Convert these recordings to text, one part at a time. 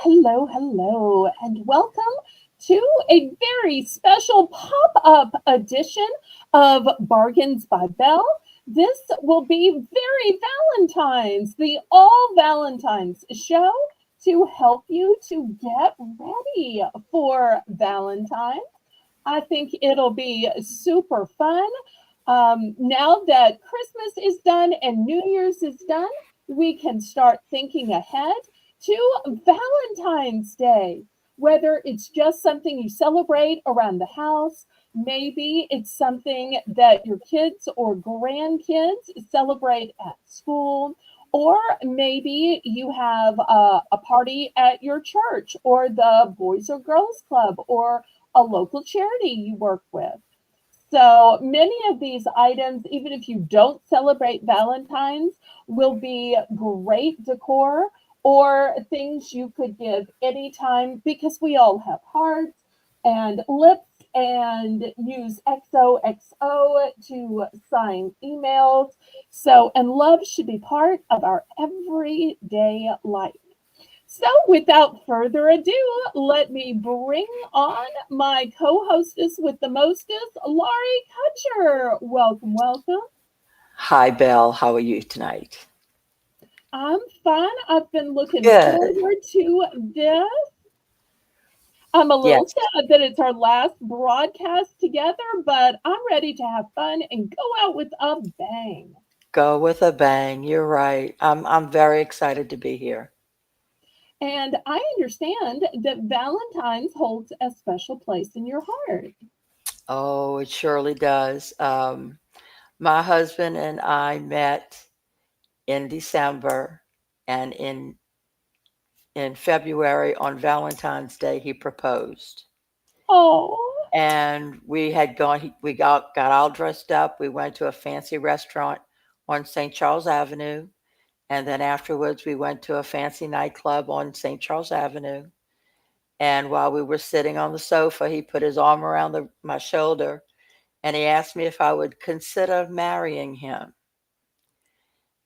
Hello, and welcome to a very special pop up edition of Bargains by Belle. This will be very Valentine's, the all Valentine's show to help you to get ready for Valentine's. I think it'll be super fun. Now that Christmas is done and New Year's is done, we can start thinking ahead to Valentine's Day. Whether it's just something you celebrate around the house, maybe it's something that your kids or grandkids celebrate at school, or maybe you have a party at your church or the Boys or Girls Club or a local charity you work with. So many of these items, even if you don't celebrate Valentine's, will be great decor or things you could give anytime because we all have hearts and lips and use XOXO to sign emails. So, and love should be part of our everyday life. So, without further ado, let me bring on my co hostess with the mostest, Laurie Kutcher. Welcome. Hi, Belle. How are you tonight? I'm fine. I've been looking Good. forward to this. I'm a little Yes, sad that it's our last broadcast together, but I'm ready to have fun and go out with a bang. go with a bang. You're right. I'm very excited to be here. And I understand that Valentine's holds a special place in your heart. Oh, it surely does. My husband and I met in December, and in February on Valentine's Day he proposed. Oh, And we had gone. We got all dressed up. We went to a fancy restaurant on St. Charles Avenue, and then afterwards we went to a fancy nightclub on St. Charles Avenue. And while we were sitting on the sofa, he put his arm around my shoulder and he asked me if I would consider marrying him.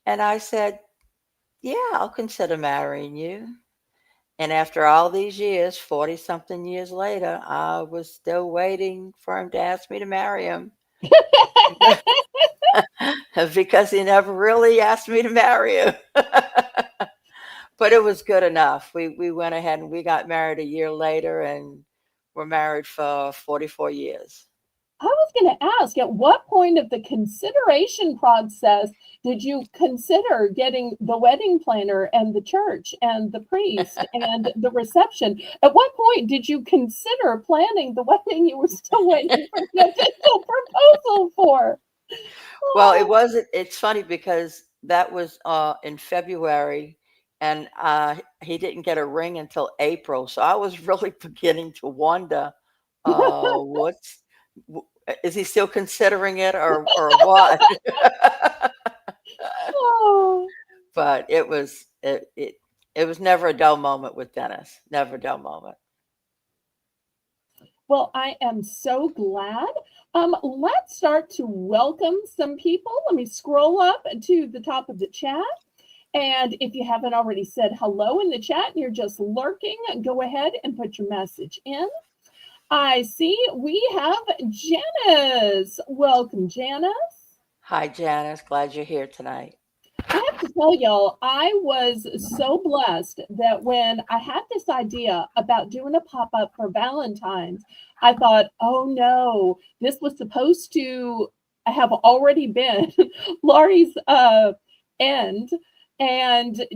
And I said, yeah, I'll consider marrying you. And after all these years, 40 something years later, I was still waiting for him to ask me to marry him because he never really asked me to marry him. But it was good enough. We went ahead and we got married a year later and we're married for 44 years. I was going to ask, at what point of the consideration process did you consider getting the wedding planner and the church and the priest and the reception? At what point did you consider planning the wedding you were still waiting for the official proposal for? Well, it Oh, wasn't, it's funny because that was in February and he didn't get a ring until April. So I was really beginning to wonder what's, w- is he still considering it or what? oh. But it was never a dull moment with Dennis. Never a dull moment. Well, I am so glad. Let's start to welcome some people. Let me scroll up to the top of the chat. And if you haven't already said hello in the chat and you're just lurking, go ahead and put your message in. I see we have Janice. Welcome, Janice. Hi, Janice. Glad you're here tonight. I have to tell y'all, I was so blessed that when I had this idea about doing a pop up for Valentine's, I thought, oh no, this was supposed to have already been Laurie's end. And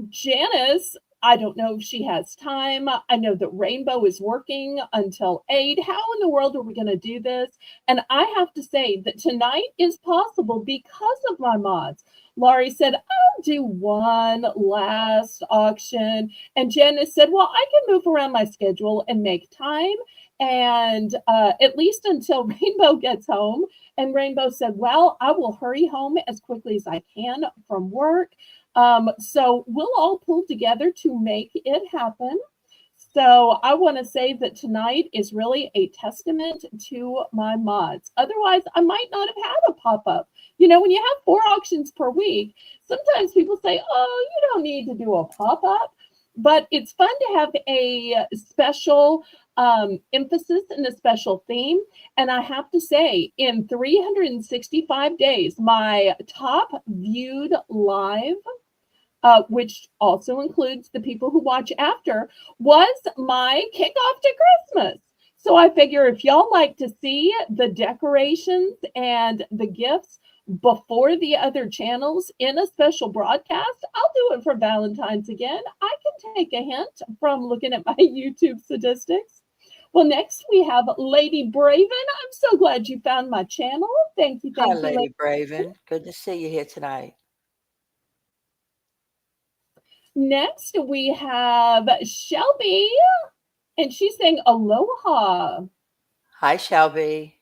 Janice, I don't know if she has time. I know that Rainbow is working until 8. How in the world are we going to do this? And I have to say that tonight is possible because of my mods. Laurie said, I'll do one last auction. And Janice said, well, I can move around my schedule and make time. And at least until Rainbow gets home. And Rainbow said, well, I will hurry home as quickly as I can from work. So we'll all pull together to make it happen. So I want to say that tonight is really a testament to my mods. Otherwise, I might not have had a pop up. You know, when you have 4 auctions per week, sometimes people say, oh, you don't need to do a pop up. But it's fun to have a special emphasis and a special theme. And I have to say, in 365 days, my top viewed live which also includes the people who watch after, was my kickoff to Christmas. So I figure if y'all like to see the decorations and the gifts before the other channels in a special broadcast, I'll do it for Valentine's again. I can take a hint from looking at my YouTube statistics. Well, next we have Lady Braven. I'm so glad you found my channel. Thank you, Hi, Lady. Lady Braven. Good to see you here tonight. Next, we have Shelby, and she's saying aloha. Hi, Shelby.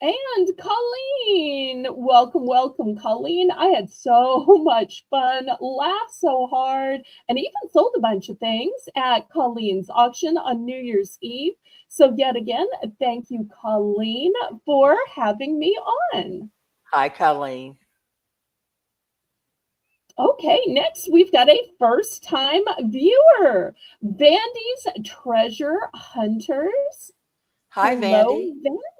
And Colleen, welcome, welcome, Colleen. I had so much fun, laughed so hard, and even sold a bunch of things at Colleen's auction on New Year's Eve. So, yet again, thank you, Colleen, for having me on. Hi, Colleen. Okay, next we've got a first time viewer, Vandy's Treasure Hunters. Hi, Hello, Vandy.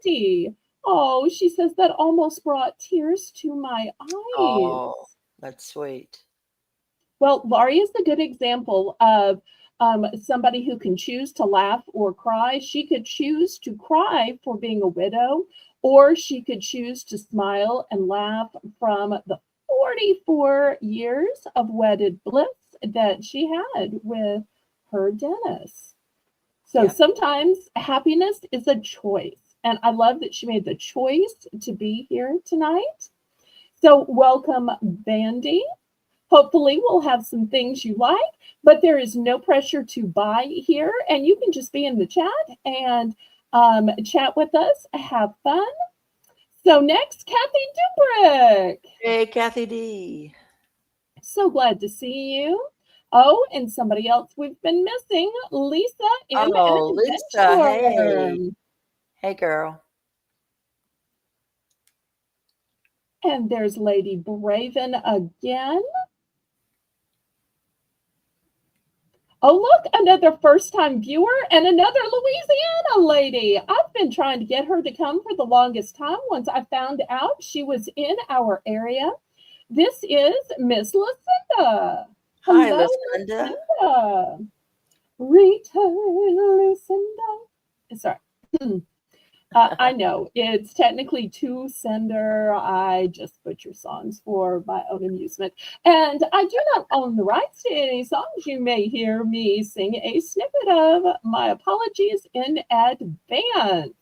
Vandy. Oh, she says that almost brought tears to my eyes. Oh, that's sweet. Well, Laurie is a good example of somebody who can choose to laugh or cry. She could choose to cry for being a widow, or she could choose to smile and laugh from the 44 years of wedded bliss that she had with her Dennis. So Yeah. sometimes happiness is a choice. And I love that she made the choice to be here tonight. So welcome, Vandy. Hopefully, we'll have some things you like, but there is no pressure to buy here. And you can just be in the chat and chat with us, have fun. So, next, Kathy Dubrick. Hey, Kathy D. So glad to see you. Oh, and somebody else we've been missing, Lisa M. Oh, Lisa. Adventurer. Hey. Hey, girl. And there's Lady Braven again. Oh, look, another first-time viewer and another Louisiana lady. I've been trying to get her to come for the longest time once I found out she was in our area. This is Miss Lucinda. Hi, Hello, Lucinda. Lucinda. Return, Lucinda. Sorry. I know it's technically two sender. I just butcher songs for my own amusement. And I do not own the rights to any songs you may hear me sing a snippet of. My apologies in advance.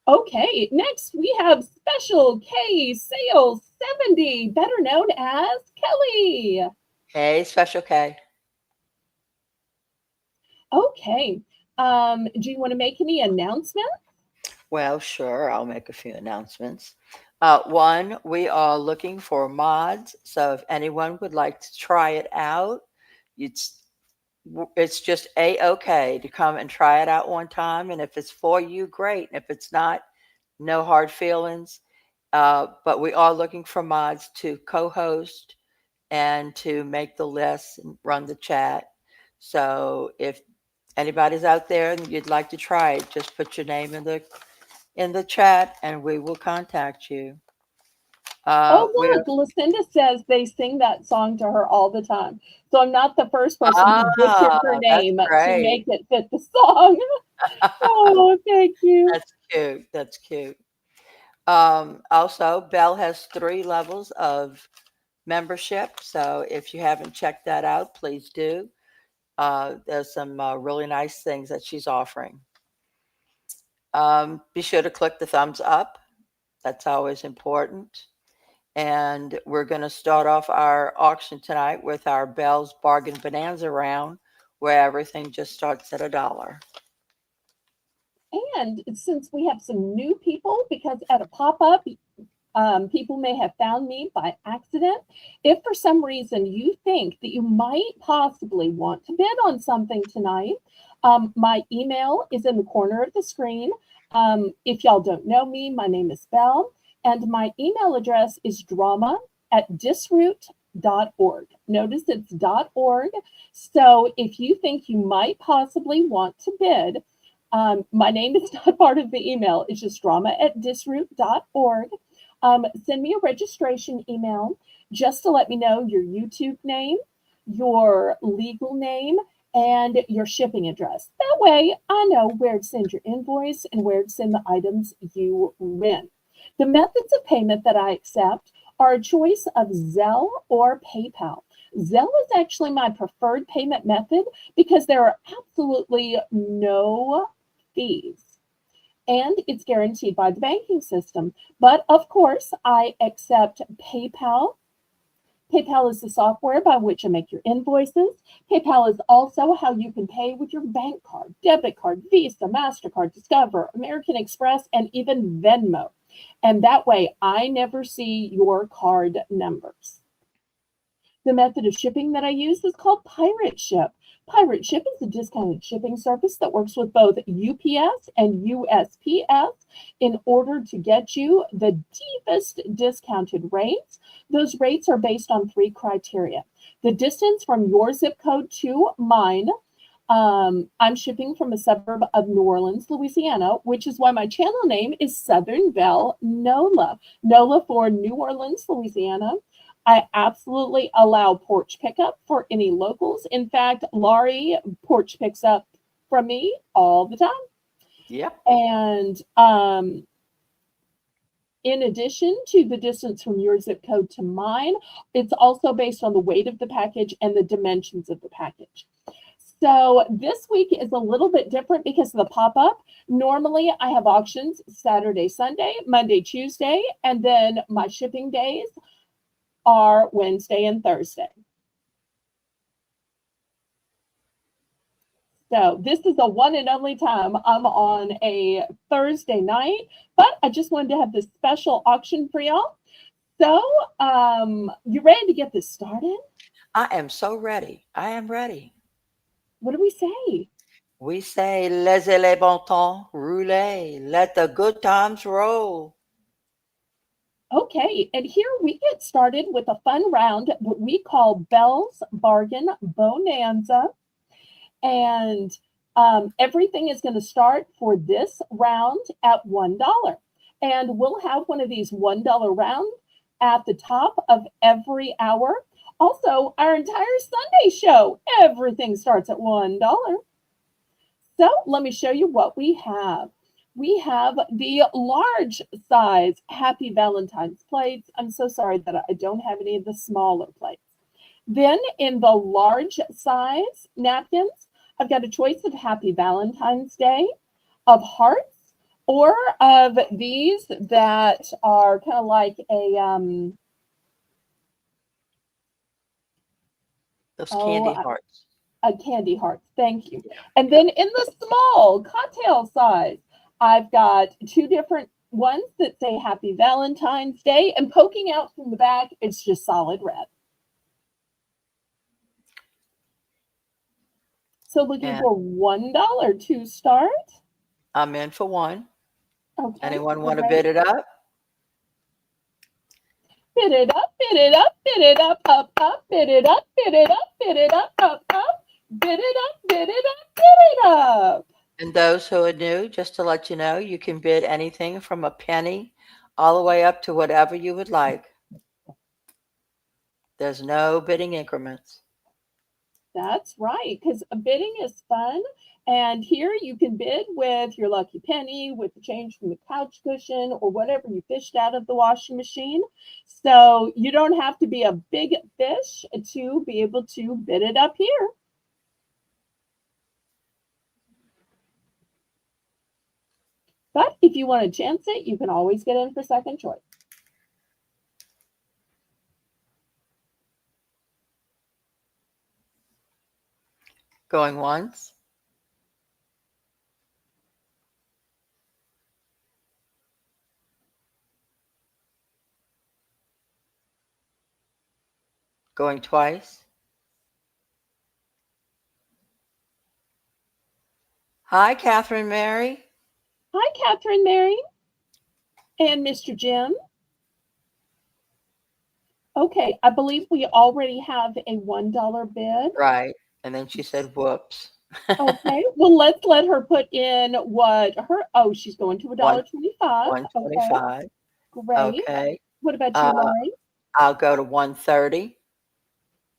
Okay, next we have Special K Sales 70, better known as Kelly. Hey, Special K. Okay, do you want to make any announcements? Well, sure, I'll make a few announcements. One, we are looking for mods, so if anyone would like to try it out, it's it's just a-okay to come and try it out one time, and if it's for you, great. And if it's not, no hard feelings. But we are looking for mods to co-host and to make the list and run the chat. So if anybody's out there and you'd like to try it, just put your name in the chat and we will contact you. Oh, We're look, Lucinda says they sing that song to her all the time. So I'm not the first person who butchered her that's name to great. make it fit the song. Oh, thank you. That's cute. That's cute. Also, Belle has 3 levels of membership. So if you haven't checked that out, please do. There's some really nice things that she's offering. Be sure to click the thumbs up. That's always important. And we're going to start off our auction tonight with our Belle's Bargain Bonanza round, where everything just starts at $1. And since we have some new people, because at a pop up, people may have found me by accident. If for some reason you think that you might possibly want to bid on something tonight, my email is in the corner of the screen. If y'all don't know me, my name is Belle, and my email address is drama@disroot.org. Notice it's .org. So if you think you might possibly want to bid, my name is not part of the email. It's just drama@disroot.org. Send me a registration email just to let me know your YouTube name, your legal name, and your shipping address. That way I know where to send your invoice and where to send the items you win. The methods of payment that I accept are a choice of Zelle or PayPal. Zelle is actually my preferred payment method because there are absolutely no fees and it's guaranteed by the banking system. But of course, I accept PayPal. PayPal is the software by which I make your invoices. PayPal is also how you can pay with your bank card, debit card, Visa, MasterCard, Discover, American Express, and even Venmo. And that way, I never see your card numbers. The method of shipping that I use is called Pirate Ship. Pirate Ship is a discounted shipping service that works with both UPS and USPS in order to get you the deepest discounted rates. Those rates are based on 3 criteria. The distance from your zip code to mine. I'm shipping from a suburb of New Orleans, Louisiana, which is why my channel name is Southern Belle NOLA. NOLA for New Orleans, Louisiana. I absolutely allow porch pickup for any locals. In fact, Laurie porch picks up from me all the time. Yep. And in addition to the distance from your zip code to mine, it's also based on the weight of the package and the dimensions of the package. So this week is a little bit different because of the pop-up. Normally I have auctions Saturday, Sunday, Monday, Tuesday, and then my shipping days are Wednesday and Thursday. So this is the one and only time I'm on a Thursday night, but I just wanted to have this special auction for y'all. So you ready to get this started? I am so ready. I am ready. What do we say? We say, laissez les bon temps rouler. Let the good times roll. Okay, and here we get started with a fun round what we call Belle's Bargain Bonanza. And everything is going to start for this round at $1. And we'll have one of these $1 rounds at the top of every hour. Also, our entire Sunday show, everything starts at $1. So let me show you what we have. We have the large size Happy Valentine's plates. I'm so sorry that I don't have any of the smaller plates. Then in the large size napkins, I've got a choice of Happy Valentine's Day, of hearts, or of these that are kind of like Those oh, candy hearts. a candy heart. Thank you. And then in the small cocktail size, I've got two different ones that say Happy Valentine's Day, and poking out from the back, it's just solid red. So looking And for $1 to start. I'm in for one. Okay, Anyone want to great. bid it up? Bid it up, bid it up, bid it up, up, up, bid it up, bid it up, bid it up, up, up, bid it up, bid it up, bid it up. And those who are new, just to let you know, you can bid anything from a penny all the way up to whatever you would like. There's no bidding increments. That's right, because bidding is fun. And here you can bid with your lucky penny, with the change from the couch cushion, or whatever you fished out of the washing machine. So you don't have to be a big fish to be able to bid it up here. But if you want to chance it, you can always get in for second choice. Going once. Going twice. Hi, Catherine Mary. Hi, Catherine Mary and Mr. Jim. Okay, I believe we already have a $1 bid. Right. And then she said, whoops. Okay, well, let's let her put in what her, oh, she's going to One, $1.25. Okay, 125. great. Okay. What about you, Uh, Lori? I'll go to 130.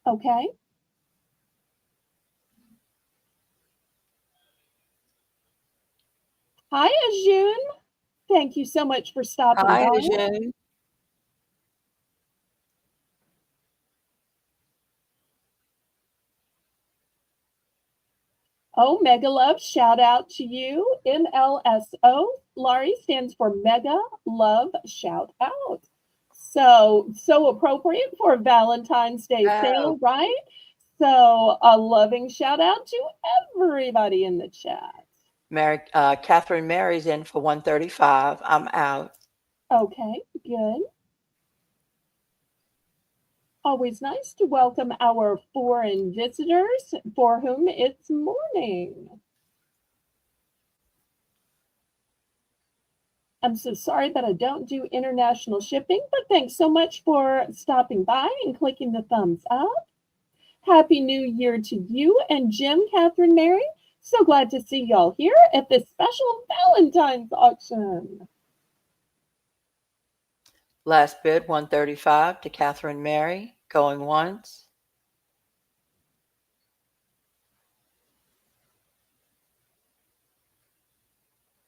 Okay. Hi, Ajun. Thank you so much for stopping Hi, by. Ajun. Oh, Mega Love, shout out to you. MLSO. Laurie stands for Mega Love Shout Out. So appropriate for a Valentine's Day Oh, sale, right? So a loving shout out to everybody in the chat. Mary, Catherine Mary's in for 135. I'm out. Okay, good. Always nice to welcome our foreign visitors for whom it's morning. I'm so sorry that I don't do international shipping, but thanks so much for stopping by and clicking the thumbs up. Happy New Year to you and Jim, Catherine Mary. So glad to see y'all here at this special Valentine's auction. Last bid, 135 to Catherine Mary. Going once.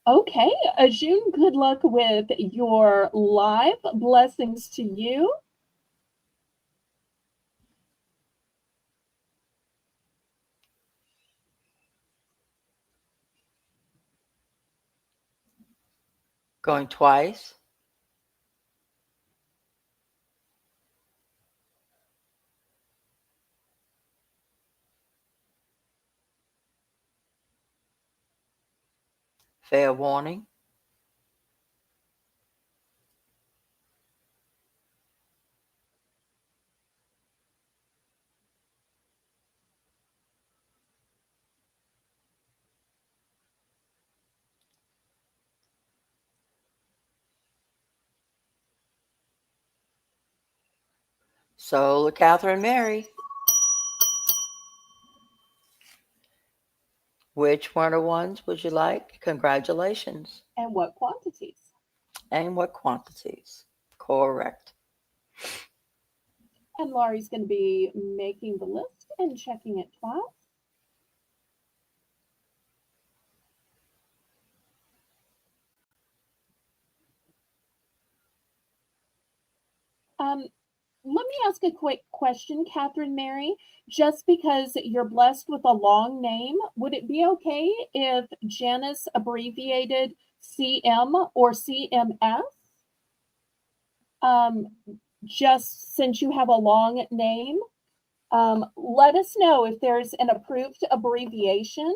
Okay, Ajun, good luck with your live. Blessings to you. Going twice. Fair warning. So, Catherine Mary, which one of ones would you like? Congratulations. And what quantities? And what quantities? Correct. And Laurie's going to be making the list and checking it twice. Um, Let me ask a quick question, Catherine Mary. Just because you're blessed with a long name, would it be okay if Janice abbreviated CM or CMS? Um, just since you have a long name, let us know if there's an approved abbreviation.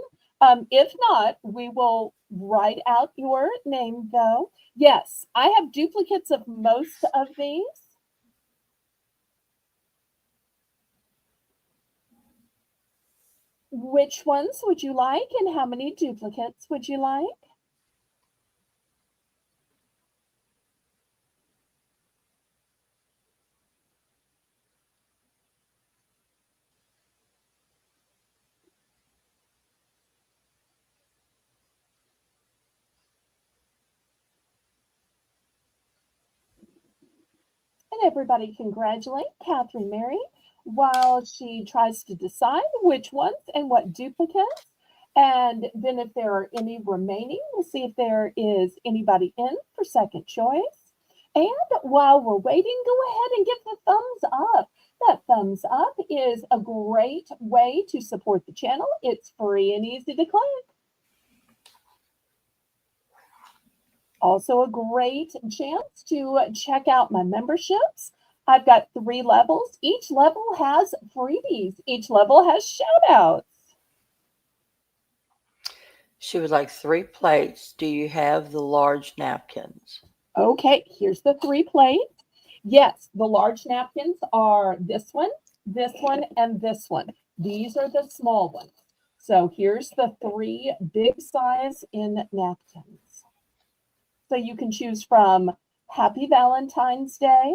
If not, we will write out your name though. Yes, I have duplicates of most of these. Which ones would you like and how many duplicates would you like? And everybody congratulate Catherine Mary while she tries to decide which ones and what duplicates. And then if there are any remaining, we'll see if there is anybody in for second choice. And while we're waiting, go ahead and give the thumbs up. That thumbs up is a great way to support the channel. It's free and easy to click. Also, a great chance to check out my memberships. I've got 3 levels. Each level has freebies. Each level has shout outs. She would like 3 plates. Do you have the large napkins? Okay, here's the 3 plates. Yes, the large napkins are this one, and this one. These are the small ones. So here's the 3 big size in napkins. So you can choose from Happy Valentine's Day,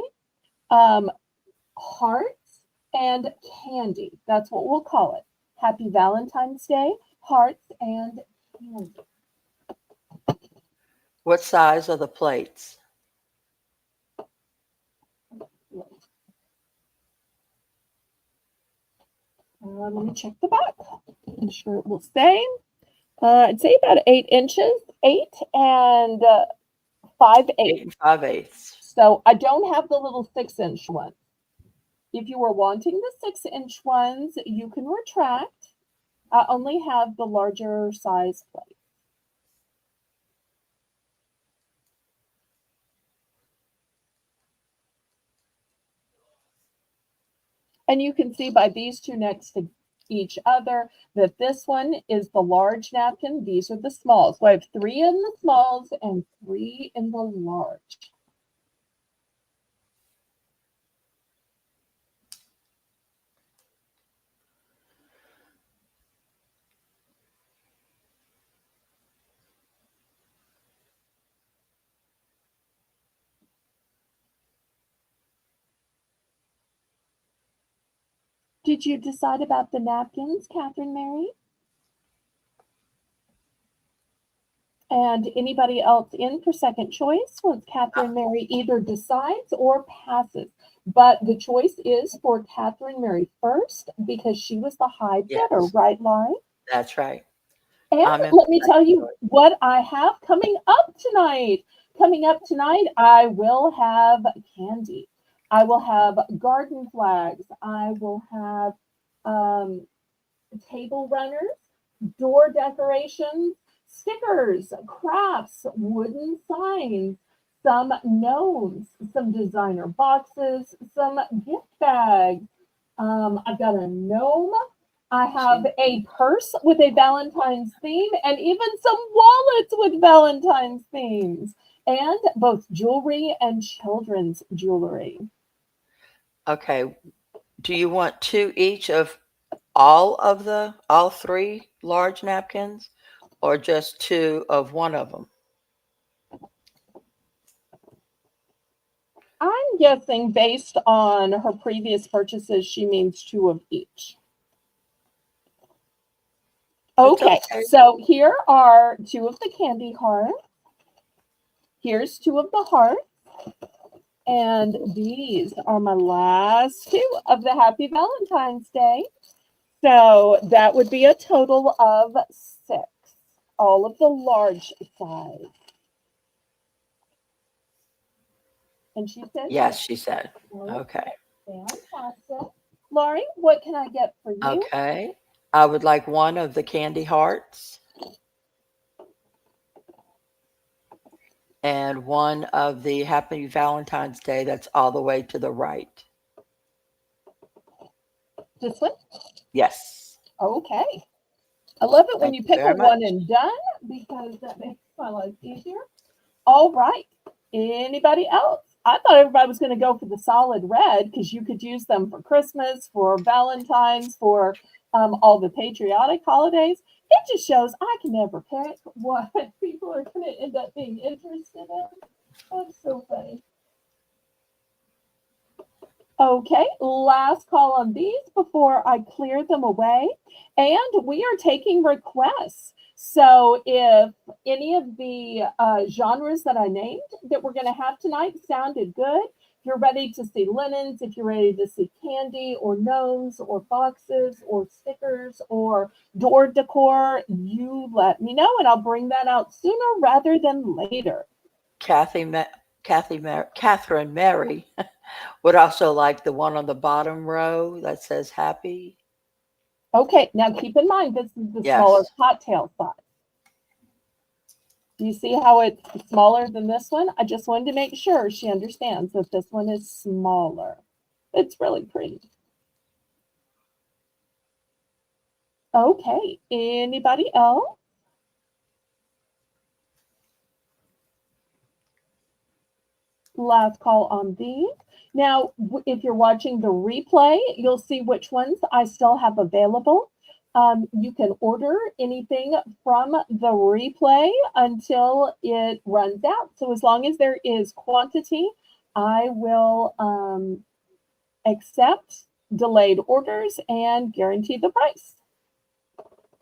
hearts, and candy. That's what we'll call it. Happy Valentine's Day, hearts, and candy. What size are the plates? Let me check the back. I'm sure it will say. I'd say about 8 inches, 8 and 5/8. 8 5/8. So I don't have the little 6-inch one. If you were wanting the 6-inch ones, you can retract. I only have the larger size plate. And you can see by these 2 next to each other that this one is the large napkin. These are the smalls. So I have 3 in the smalls and 3 in the large. Did you decide about the napkins, Catherine Mary? And anybody else in for second choice once Catherine Mary either decides or passes. But the choice is for Catherine Mary first because she was the high bidder, Yes, right, Laurie? that's right. And I'm in let me tell second you choice. what I have coming up tonight. Coming up tonight, I will have candy. I will have garden flags. I will have table runners, door decorations, stickers, crafts, wooden signs, some gnomes, some designer boxes, some gift bags. I've got a gnome. I have a purse with a Valentine's theme and even some wallets with Valentine's themes and both jewelry and children's jewelry. Okay. Do you want 2 each of all 3 large napkins or just 2 of one of them? I'm guessing based on her previous purchases, she means 2 of each. It's Okay, okay. so here are 2 of the candy hearts. Here's 2 of the hearts. And these are my last 2 of the Happy Valentine's Day. So that would be a total of 6, all of the large size. And she says Yes, yes. she said. Okay. Fantastic. Laurie, what can I get for you? Okay. I would like one of the candy hearts and one of the Happy Valentine's Day that's all the way to the right. This one? Yes. Okay. I love it when Thank you you pick a very one much. and done because that makes my life easier. All right. Anybody else? I thought everybody was going to go for the solid red because you could use them for Christmas, for Valentine's, for all the patriotic holidays. It just shows I can never pick what people are going to end up being interested in. That's so funny. Okay, last call on these before I clear them away. And we are taking requests. So if any of the genres that I named that we're going to have tonight sounded good, if you're ready to see linens, if you're ready to see candy or gnomes or boxes or stickers or door decor, you let me know and I'll bring that out sooner rather than later. Kathy, Catherine Mary would also like the one on the bottom row that says happy. Okay, now keep in mind this is the smaller Yes. cocktail size. Do you see how it's smaller than this one? I just wanted to make sure she understands that this one is smaller. It's really pretty. Okay, anybody else? Last call on these. Now, if you're watching the replay, you'll see which ones I still have available. You can order anything from the replay until it runs out. So as long as there is quantity, I will accept delayed orders and guarantee the price.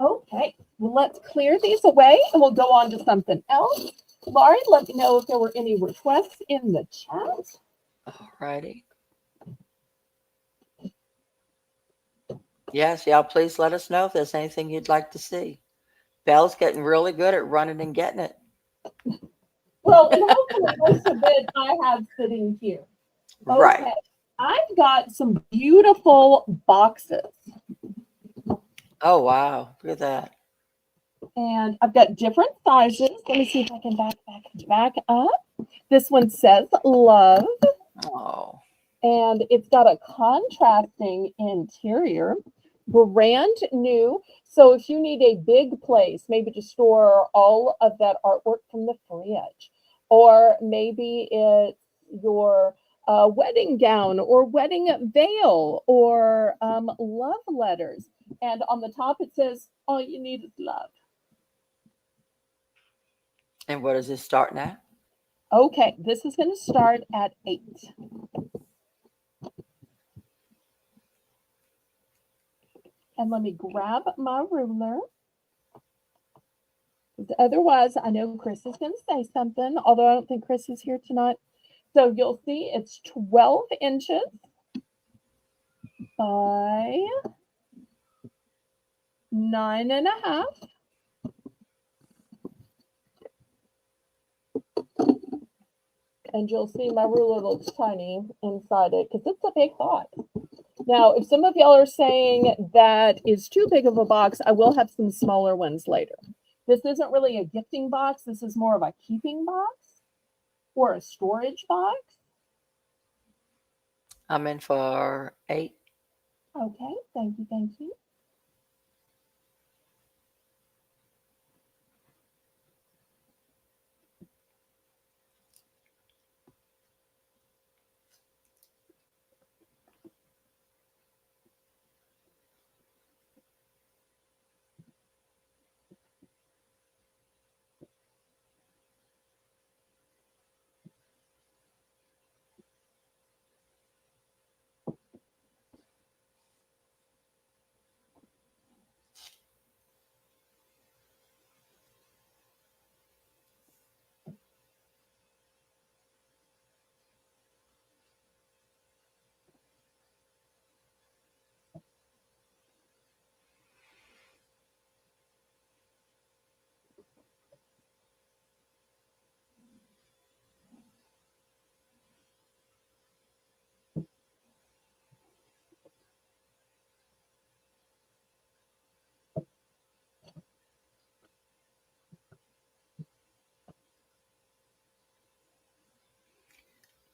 Okay, well, let's clear these away and we'll go on to something else. Laurie, let me know if there were any requests in the chat. Alrighty. Yes, y'all please let us know if there's anything you'd like to see. Belle's getting really good at running and getting it. Well, and hopefully most of it I have sitting here. Right. Okay, I've got some beautiful boxes. Oh, wow. Look at that. And I've got different sizes. Let me see if I can back up. This one says love. Oh. And it's got a contrasting interior, brand new. So if you need a big place, maybe to store all of that artwork from the fridge, or maybe it's your wedding gown or wedding veil or love letters. And on the top it says, all you need is love. And what is it starting at? Okay, this is going to start at 8. And let me grab my ruler. Otherwise, I know Chris is going to say something, although I don't think Chris is here tonight. So you'll see it's 12 inches by 9.5. And you'll see my ruler looks tiny inside it because it's a big box. Now, if some of y'all are saying that is too big of a box, I will have some smaller ones later. This isn't really a gifting box. This is more of a keeping box or a storage box. I'm in for 8. Okay, thank you, thank you.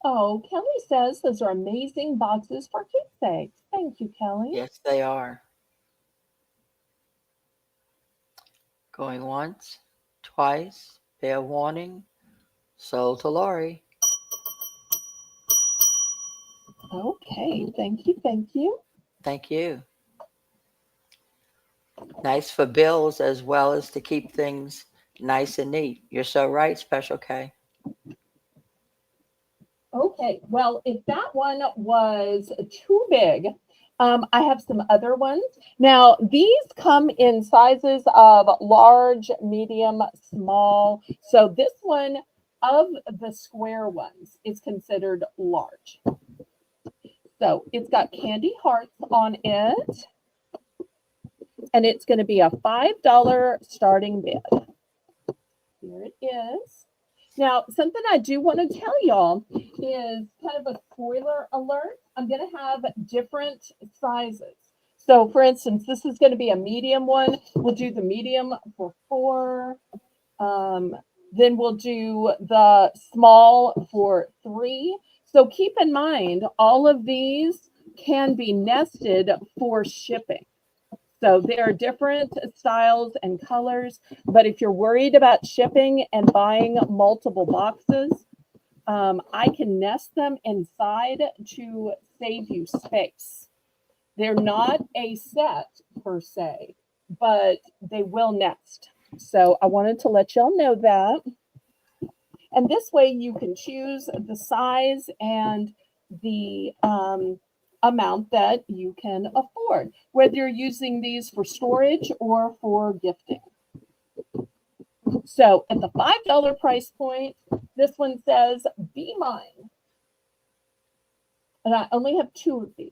Oh, Kelly says those are amazing boxes for keepsakes. Thank you, Kelly. Yes, they are. Going once, twice, fair warning, sold to Lori. Okay, thank you, thank you. Thank you. Nice for bills as well as to keep things nice and neat. You're so right, Special K. Okay, well, if that one was too big, I have some other ones. Now, these come in sizes of large, medium, small. So this one of the square ones is considered large. So it's got candy hearts on it, and it's going to be a $5 starting bid. Here it is. Now, something I do want to tell y'all is kind of a spoiler alert. I'm going to have different sizes. So, for instance, this is going to be a medium one. We'll do the medium for 4. Then we'll do the small for 3. So keep in mind, all of these can be nested for shipping. So there are different styles and colors, but if you're worried about shipping and buying multiple boxes, I can nest them inside to save you space. They're not a set per se, but they will nest. So I wanted to let y'all know that. And this way you can choose the size and the amount that you can afford, whether you're using these for storage or for gifting. So at the $5 price point, this one says, "Be mine." And I only have 2 of these.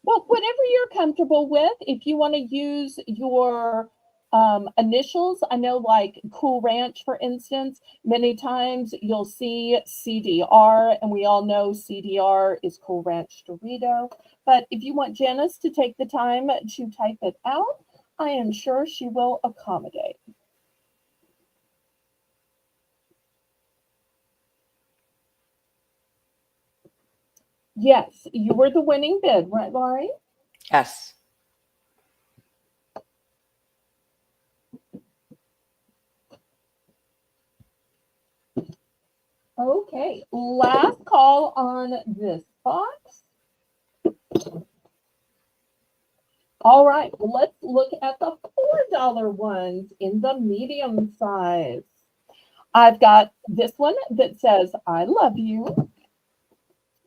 Well, whatever you're comfortable with. If you want to use your initials, I know like Cool Ranch, for instance, many times you'll see CDR, and we all know CDR is Cool Ranch Dorito. But if you want Janice to take the time to type it out, I am sure she will accommodate. Yes, you were the winning bid, right, Laurie? Yes. Okay, last call on this box. All right, let's look at the $4 ones in the medium size. I've got this one that says, "I love you."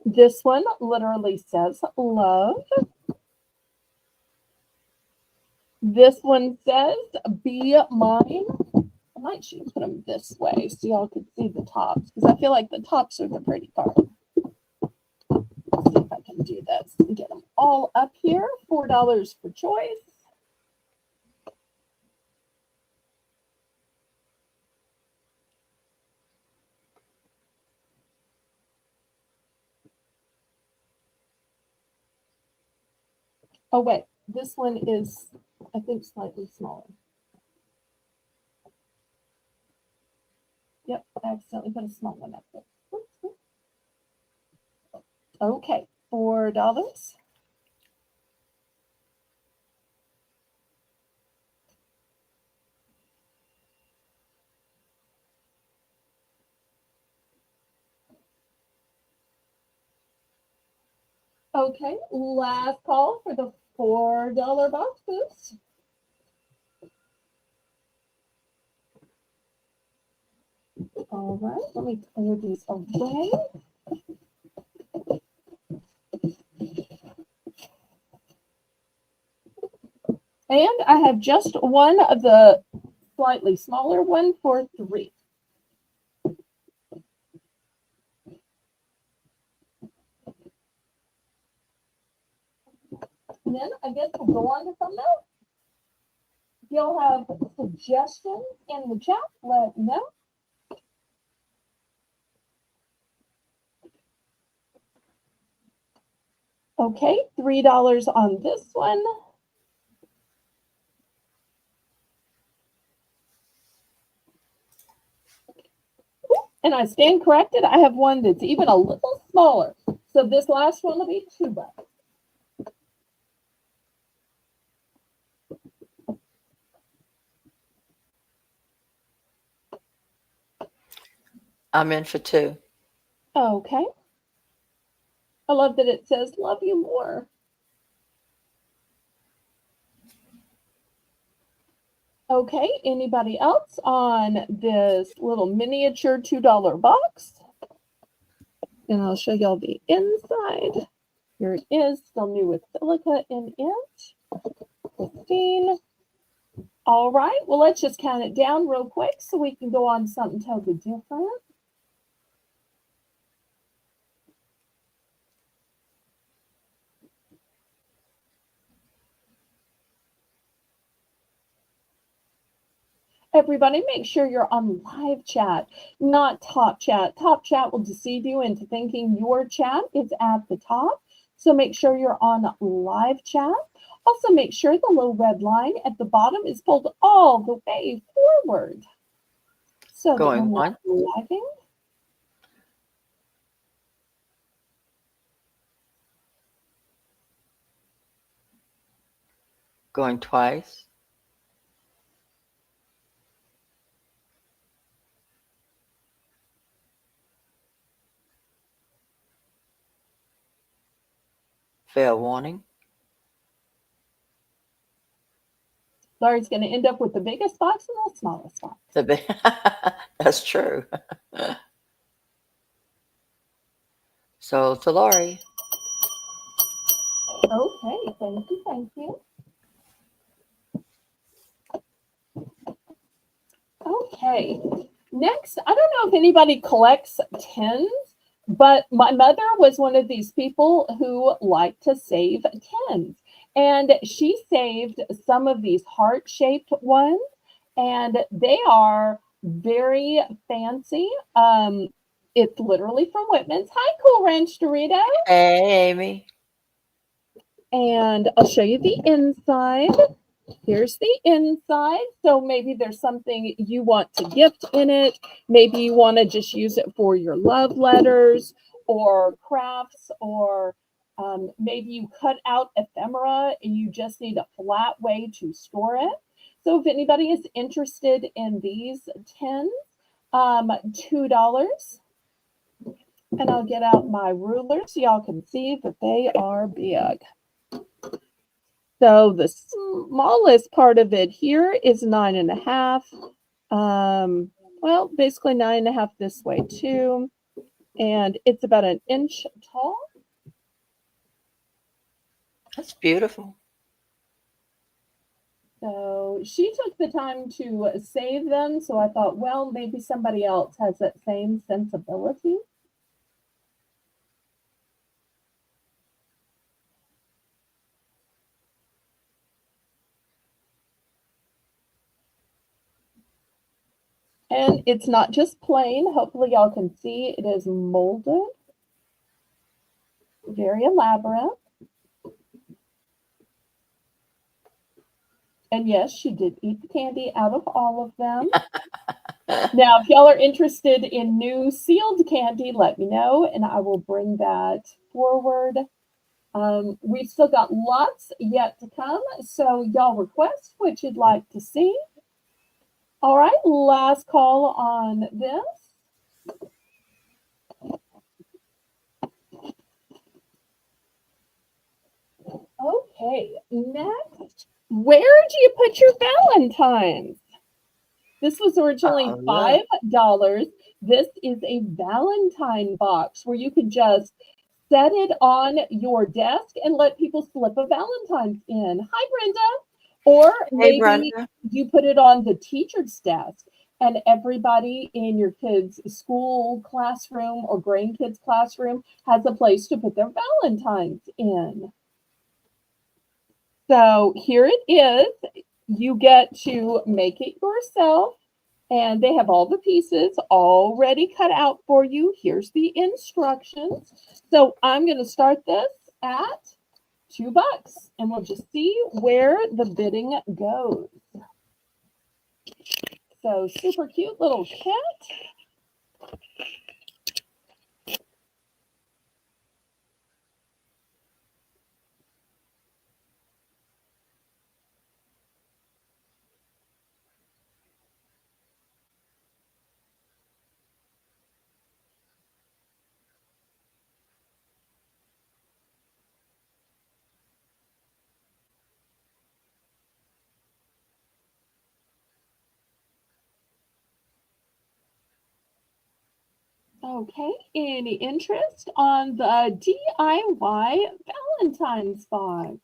This one literally says love. This one says, "Be mine." I might should put them this way so y'all can see the tops, because I feel like the tops are the pretty part. Let's see if I can do this and get them all up here. $4 for choice. Oh, wait, this one is, I think, slightly smaller. Yep, I accidentally put a small one up there. Oops. Okay, $4. Okay, last call for the $4 boxes. All right, let me clear these away. And I have just one of the slightly smaller one for $3. And then I guess we'll go on to something else. If y'all have suggestions in the chat, let me know. Okay, $3 on this one. And I stand corrected. I have one that's even a little smaller. So this last one will be $2. I'm in for 2. Okay. I love that it says, love you more. Okay, anybody else on this little miniature $2 box? And I'll show y'all the inside. Here it is, still new with silica in it. 15. All right, well, let's just count it down real quick so we can go on to something totally different. Everybody, make sure you're on live chat, not top chat. Top chat will deceive you into thinking your chat is at the top. So make sure you're on live chat. Also, make sure the little red line at the bottom is pulled all the way forward. So Going that we're one. not lagging. Going twice. Fair warning. Larry's going to end up with the biggest box and the smallest box. That's true. So to Lori. Okay, thank you, thank you. Okay, next, I don't know if anybody collects tins, but my mother was one of these people who liked to save tins. And she saved some of these heart-shaped ones, and they are very fancy. It's literally from Whitman's. Hi, Cool Ranch Dorito. Hey, Amy. And I'll show you the inside. Here's the inside. So maybe there's something you want to gift in it. Maybe you want to just use it for your love letters or crafts, or maybe you cut out ephemera and you just need a flat way to store it. So if anybody is interested in these tins, $2. And I'll get out my ruler so y'all can see that they are big. So the smallest part of it here is 9.5. Well, basically 9.5 this way too. And it's about 1 inch tall. That's beautiful. So she took the time to save them. So I thought, well, maybe somebody else has that same sensibility. And it's not just plain. Hopefully y'all can see it is molded. Very elaborate. And yes, she did eat the candy out of all of them. Now, if y'all are interested in new sealed candy, let me know, and I will bring that forward. We've still got lots yet to come, so y'all request what you'd like to see. All right, last call on this. Okay, next, where do you put your Valentines? This was originally $5. This is a Valentine box where you can just set it on your desk and let people slip a Valentine's in. Hi, Brenda. Or maybe Brenda. you put it on the teacher's desk and everybody in your kid's school classroom or grandkids' classroom has a place to put their Valentines in. So here it is. You get to make it yourself, and they have all the pieces already cut out for you. Here's the instructions. So I'm going to start this at $2, and we'll just see where the bidding goes. So super cute little kit. Okay, any interest on the DIY Valentine's box?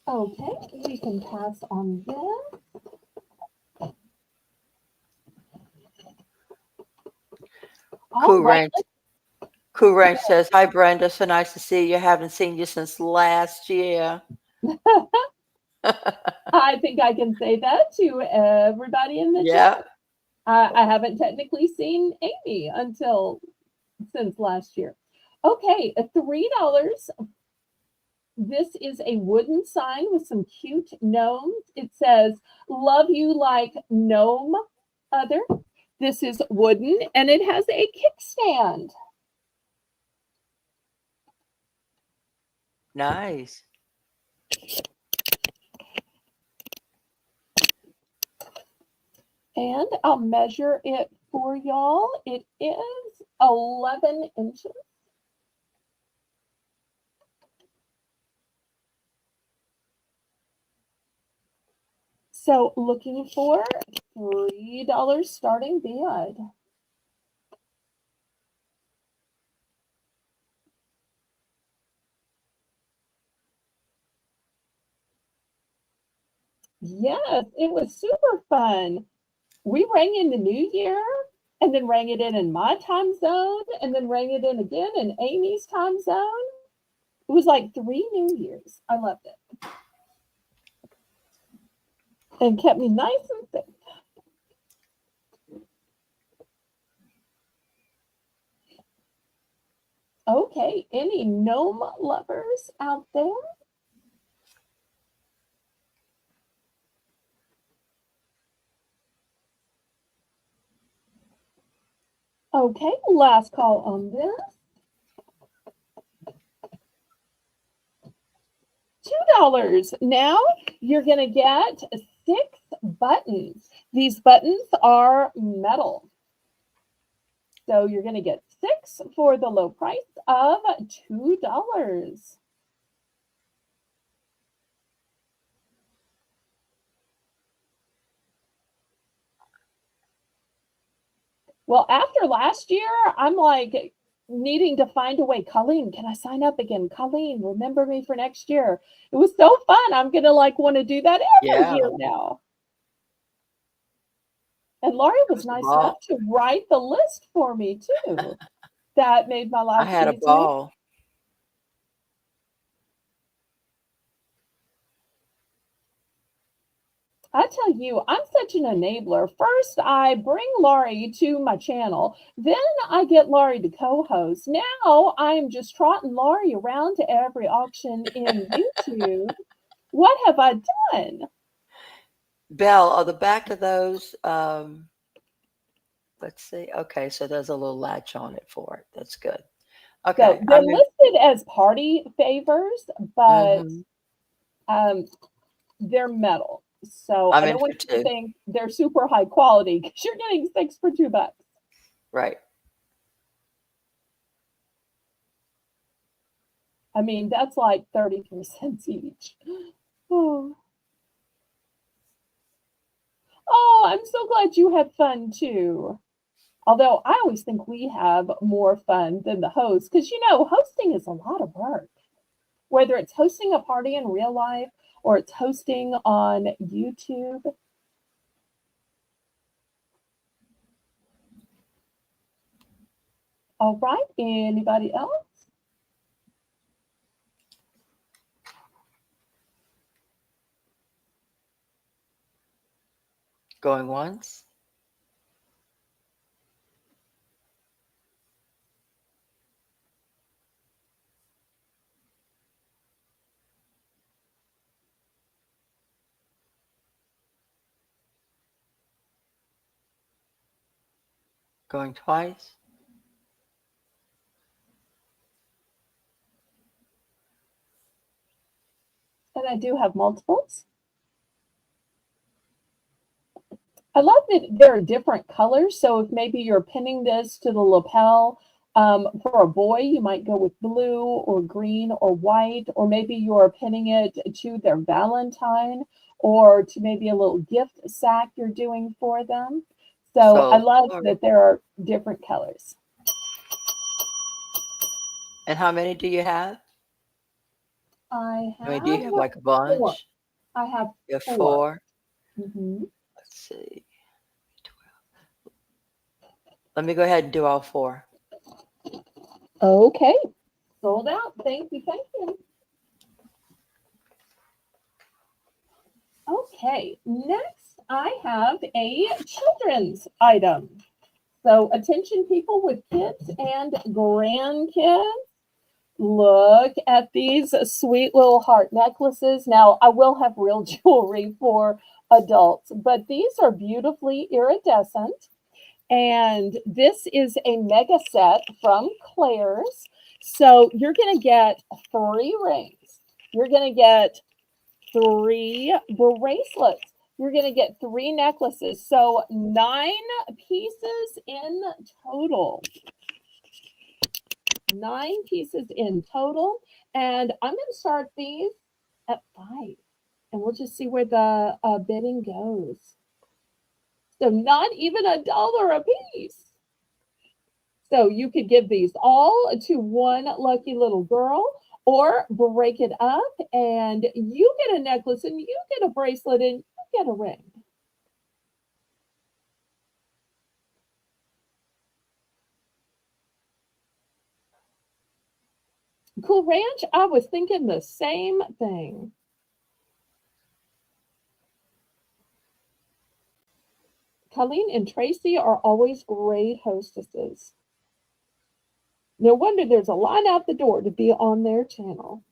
Okay, we can pass on this. All right. Cool Ranch says, "Hi Brenda, so nice to see you. Haven't seen you since last year." I think I can say that to everybody in the Yeah. chat. I haven't technically seen Amy since last year. Okay, $3. This is a wooden sign with some cute gnomes. It says, "Love you like gnome other." This is wooden and it has a kickstand. Nice. And I'll measure it for y'all. It is 11 inches. So looking for $3 starting bid. Yes, it was super fun. We rang in the new year and then rang it in my time zone and then rang it in again in Amy's time zone. It was like 3 New Years. I loved it. And kept me nice and safe. Okay, any gnome lovers out there? Okay, last call on this. $2. Now you're going to get 6 buttons. These buttons are metal. So you're going to get 6 for the low price of $2. Well, after last year, I'm like needing to find a way. Colleen, can I sign up again? Colleen, remember me for next year. It was so fun. I'm going to want to do that every year now. And Laurie was nice enough to write the list for me too. That made my life I had easier. a ball. I tell you, I'm such an enabler. First, I bring Laurie to my channel. Then I get Laurie to co-host. Now I'm just trotting Laurie around to every auction in YouTube. What have I done? Belle, on the back of those, let's see. Okay, so there's a little latch on it for it. That's good. Okay. So they're listed as party favors, but they're metal. So I don't want you to think they're super high quality because you're getting 6 for $2. Right. I mean, that's like 33 cents each. Oh. Oh, I'm so glad you had fun too. Although I always think we have more fun than the host because, hosting is a lot of work. Whether it's hosting a party in real life or it's hosting on YouTube. All right. Anybody else? Going once. Going twice. And I do have multiples. I love that there are different colors. So if maybe you're pinning this to the lapel, for a boy, you might go with blue or green or white, or maybe you're pinning it to their Valentine or to maybe a little gift sack you're doing for them. So I So love four. that there are different colors. And how many do you have? I I mean, do you have have like a four. bunch? I have You have four. 4. Hmm. Let's see. Let me go ahead and do all 4. Okay. Sold out. Thank you. Thank you. Okay. Next, I have a children's item. So, attention people with kids and grandkids. Look at these sweet little heart necklaces. Now, I will have real jewelry for adults, but these are beautifully iridescent. And this is a mega set from Claire's. So, you're going to get 3 rings. You're going to get 3 bracelets. You're going to get 3 necklaces. So 9 pieces in total. 9 pieces in total. And I'm going to start these at 5. And we'll just see where the bidding goes. So not even $1 a piece. So you could give these all to one lucky little girl or break it up and you get a necklace and you get a bracelet and you get a ring. Cool Ranch, I was thinking the same thing. Colleen and Tracy are always great hostesses. No wonder there's a line out the door to be on their channel.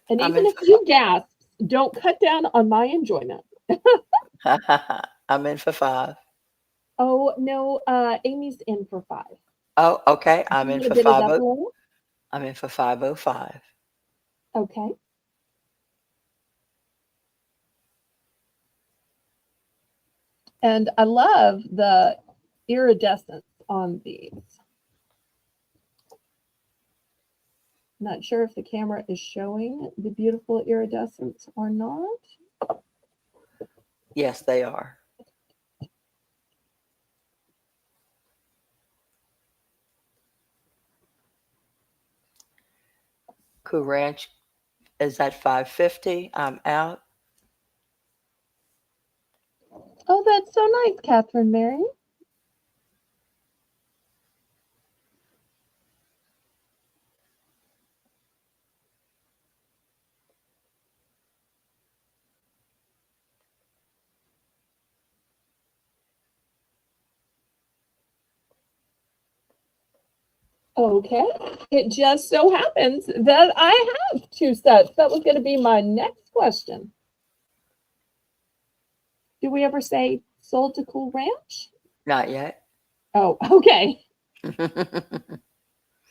And I'm even in if for you gasp, don't cut down on my enjoyment. 5. I'm in for 5. Oh, no, Amy's in for 5. Oh, okay. Do I'm you in want to for bid it 5. up a little? I'm in for 505. Okay. And I love the iridescence on these. Not sure if the camera is showing the beautiful iridescence or not. Yes, they are. Cool Ranch is at 550. I'm out. Oh, that's so nice, Catherine Mary. Okay. It just so happens that I have 2 sets. That was going to be my next question. Do we ever say sold to Cool Ranch? Not yet. Oh, okay.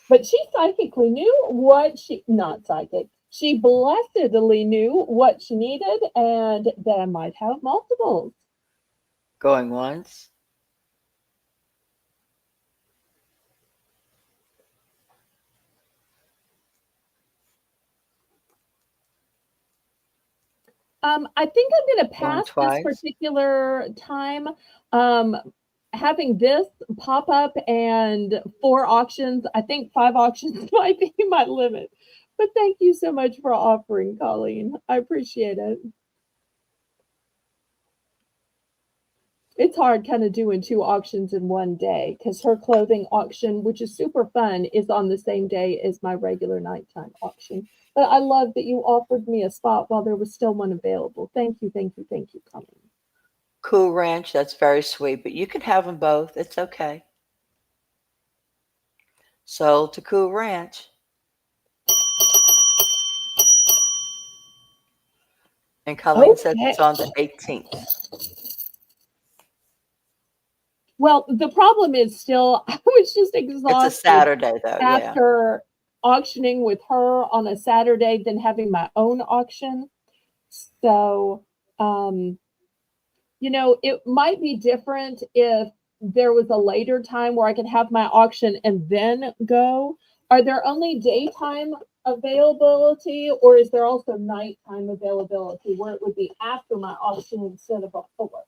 But she psychically knew what she, not psychic, she blessedly knew what she needed and that I might have multiples. Going once. I think I'm going to Going pass this twice. particular time. Um, Having this pop up and 4 auctions, I think 5 auctions might be my limit. But thank you so much for offering, Colleen. I appreciate it. It's hard kind of doing two auctions in one day because her clothing auction, which is super fun, is on the same day as my regular nighttime auction. But I love that you offered me a spot while there was still one available. Thank you, thank you, thank you, Colleen. Cool Ranch, that's very sweet, but you can have them both. It's okay. Sold to Cool Ranch. And Colleen says Okay. it's on the 18th. Well, the problem is still, I was just It's a exhausted Saturday, though. Yeah. after auctioning with her on a Saturday, then having my own auction. So, um, it might be different if there was a later time where I could have my auction and then go. Are there only daytime availability, or is there also nighttime availability where it would be after my auction instead of before?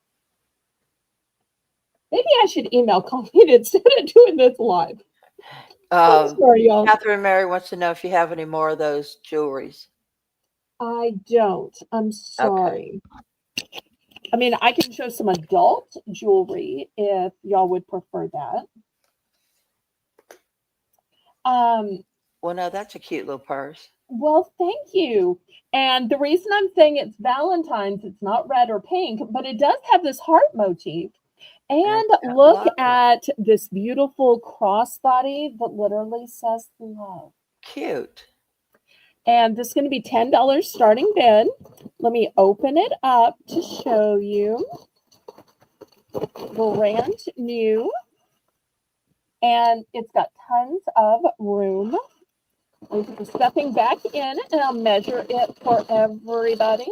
Maybe I should email Colleen instead of doing this live. I'm sorry, y'all. Catherine Mary wants to know if you have any more of those jewelries. I don't. I'm Okay. sorry. I mean, I can show some adult jewelry if y'all would prefer that. Well, no, that's a cute little purse. Well, thank you. And the reason I'm saying it's Valentine's, it's not red or pink, but it does have this heart motif. And And it's got look love. at this beautiful crossbody that literally says love. Cute. And this is going to be $10 starting bid. Let me open it up to show you. Brand new. And it's got tons of room. I'm just stepping back in and I'll measure it for everybody.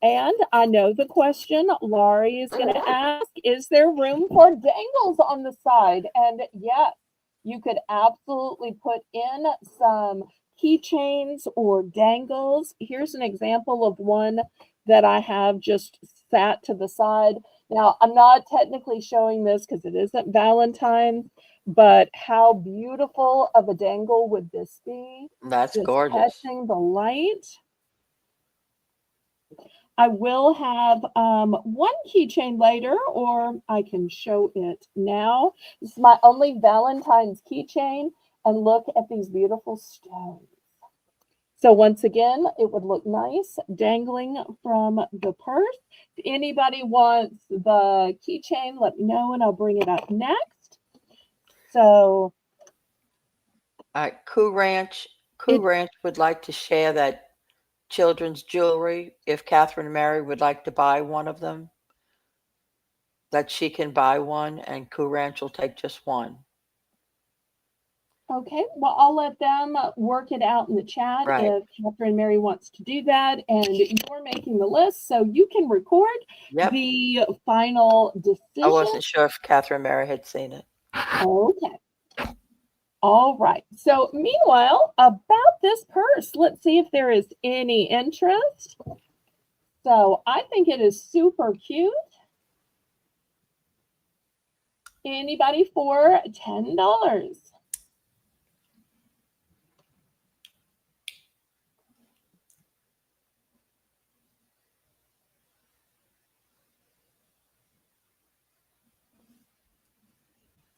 And I know the question Laurie is going to ask, is there room for dangles on the side? And yes, you could absolutely put in some keychains or dangles. Here's an example of one that I have just sat to the side. Now, I'm not technically showing this because it isn't Valentine's, but how beautiful of a dangle would this be? That's Just gorgeous. catching the light. I will have one keychain later, or I can show it now. This is my only Valentine's keychain, and look at these beautiful stones. So once again, it would look nice dangling from the purse. If anybody wants the keychain, let me know, and I'll bring it up next. So All right. Cool Ranch. Cool it Ranch would like to share that children's jewelry. If Catherine Mary would like to buy one of them, that she can buy one, and Cool Ranch will take just one. Okay, well, I'll let them work it out in the chat Right. if Catherine Mary wants to do that. And you're making the list, so you can record Yep. the final I decision. wasn't sure if Catherine Mary had seen it. Okay. All right. So meanwhile, about this purse, let's see if there is any interest. So I think it is super cute. Anybody for $10?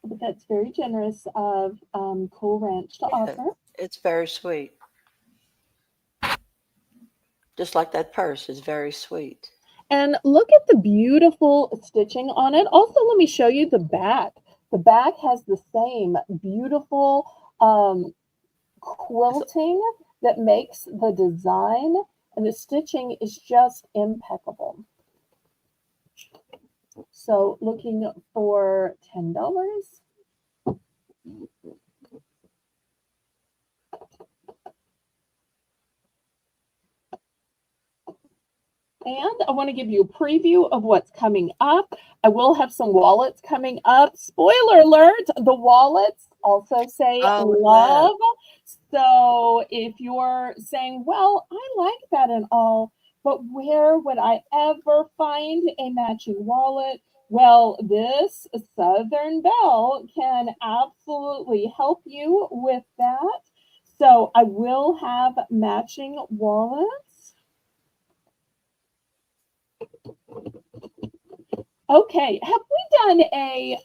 But that's very generous of Cool Ranch to offer. It's very sweet. Just like that purse is very sweet. And look at the beautiful stitching on it. Also, let me show you the back. The back has the same beautiful quilting that makes the design, and the stitching is just impeccable. So looking for $10. And I want to give you a preview of what's coming up. I will have some wallets coming up. Spoiler alert, the wallets also say love. So if you're saying, well, I like that and all, but where would I ever find a matching wallet? Well, this Southern Belle can absolutely help you with that. So I will have matching wallets. Okay, have we done a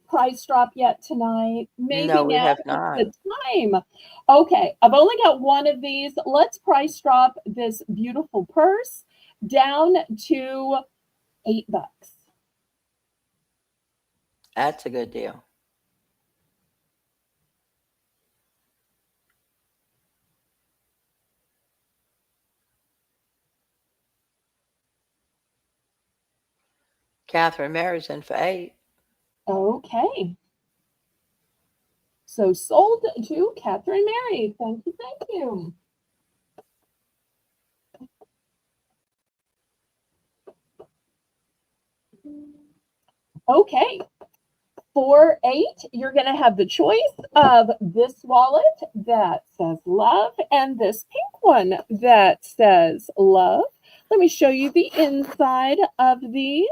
price drop yet tonight? Maybe No, we now have is not. the time. Okay, I've only got one of these. Let's price drop this beautiful purse down to $8. That's a good deal. Catherine Mary's in for 8. Okay. So sold to Catherine Mary. Thank you, thank you. Okay, for 8, you're going to have the choice of this wallet that says love and this pink one that says love. Let me show you the inside of these.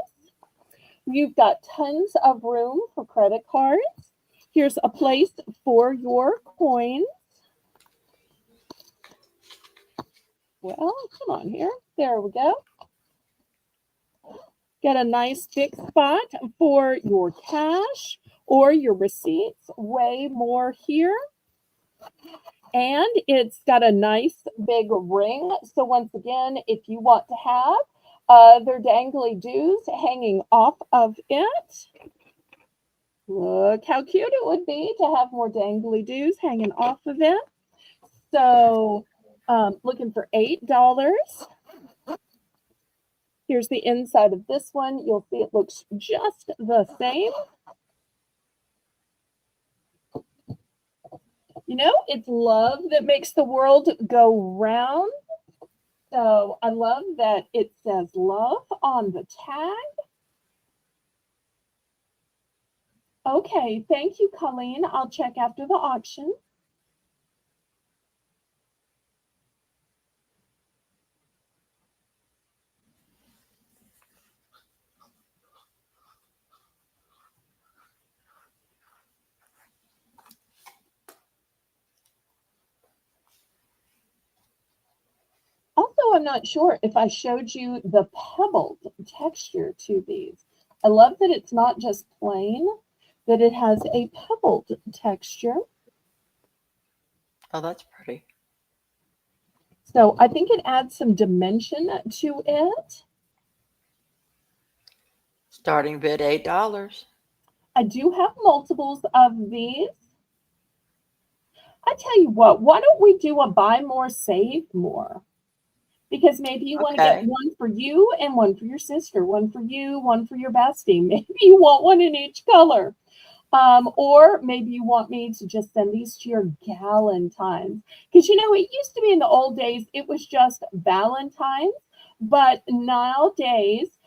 You've got tons of room for credit cards. Here's a place for your coins. Well, come on here. There we go. Get a nice big spot for your cash or your receipts. Way more here. And it's got a nice big ring. So once again, if you want to have other dangly doos hanging off of it, look how cute it would be to have more dangly doos hanging off of it. So looking for $8. Here's the inside of this one. You'll see it looks just the same. You know, it's love that makes the world go round. So I love that it says love on the tag. Okay, thank you, Colleen. I'll check after the auction. Also, I'm not sure if I showed you the pebbled texture to these. I love that it's not just plain, that it has a pebbled texture. Oh, that's pretty. So I think it adds some dimension to it. Starting bid $8. I do have multiples of these. I tell you what, why don't we do a buy more, save more? Because maybe you want to get Okay. one for you and one for your sister, one for you, one for your bestie. Maybe you want one in each color. Or maybe you want me to just send these to your Galentines. Because, you know, it used to be in the old days, it was just Valentine's. But nowadays,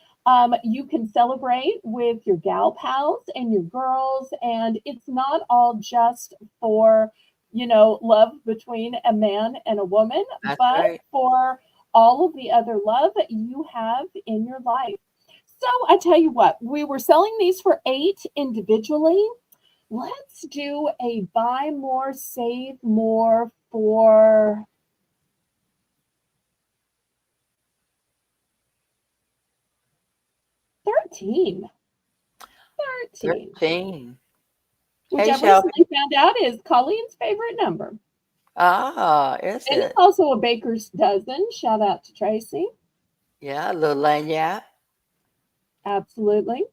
you can celebrate with your gal pals and your girls. And it's not all just for, you know, love between a man and a woman, That's but right. for all of the other love you have in your life. So I tell you what, we were selling these for 8 individually. Let's do a buy more, save more for 13. 13. 13. Which Hey, I Shelby. recently found out is Colleen's favorite number. Ah, is And it's it? also a baker's dozen. Shout out to Tracy. Yeah, a little lanyard. Absolutely.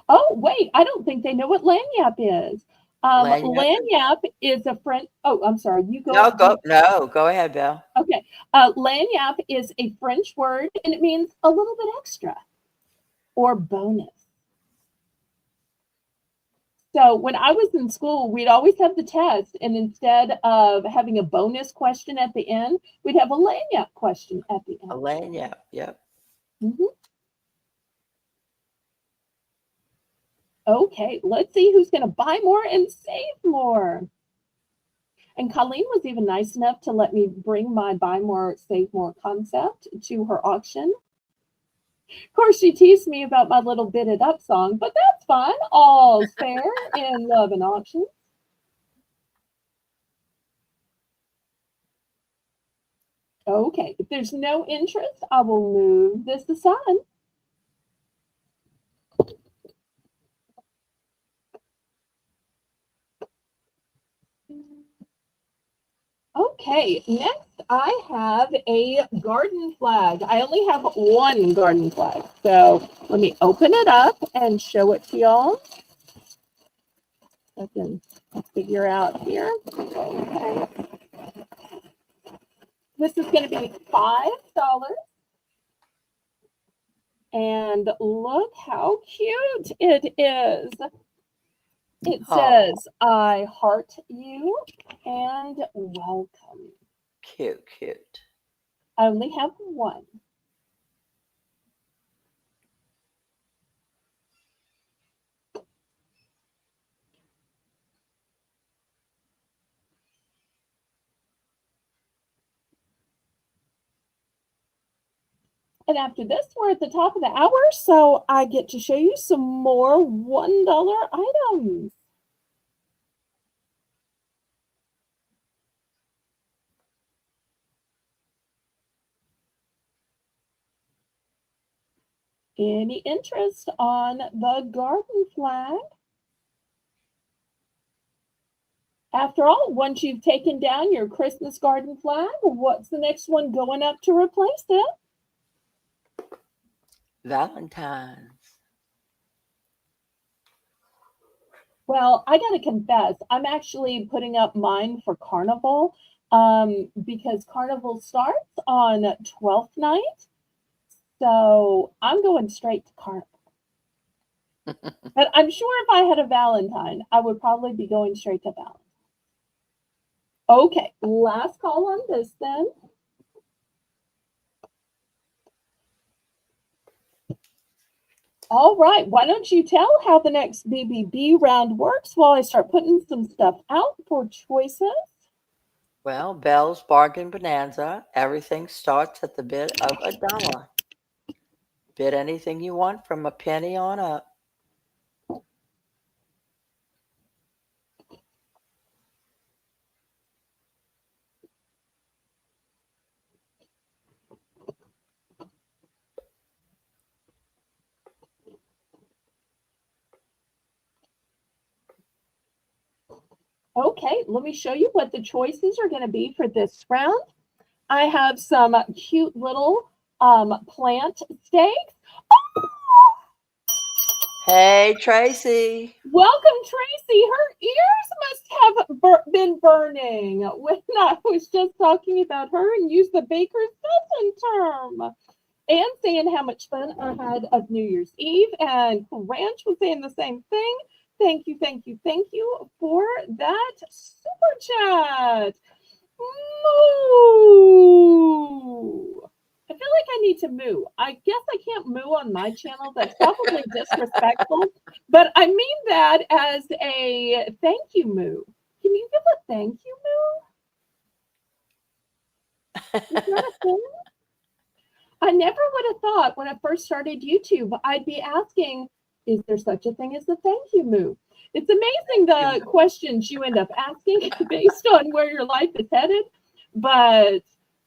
Oh, wait, I don't think they know what lanyap is. Lanyard. Lanyap is a French. Oh, I'm sorry. You No, go. go. No, go ahead, Bill. Okay. Lagniappe is a French word and it means a little bit extra or bonus. So when I was in school, we'd always have the test, and instead of having a bonus question at the end, we'd have a lagniappe question at the A end. lanyard. Yep. Mhm. Okay, let's see who's going to buy more and save more. And Colleen was even nice enough to let me bring my buy more, save more concept to her auction. Of course, she teased me about my little Bit It Up song, but that's fine. All's fair in love and auction. Okay, if there's no interest, I will move this aside. Okay, next I have a garden flag. I only have one garden flag. So let me open it up and show it to y'all. I can figure out here. Okay. This is going to be $5. And look how cute it is. It Oh, says, I heart you and welcome. cute, cute. I only have one. And after this, we're at the top of the hour, so I get to show you some more $1 items. Any interest on the garden flag? After all, once you've taken down your Christmas garden flag, what's the next one going up to replace it? Valentine's. Well, I got to confess, I'm actually putting up mine for Carnival because Carnival starts on 12th night. So I'm going straight to Carnival. But I'm sure if I had a Valentine, I would probably be going straight to Valentine. Okay, last call on this then. All right, why don't you tell how the next BBB round works while I start putting some stuff out for choices? Well, Belle's Bargain Bonanza. Everything starts at the bid of $1. Bid anything you want from a penny on up. Okay, let me show you what the choices are going to be for this round. I have some cute little plant stakes. Hey, Tracy. Welcome, Tracy. Her ears must have been burning when I was just talking about her and used the baker's dozen term. And saying how much fun I had of New Year's Eve. And Ranch was saying the same thing. Thank you, thank you, thank you for that super chat. Moo. I feel like I need to moo. I guess I can't moo on my channel. That's probably disrespectful, but I mean that as a thank you moo. Can you give a thank you moo? Is that a thing? I never would have thought when I first started YouTube, I'd be asking, is there such a thing as a thank you moo? It's amazing the questions you end up asking based on where your life is headed, but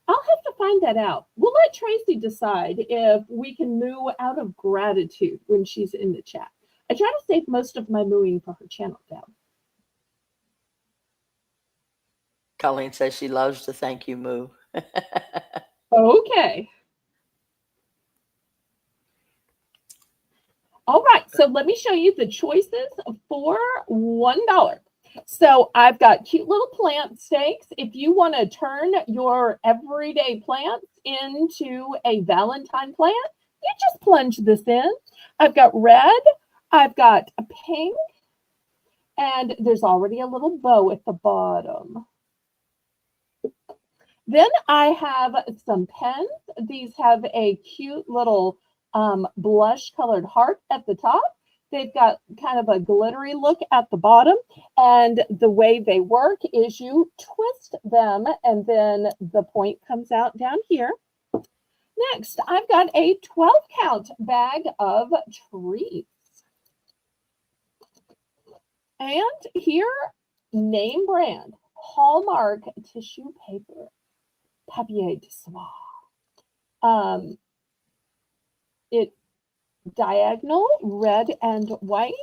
I'll have to find that out. We'll let Tracy decide if we can moo out of gratitude when she's in the chat. I try to save most of my mooing for her channel though. Colleen says she loves the thank you moo. Okay. All right, so let me show you the choices for $1. So I've got cute little plant stakes. If you want to turn your everyday plants into a Valentine plant, you just plunge this in. I've got red, I've got a pink, and there's already a little bow at the bottom. Then I have some pens. These have a cute little blush colored heart at the top. They've got kind of a glittery look at the bottom. And the way they work is you twist them and then the point comes out down here. Next, I've got a 12 count bag of treats. And here, name brand, Hallmark tissue paper, papier de soie. It's diagonal, red and white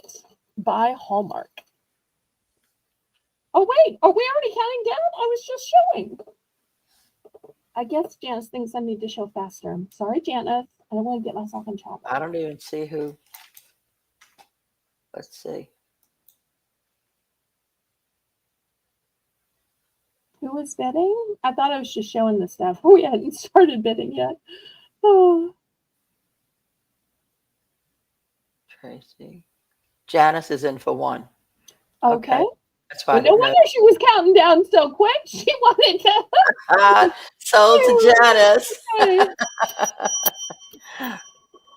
by Hallmark. Oh, wait. Are we already counting down? I was just showing. I guess Janice thinks I need to show faster. Sorry, Janice. I don't want to get myself in trouble. I don't even see who. Let's see. Who was bidding? I thought I was just showing the stuff. We hadn't started bidding yet. Oh. Tracy. Janice is in for 1. Okay. That's why Well, I no didn't know. wonder she was counting down so quick. She wanted to. Sold to Janice. Okay.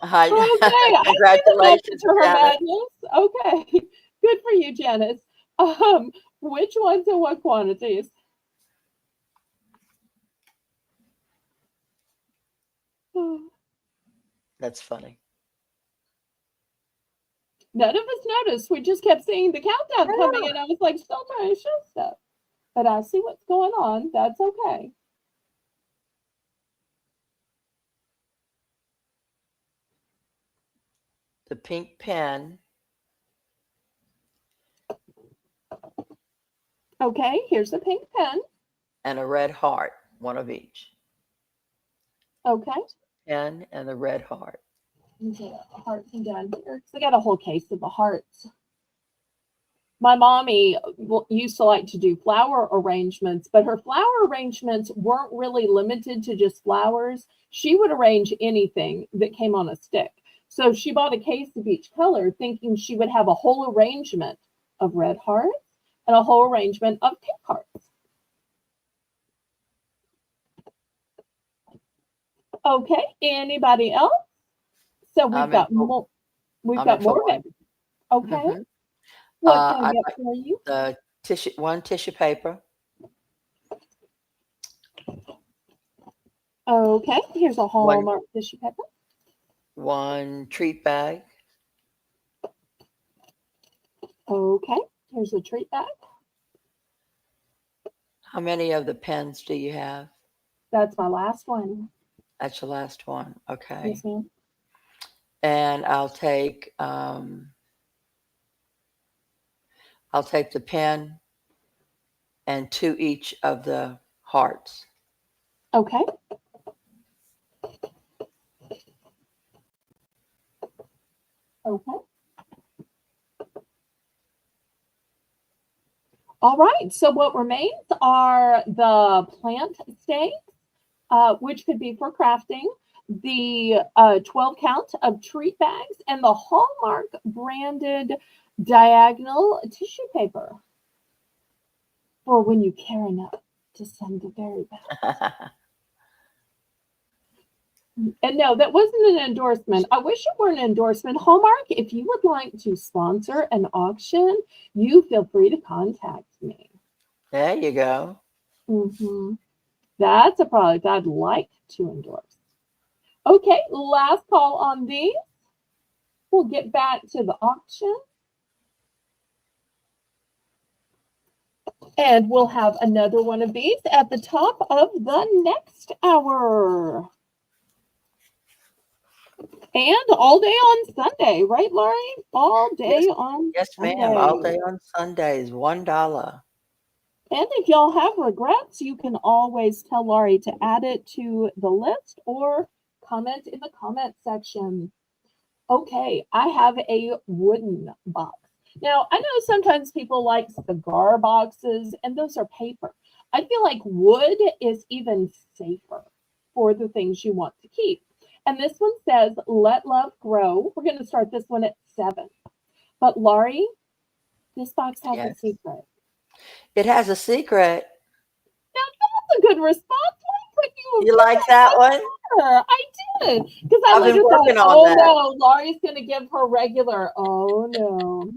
Hi. Okay, Congratulations, for her Janice. madness. Okay, good for you, Janice. Which ones and what quantities? That's funny. None of us noticed. We just kept seeing the countdown coming, and I was like, still trying to show stuff. But I see what's going on. That's okay. The pink pen. Okay, here's the pink pen. And a red heart, 1 of each. Okay. Pen and the red heart. Okay, hearts down here. I got a whole case of the hearts. My mommy used to like to do flower arrangements, but her flower arrangements weren't really limited to just flowers. She would arrange anything that came on a stick. So she bought a case of each color, thinking she would have a whole arrangement of red hearts and a whole arrangement of pink hearts. Okay, anybody else? So we've got more. We've got more of it. Okay. What can I get for you? The tissue, 1 tissue paper. Okay, here's a Hallmark tissue paper. 1 treat bag. Okay, here's a treat bag. How many of the pens do you have? That's my last one. That's your last one. Okay. Yes, ma'am. And I'll take the pen and 2 each of the hearts. Okay. Okay. All right. So what remains are the plant stakes, which could be for crafting, the 12 count of treat bags, and the Hallmark branded diagonal tissue paper for when you care enough to send the very best. And no, that wasn't an endorsement. I wish it were an endorsement. Hallmark, if you would like to sponsor an auction, you feel free to contact me. There you go. That's a product I'd like to endorse. Okay, last call on these. We'll get back to the auction. And we'll have another one of these at the top of the next hour. And all day on Sunday, right, Laurie? All day on Sunday. Yes, ma'am. All day on Sundays, $1. And if y'all have regrets, you can always tell Laurie to add it to the list or comment in the comment section. Okay, I have a wooden box. Now, I know sometimes people like cigar boxes, and those are paper. I feel like wood is even safer for the things you want to keep. And this one says, let love grow. We're going to start this one at 7. But Laurie, this box has a secret. It has a secret. Now, that's a good response. You like that one? I did. Because I was working on that. No, Laurie's going to give her regular. Oh, no.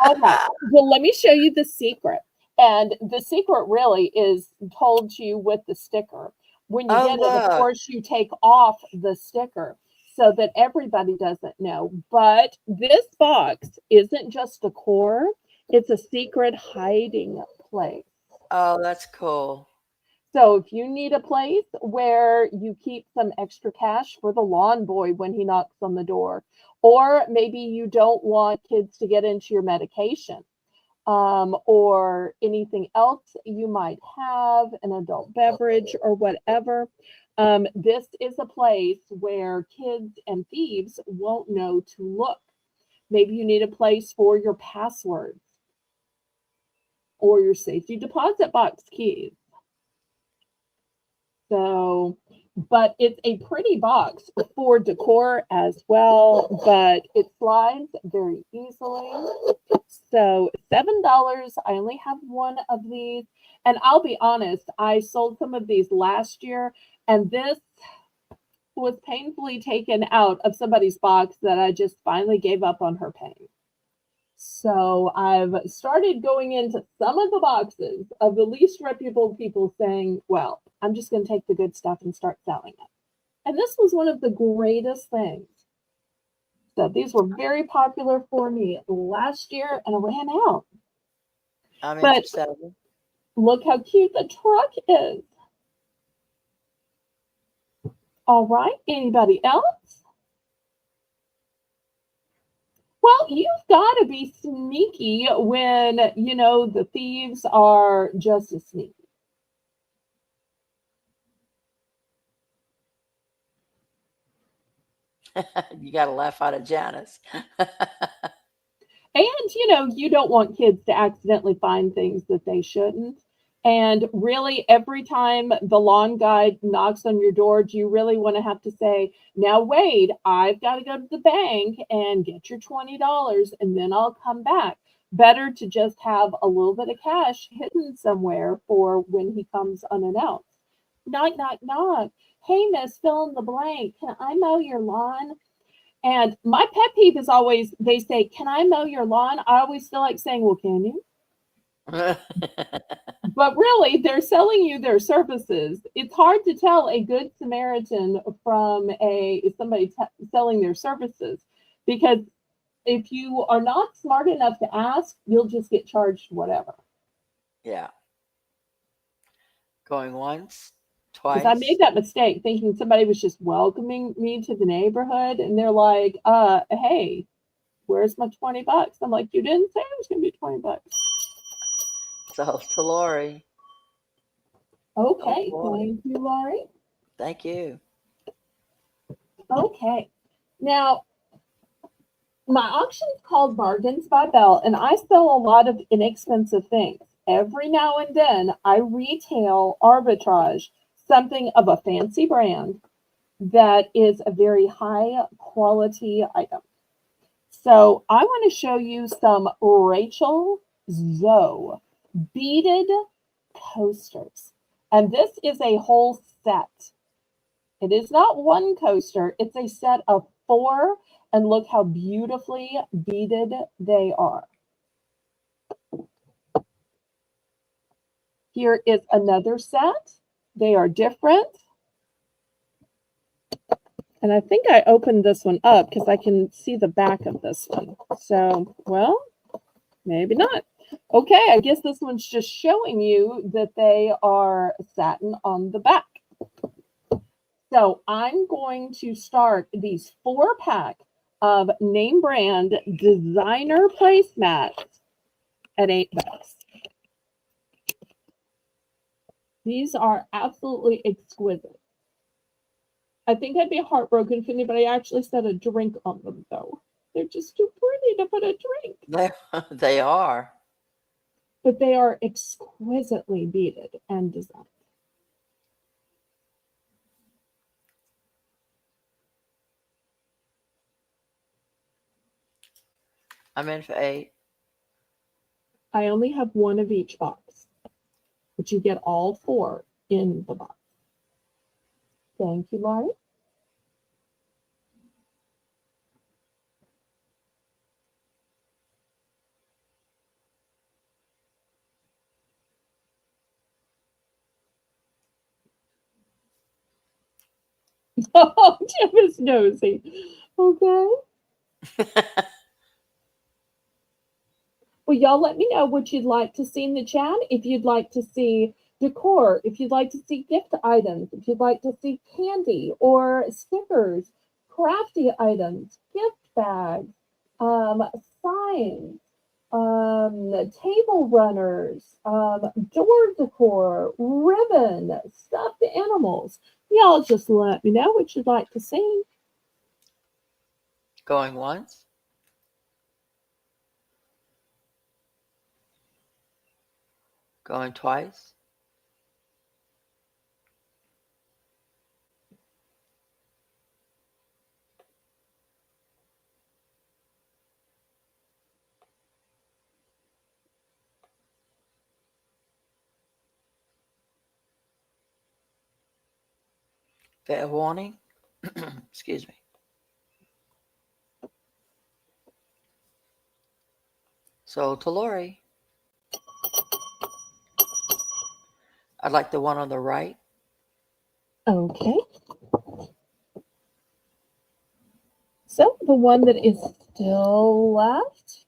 All right. Well, let me show you the secret. And the secret really is told to you with the sticker. When you get it, of course, you take off the sticker so that everybody doesn't know. But this box isn't just decor. It's a secret hiding place. Oh, that's cool. So if you need a place where you keep some extra cash for the lawn boy when he knocks on the door, or maybe you don't want kids to get into your medication, or anything else you might have, an adult beverage or whatever. This is a place where kids and thieves won't know to look. Maybe you need a place for your passwords or your safety deposit box keys. So, but it's a pretty box for decor as well, but it slides very easily. So $7. I only have one of these. And I'll be honest, I sold some of these last year, and this was painfully taken out of somebody's box that I just finally gave up on her paying. So I've started going into some of the boxes of the least reputable people saying, well, I'm just going to take the good stuff and start selling it. And this was one of the greatest things. So these were very popular for me last year and I ran out. I'm But interested. look how cute the truck is. All right, anybody else? Well, you've got to be sneaky when, you know, the thieves are just as sneaky. You got to laugh out of Janice. And, you know, you don't want kids to accidentally find things that they shouldn't. And really, every time the lawn guy knocks on your door, do you really want to have to say, now, wait, I've got to go to the bank and get your $20 and then I'll come back. Better to just have a little bit of cash hidden somewhere for when he comes unannounced. Knock, knock, knock. Hey, miss, fill in the blank. Can I mow your lawn? And my pet peeve is always, they say, can I mow your lawn? I always feel like saying, well, can you? But really, they're selling you their services. It's hard to tell a good Samaritan from somebody selling their services because if you are not smart enough to ask, you'll just get charged whatever. Yeah. Going once, Because I twice. made that mistake thinking somebody was just welcoming me to the neighborhood and they're like, hey, where's my $20? I'm like, you didn't say it was going to be $20. So to Lori. Okay, Oh, thank you, Laurie. thank you. Okay, now my auction is called Bargains by Belle, and I sell a lot of inexpensive things. Every now and then, I retail arbitrage something of a fancy brand that is a very high quality item. So I want to show you some Rachel Zoe beaded coasters. And this is a whole set. It is not one coaster, it's a set of 4. And look how beautifully beaded they are. Here is another set. They are different. And I think I opened this one up because I can see the back of this one. So, well, maybe not. Okay, I guess this one's just showing you that they are satin on the back. So I'm going to start these 4-pack of name brand designer placemats at $8. These are absolutely exquisite. I think I'd be heartbroken if anybody actually said a drink on them, though. They're just too pretty to put a drink. They are. But they are exquisitely beaded and designed. I'm in for 8. I only have one of each box, but you get all 4 in the box. Thank you, Laurie. Oh, Jim is nosy. Okay. Well, y'all let me know what you'd like to see in the chat. If you'd like to see decor, if you'd like to see gift items, if you'd like to see candy or stickers, crafty items, gift bags, signs, Table runners, door decor, ribbon, stuffed animals. Y'all just let me know what you'd like to see. Going once. Going twice. Fair warning. Excuse me. Sold to Lori. I'd like the one on the right. Okay. So the one that is still left.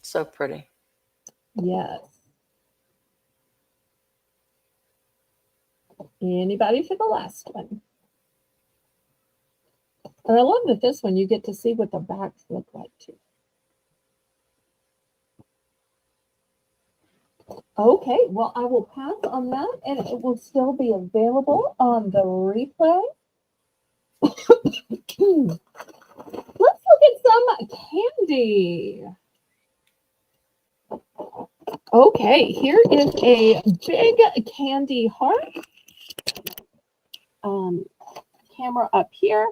So pretty. Yes. Anybody for the last one? And I love that this one you get to see what the backs look like too. Okay, well, I will pass on that and it will still be available on the replay. Let's look at some candy. Okay, here is a big candy heart. Camera up here.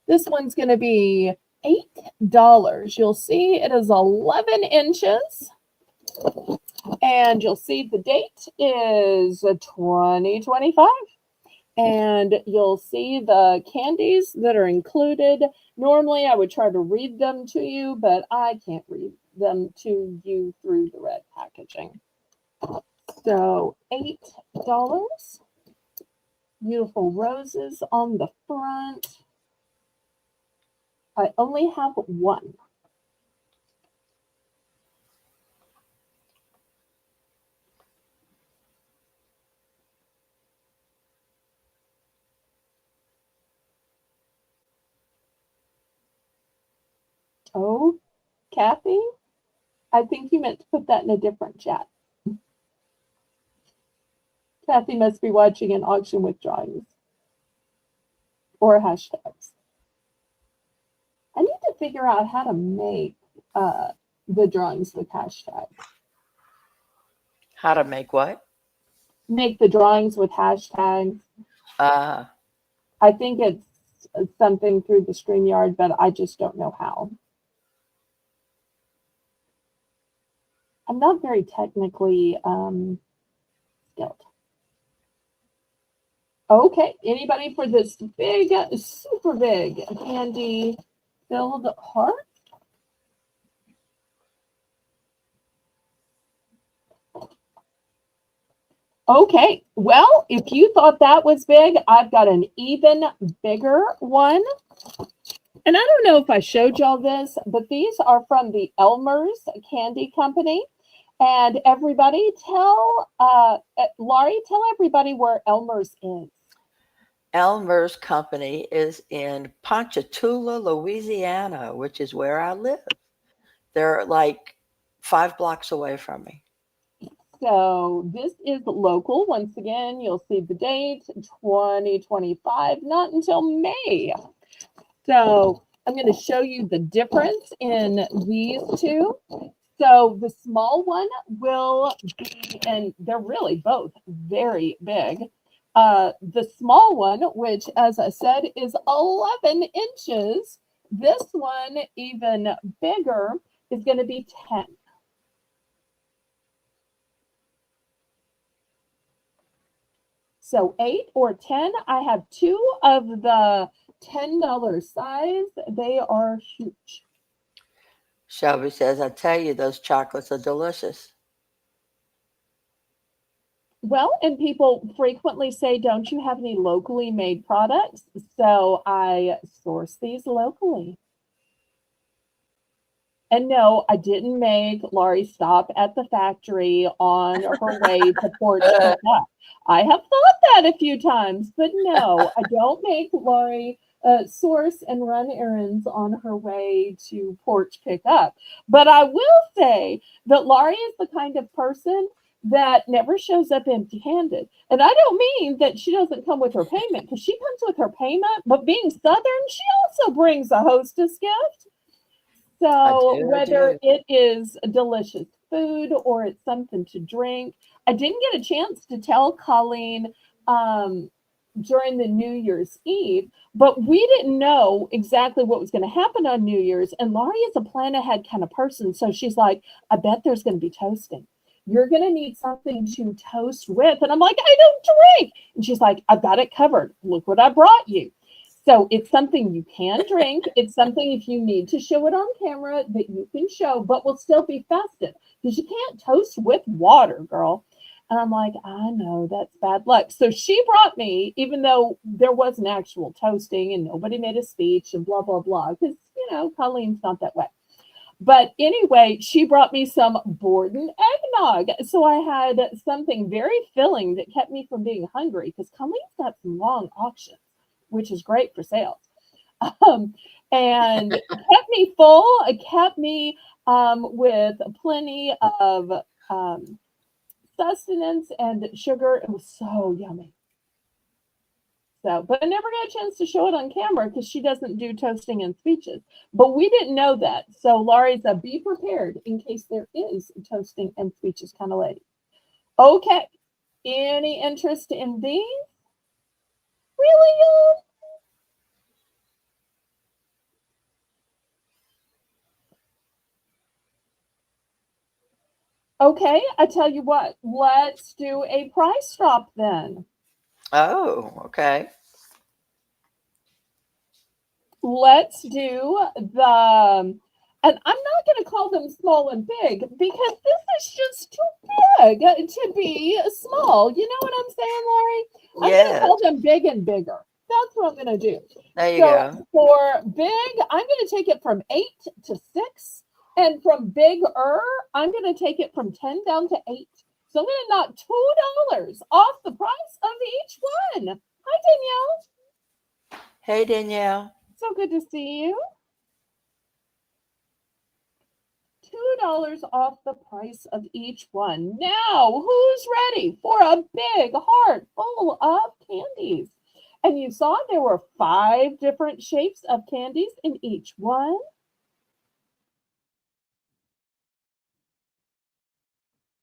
This one's going to be $8. You'll see it is 11 inches. And you'll see the date is 2025. And you'll see the candies that are included. Normally, I would try to read them to you, but I can't read them to you through the red packaging. So $8. Beautiful roses on the front. I only have one. Oh, Kathy, I think you meant to put that in a different chat. Kathy must be watching an auction with drawings or hashtags. I need to figure out how to make the drawings with hashtags. How to make what? Make the drawings with hashtags. Uh, I think it's something through the StreamYard, but I just don't know how. I'm not very technically skilled. Okay, anybody for this big, super big candy filled heart? Okay, well, if you thought that was big, I've got an even bigger one. And I don't know if I showed y'all this, but these are from the Elmer's Candy Company. And everybody tell, Laurie, tell everybody where Elmer's is. Elmer's company is in Ponchatoula, Louisiana, which is where I live. They're like 5 blocks away from me. So this is local. Once again, you'll see the date, 2025, not until May. So I'm going to show you the difference in these two. So the small one will be, and they're really both very big. The small one, which, as I said, is 11 inches. This one, even bigger, is going to be 10. So 8 or 10. I have 2 of the $10 size. They are huge. Shelby says, I tell you, those chocolates are delicious. Well, and people frequently say, don't you have any locally made products? So I source these locally. And no, I didn't make Laurie stop at the factory on her way to Port Charlotte. I have thought that a few times, but no, I don't make Laurie source and run errands on her way to porch pickup. But I will say that Laurie is the kind of person that never shows up empty handed. And I don't mean that she doesn't come with her payment, because she comes with her payment, but being Southern, she also brings a hostess gift. I So do. I whether do. it is delicious food or it's something to drink, I didn't get a chance to tell Colleen um, during the New Year's Eve, but we didn't know exactly what was going to happen on New Year's. And Laurie is a plan ahead kind of person. So she's like, I bet there's going to be toasting. You're going to need something to toast with. And I'm like, I don't drink. And she's like, I've got it covered. Look what I brought you. So it's something you can drink. It's something, if you need to show it on camera, that you can show, but will still be festive, because you can't toast with water, girl. And I'm like, I know that's bad luck. So she brought me, even though there wasn't actual toasting and nobody made a speech and blah, blah, blah, because, Colleen's not that way. But anyway, she brought me some Borden eggnog. So I had something very filling that kept me from being hungry, because Colleen's got some long auctions, which is great for sales. And kept me full, kept me with plenty of sustenance and sugar. It was so yummy. So, but I never got a chance to show it on camera, because she doesn't do toasting and speeches. But we didn't know that. So Laurie's a be prepared in case there is toasting and speeches kind of lady. Okay. Any interest in these? Really, y'all? Okay, I tell you what, let's do a price drop then. Oh, okay. Let's do the, and I'm not going to call them small and big, because this is just too big to be small. You know what I'm saying, Laurie? I'm going to Yes. call them big and bigger. That's what I'm going to do. There you So go. for big, I'm going to take it from 8 to 6. And from bigger, I'm going to take it from 10 down to 8. So I'm going to knock $2 off the price of each one. Hi, Danielle. Hey, Danielle. So good to see you. $2 off the price of each one. Now, who's ready for a big heart full of candies? And you saw there were 5 different shapes of candies in each one.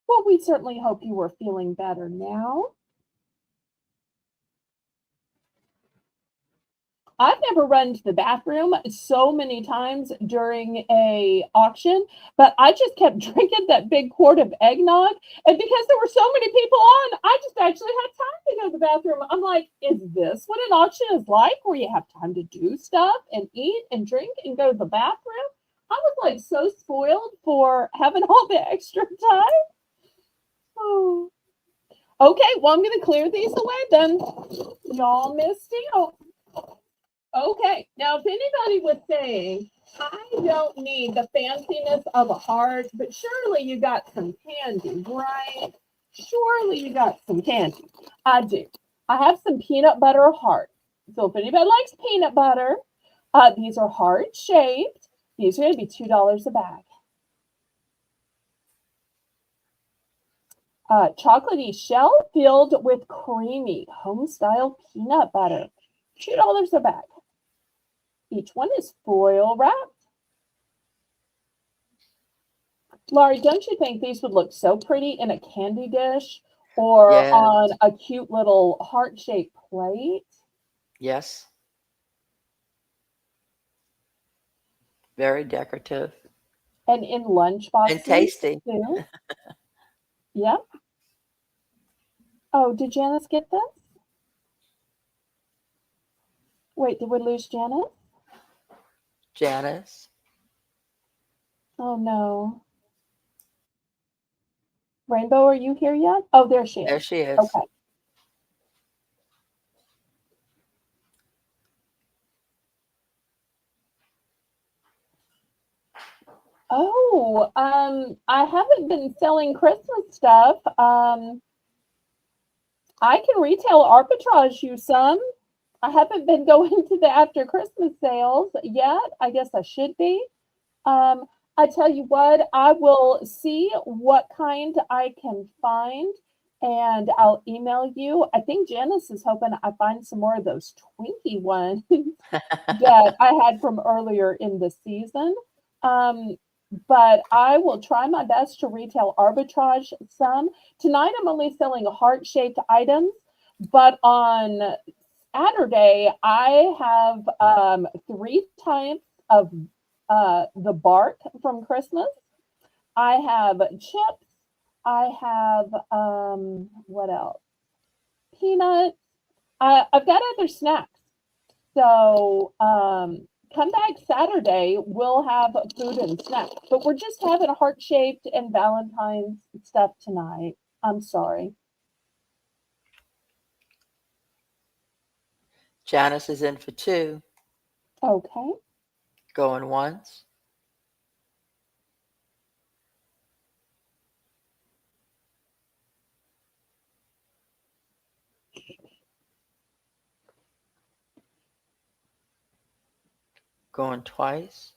Well, we certainly hope you were feeling better now. I've never run to the bathroom so many times during a auction, but I just kept drinking that big quart of eggnog. And because there were so many people on, I just actually had time to go to the bathroom. I'm like, is this what an auction is like, where you have time to do stuff and eat and drink and go to the bathroom? I was like so spoiled for having all the extra time. Oh. Okay, well, I'm going to clear these away then. Y'all missed out. Okay, now if anybody was saying, I don't need the fanciness of a heart, but surely you got some candy, right? Surely you got some candy. I do. I have some peanut butter heart. So if anybody likes peanut butter, these are heart shaped. These are going to be $2 a bag. Chocolatey shell filled with creamy home style peanut butter. $2 a bag. Each one is foil wrapped. Laurie, don't you think these would look so pretty in a candy dish or Yes. on a cute little heart-shaped plate? Yes. Very decorative And in lunch boxes and tasty. too. Yep. Oh, did Janice get this? Wait, did we lose Janice? Janice. Oh no. Rainbow, are you here yet? Oh, there she There is. she is. Okay. Oh, I haven't been selling Christmas stuff. I can retail arbitrage you some. I haven't been going to the after Christmas sales yet. I guess I should be. Um, I tell you what, I will see what kind I can find and I'll email you. I think Janice is hoping I find some more of those Twinkie ones that I had from earlier in the season. Um, but I will try my best to retail arbitrage some. Tonight I'm only selling heart shaped items, but on Saturday I have three types of the bark from Christmas. I have chips. I have what else? Peanuts. I've got other snacks. So come back Saturday. We'll have food and snacks. But we're just having heart shaped and Valentine's stuff tonight. I'm sorry. Janice is in for two. Okay. Going once. Going twice.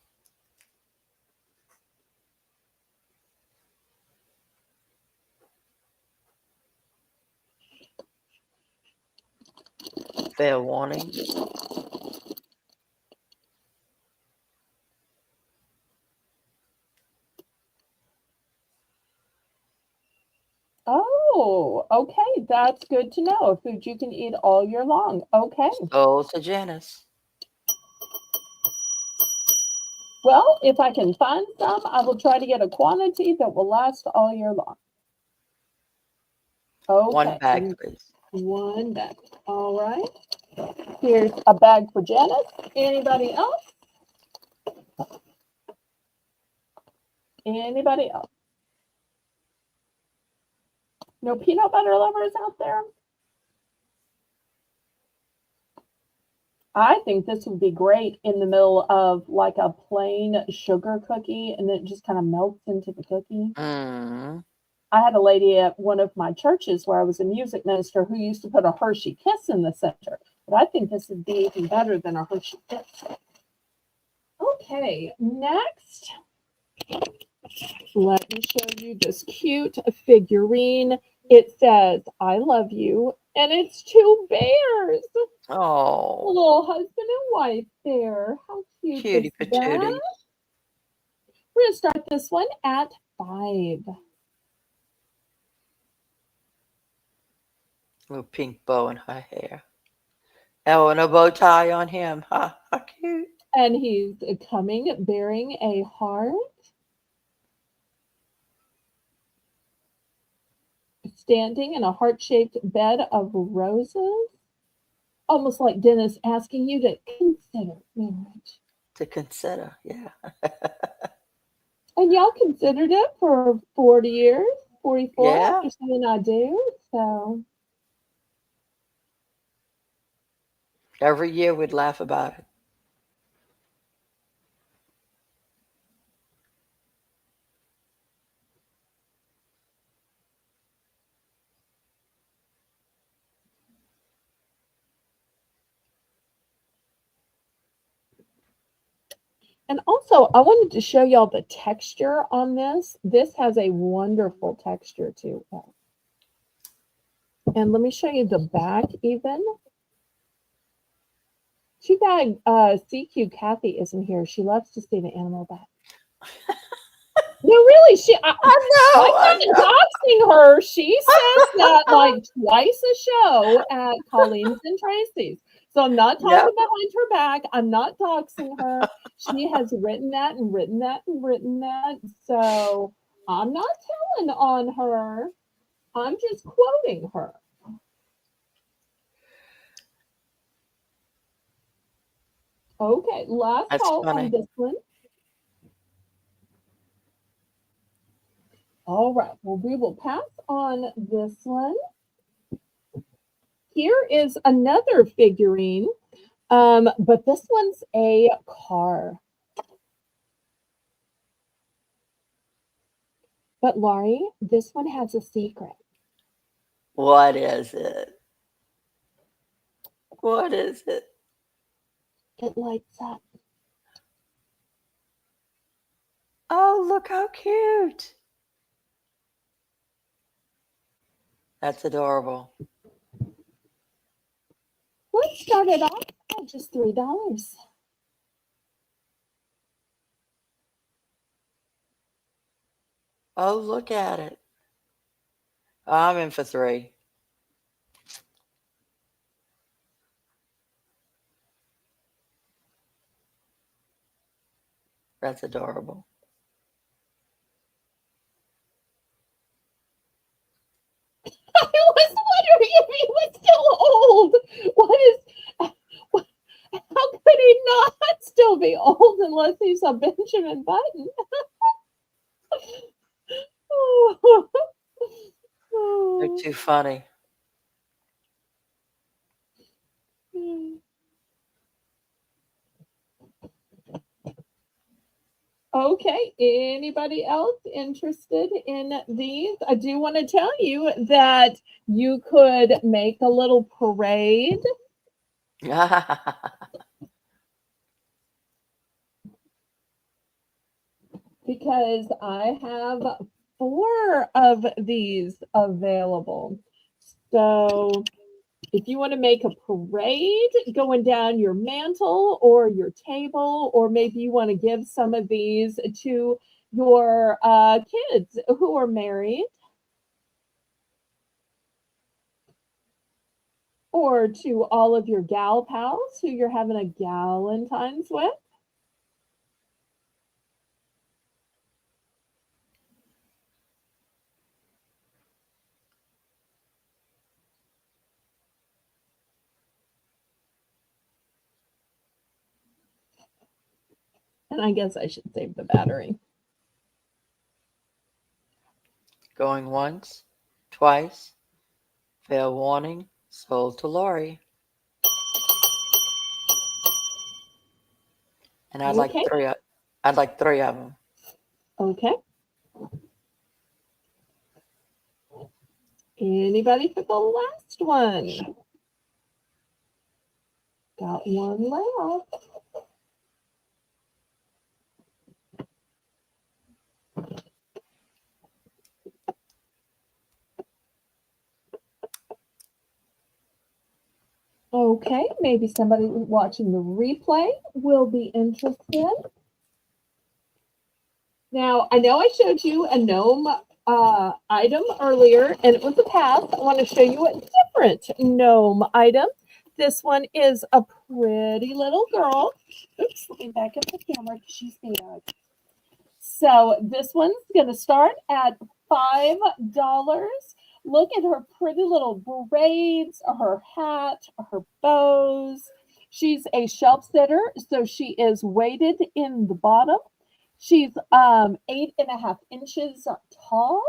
Fair warning. Oh, okay. That's good to know. A food you can eat all year long. Okay. Sold to Janice. Well, if I can find some, I will try to get a quantity that will last all year long. One Okay, bag, please. one bag. All right. Here's a bag for Janice. Anybody else? Anybody else? No peanut butter lovers out there? I think this would be great in the middle of like a plain sugar cookie and it just kind of melts into the cookie. Mm. I had a lady at one of my churches where I was a music minister who used to put a Hershey Kiss in the center. But I think this would be even better than a Hershey Kiss. Okay, next, let me show you this cute figurine. It says, I love you, and it's two bears, a Oh, little husband and wife there. How cute is cutie that? patootie. We're going to start this one at 5. Little pink bow in her hair. Oh, and a bow tie on him. Ha, how cute. And he's coming bearing a heart, standing in a heart-shaped bed of roses. Almost like Dennis asking you to consider marriage. To consider, yeah. And y'all considered it for 40 years, 44 Yeah. after saying I do. So, Every year we'd laugh about it. and also I wanted to show y'all the texture on this. This has a wonderful texture to it. And let me show you the back even. Too bad CQ Kathy isn't here. She loves to see the animal back. No, really, I'm I not know. doxing her. She says that like twice a show at Colleen's and Tracy's. So I'm not Yep. talking behind her back. I'm not doxing her. She has written that and written that and written that. So I'm not telling on her. I'm just quoting her. Okay, last That's call on funny. this one. All right. Well, we will pass on this one. Here is another figurine, but this one's a car. But Laurie, this one has a secret. What is it? What is it? It lights up. Oh, look how cute. That's adorable. Let's start it off at just $3. Oh, look at it. Oh, I'm in for 3. That's adorable. I was wondering if he was still old. What is, what, how could he not still be old unless he's a Benjamin Button? They're Oh. too funny. Okay, anybody else interested in these? I do want to tell you that you could make a little parade because I have 4 of these available. So if you want to make a parade going down your mantle or your table, or maybe you want to give some of these to your kids who are married, or to all of your gal pals who you're having a galentine's with. And I guess I should save the battery. Going once, twice. Fail warning. Sold to Lori. And I'd like Okay. 3. I'd like 3 of them. Okay. Anybody for the last one? Got one left. Okay, maybe somebody watching the replay will be interested. Now, I know I showed you a gnome item earlier, and it was a pass. I want to show you a different gnome item. This one is a pretty little girl. Oops, let me back up the camera because she's big. So this one's going to start at $5. Look at her pretty little braids, her hat, her bows. She's a shelf sitter, so she is weighted in the bottom. She's 8.5 inches tall,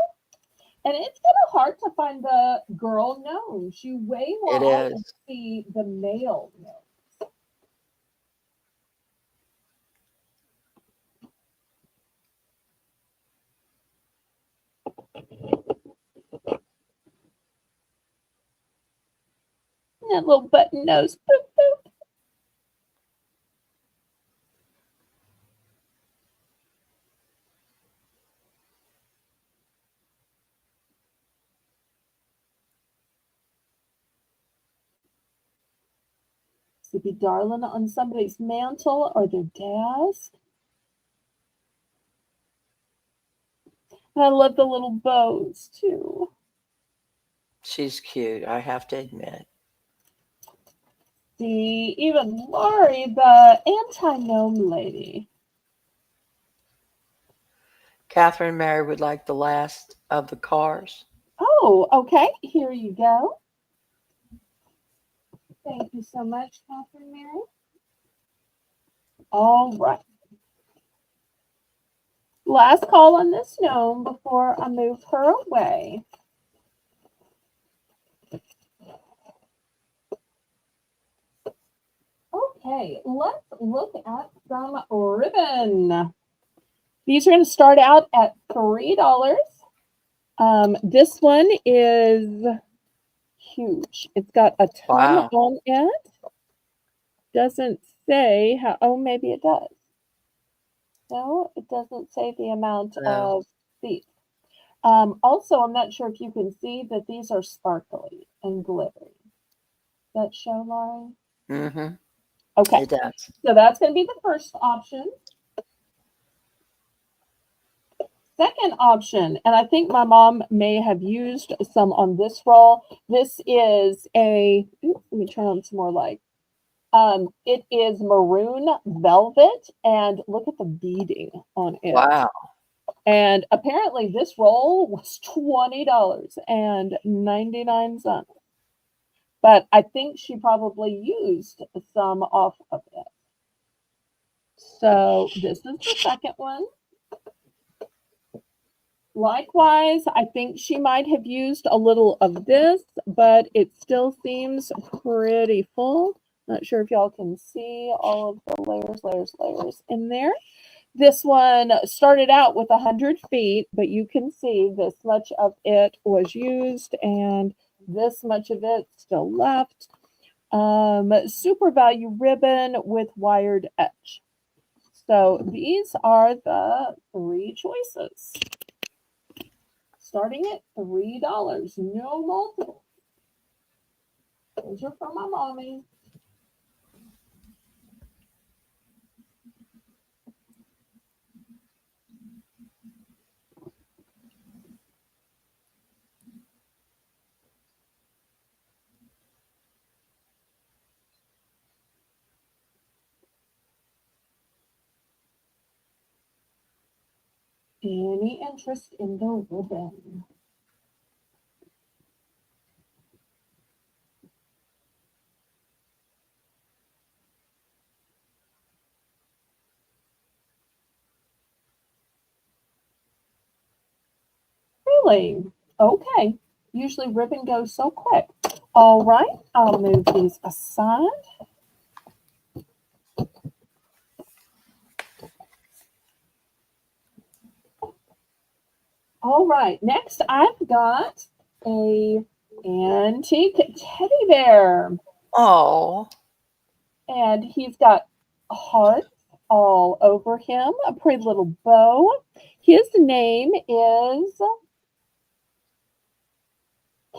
and it's kind of hard to find the girl gnomes. You way more It often is. see the male gnome. That little button nose. Boop, boop. To be darling on somebody's mantle or their desk. And I love the little bows too. She's cute, I have to admit. See, even Lori, the anti-gnome lady. Catherine Mary would like the last of the cars. Oh, okay. Here you go. Thank you so much, Catherine Mary. All right. Last call on this gnome before I move her away. Okay, let's look at some ribbon. These are going to start out at $3. This one is huge. It's got a ton Wow. on it. doesn't say how, oh, maybe it does. No, it doesn't say the amount No. of these. Also, I'm not sure if you can see that these are sparkly and glittery. Does that show, Laurie? Mm-hmm. Okay, It does. so that's going to be the first option. Second option, and I think my mom may have used some on this roll. This is a, oops, let me turn on some more light. It is maroon velvet, and look at the beading on it. Wow. And apparently this roll was $20.99. But I think she probably used some off of it. So this is the second one. Likewise, I think she might have used a little of this, but it still seems pretty full. Not sure if y'all can see all of the layers in there. This one started out with 100 feet, but you can see this much of it was used and this much of it still left. Super value ribbon with wired edge. So these are the three choices. Starting at $3, no multiple. Those are from my mommy. Any interest in the ribbon? Really? Okay. Usually ribbon goes so quick. All right, I'll move these aside. All right, next I've got a antique teddy bear. Oh. And he's got hearts all over him, a pretty little bow. His name is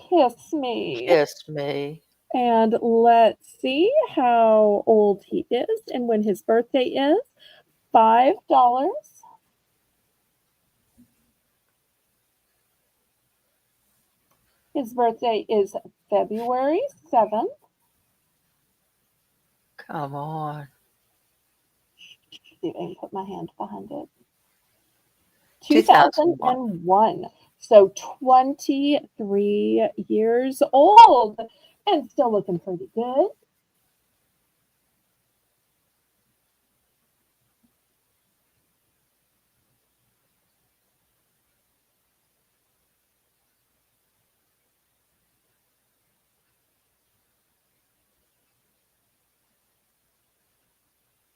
Kiss Me. Kiss me. And let's see how old he is and when his birthday is. $5. His birthday is February 7th. Come on. See if I can put my hand behind it. 2001. 2001. So 23 years old and still looking pretty good.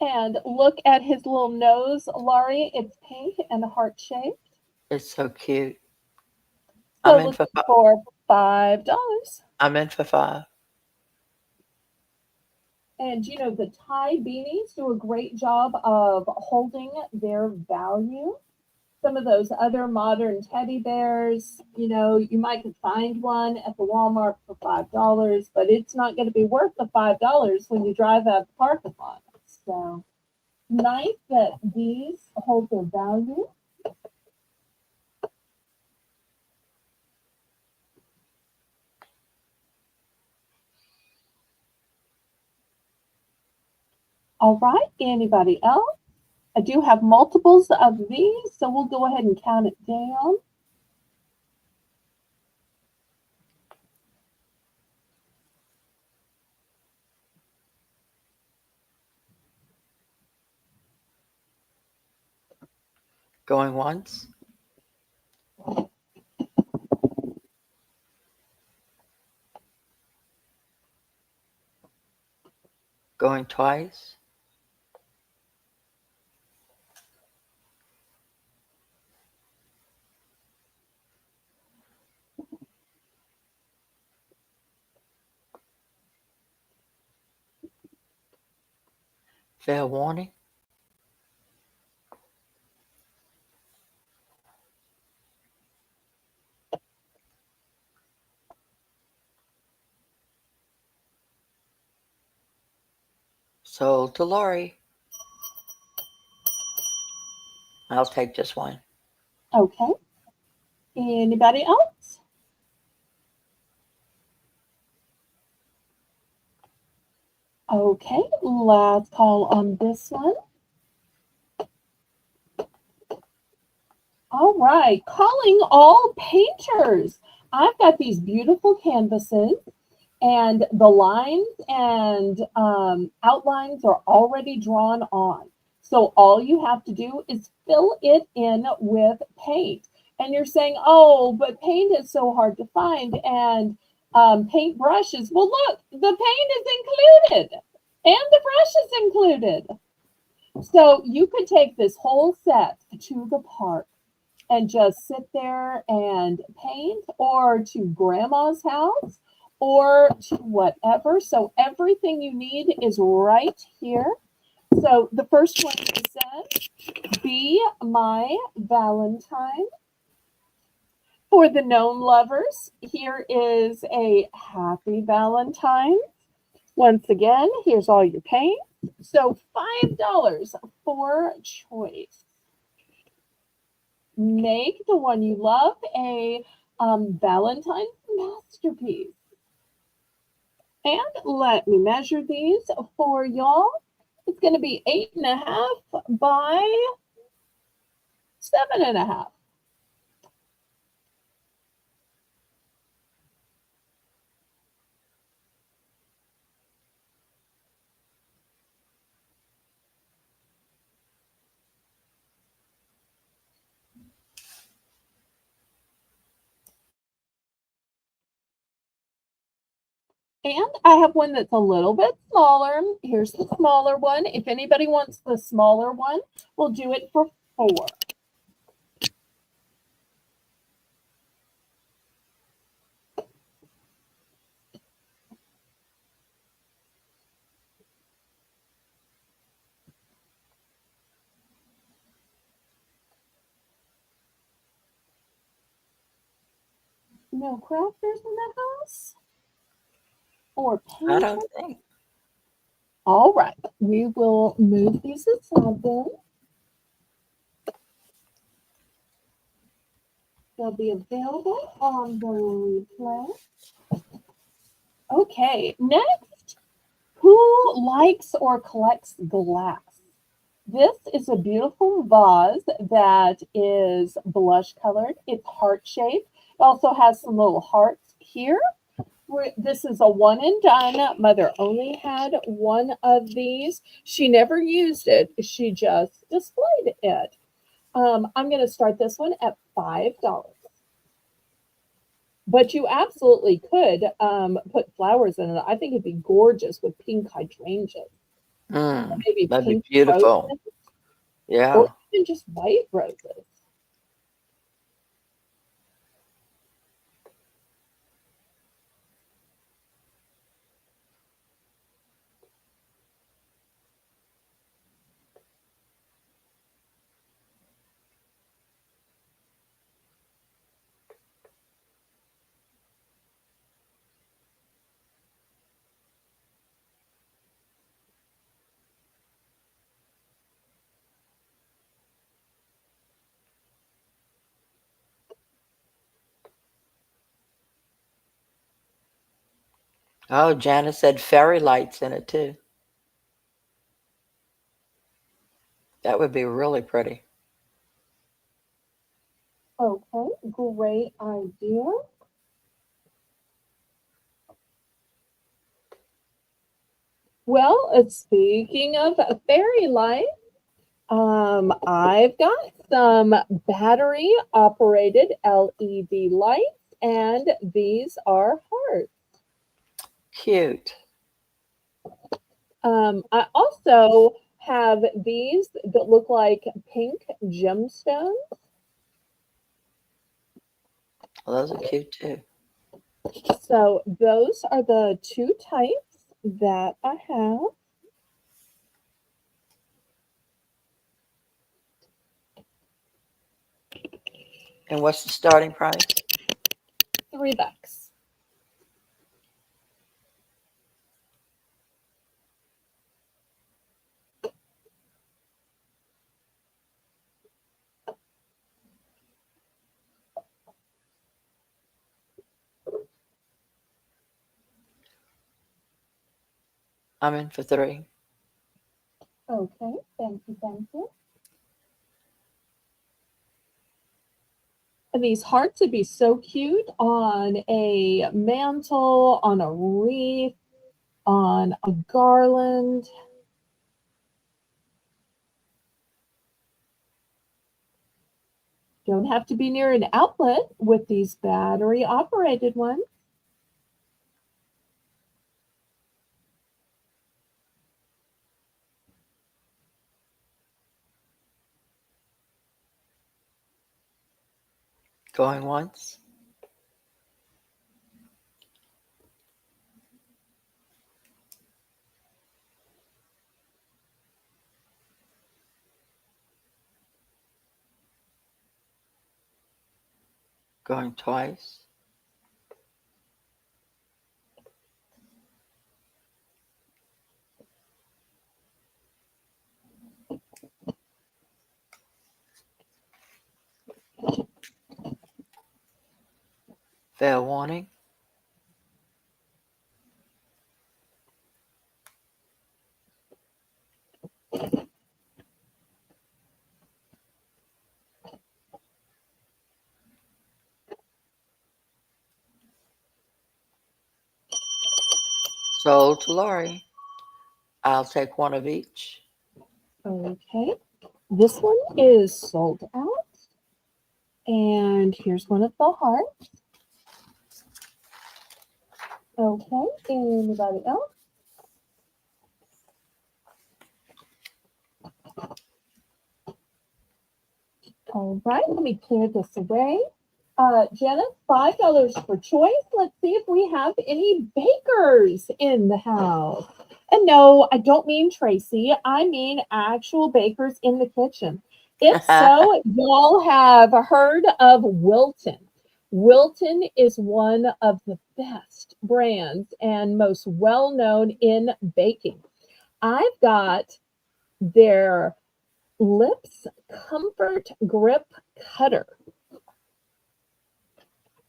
And look at his little nose, Laurie. It's pink and heart shaped. It's so cute. So I'm in looking for five. for $5. I'm in for five. And you know, the tie beanies do a great job of holding their value. Some of those other modern teddy bears, you know, you might find one at the Walmart for $5, but it's not going to be worth the $5 when you drive out the parking lot. So nice that these hold their value. All right, anybody else? I do have multiples of these, so we'll go ahead and count it down. Going once. Going twice. Fair warning. Sold to Lori. I'll take just one. Okay. Anybody else? Okay, let's call on this one. All right, calling all painters. I've got these beautiful canvases, and the lines and outlines are already drawn on. So all you have to do is fill it in with paint. And you're saying, oh, but paint is so hard to find, and paint brushes. Well, look, the paint is included, and the brush is included. So you could take this whole set to the park and just sit there and paint, or to grandma's house, or to whatever. So everything you need is right here. So the first one says, Be My Valentine. For the gnome lovers, here is a happy Valentine. Once again, here's all your paint. So $5 for choice. Make the one you love a Valentine's masterpiece. And let me measure these for y'all. It's going to be 8.5 by 7.5. And I have one that's a little bit smaller. Here's the smaller one. If anybody wants the smaller one, we'll do it for 4. No crafters in the house? Or I painters? don't think. All right, we will move these aside then. They'll be available on the replay. Okay, next, who likes or collects glass? This is a beautiful vase that is blush colored. It's heart shaped. It also has some little hearts here. This is a one and done. Mother only had one of these. She never used it. She just displayed it. I'm going to start this one at $5. But you absolutely could put flowers in it. I think it'd be gorgeous with pink hydrangeas. Maybe That'd be pink beautiful. roses, Yeah. or even just white roses. Oh, Janice said fairy lights in it too. That would be really pretty. Okay, great idea. Well, speaking of fairy lights, I've got some battery operated LED lights, and these are hearts. Cute. I also have these that look like pink gemstones. Well, those are cute too. So those are the 2 types that I have. And what's the starting price? $3. I'm in for 3. Okay, thank you, thank you. And these hearts would be so cute on a mantle, on a wreath, on a garland. Don't have to be near an outlet with these battery operated ones. Going once. Going twice. Fair warning. Sold to Lori. I'll take one of each. Okay, this one is sold out. And here's one of the hearts. Okay, anybody else? All right, let me clear this away. Jenna, $5 for choice. Let's see if we have any bakers in the house. And no, I don't mean Tracy. I mean actual bakers in the kitchen. If so, y'all have heard of Wilton. Wilton is one of the best brands and most well known in baking. I've got their Lips Comfort Grip Cutter.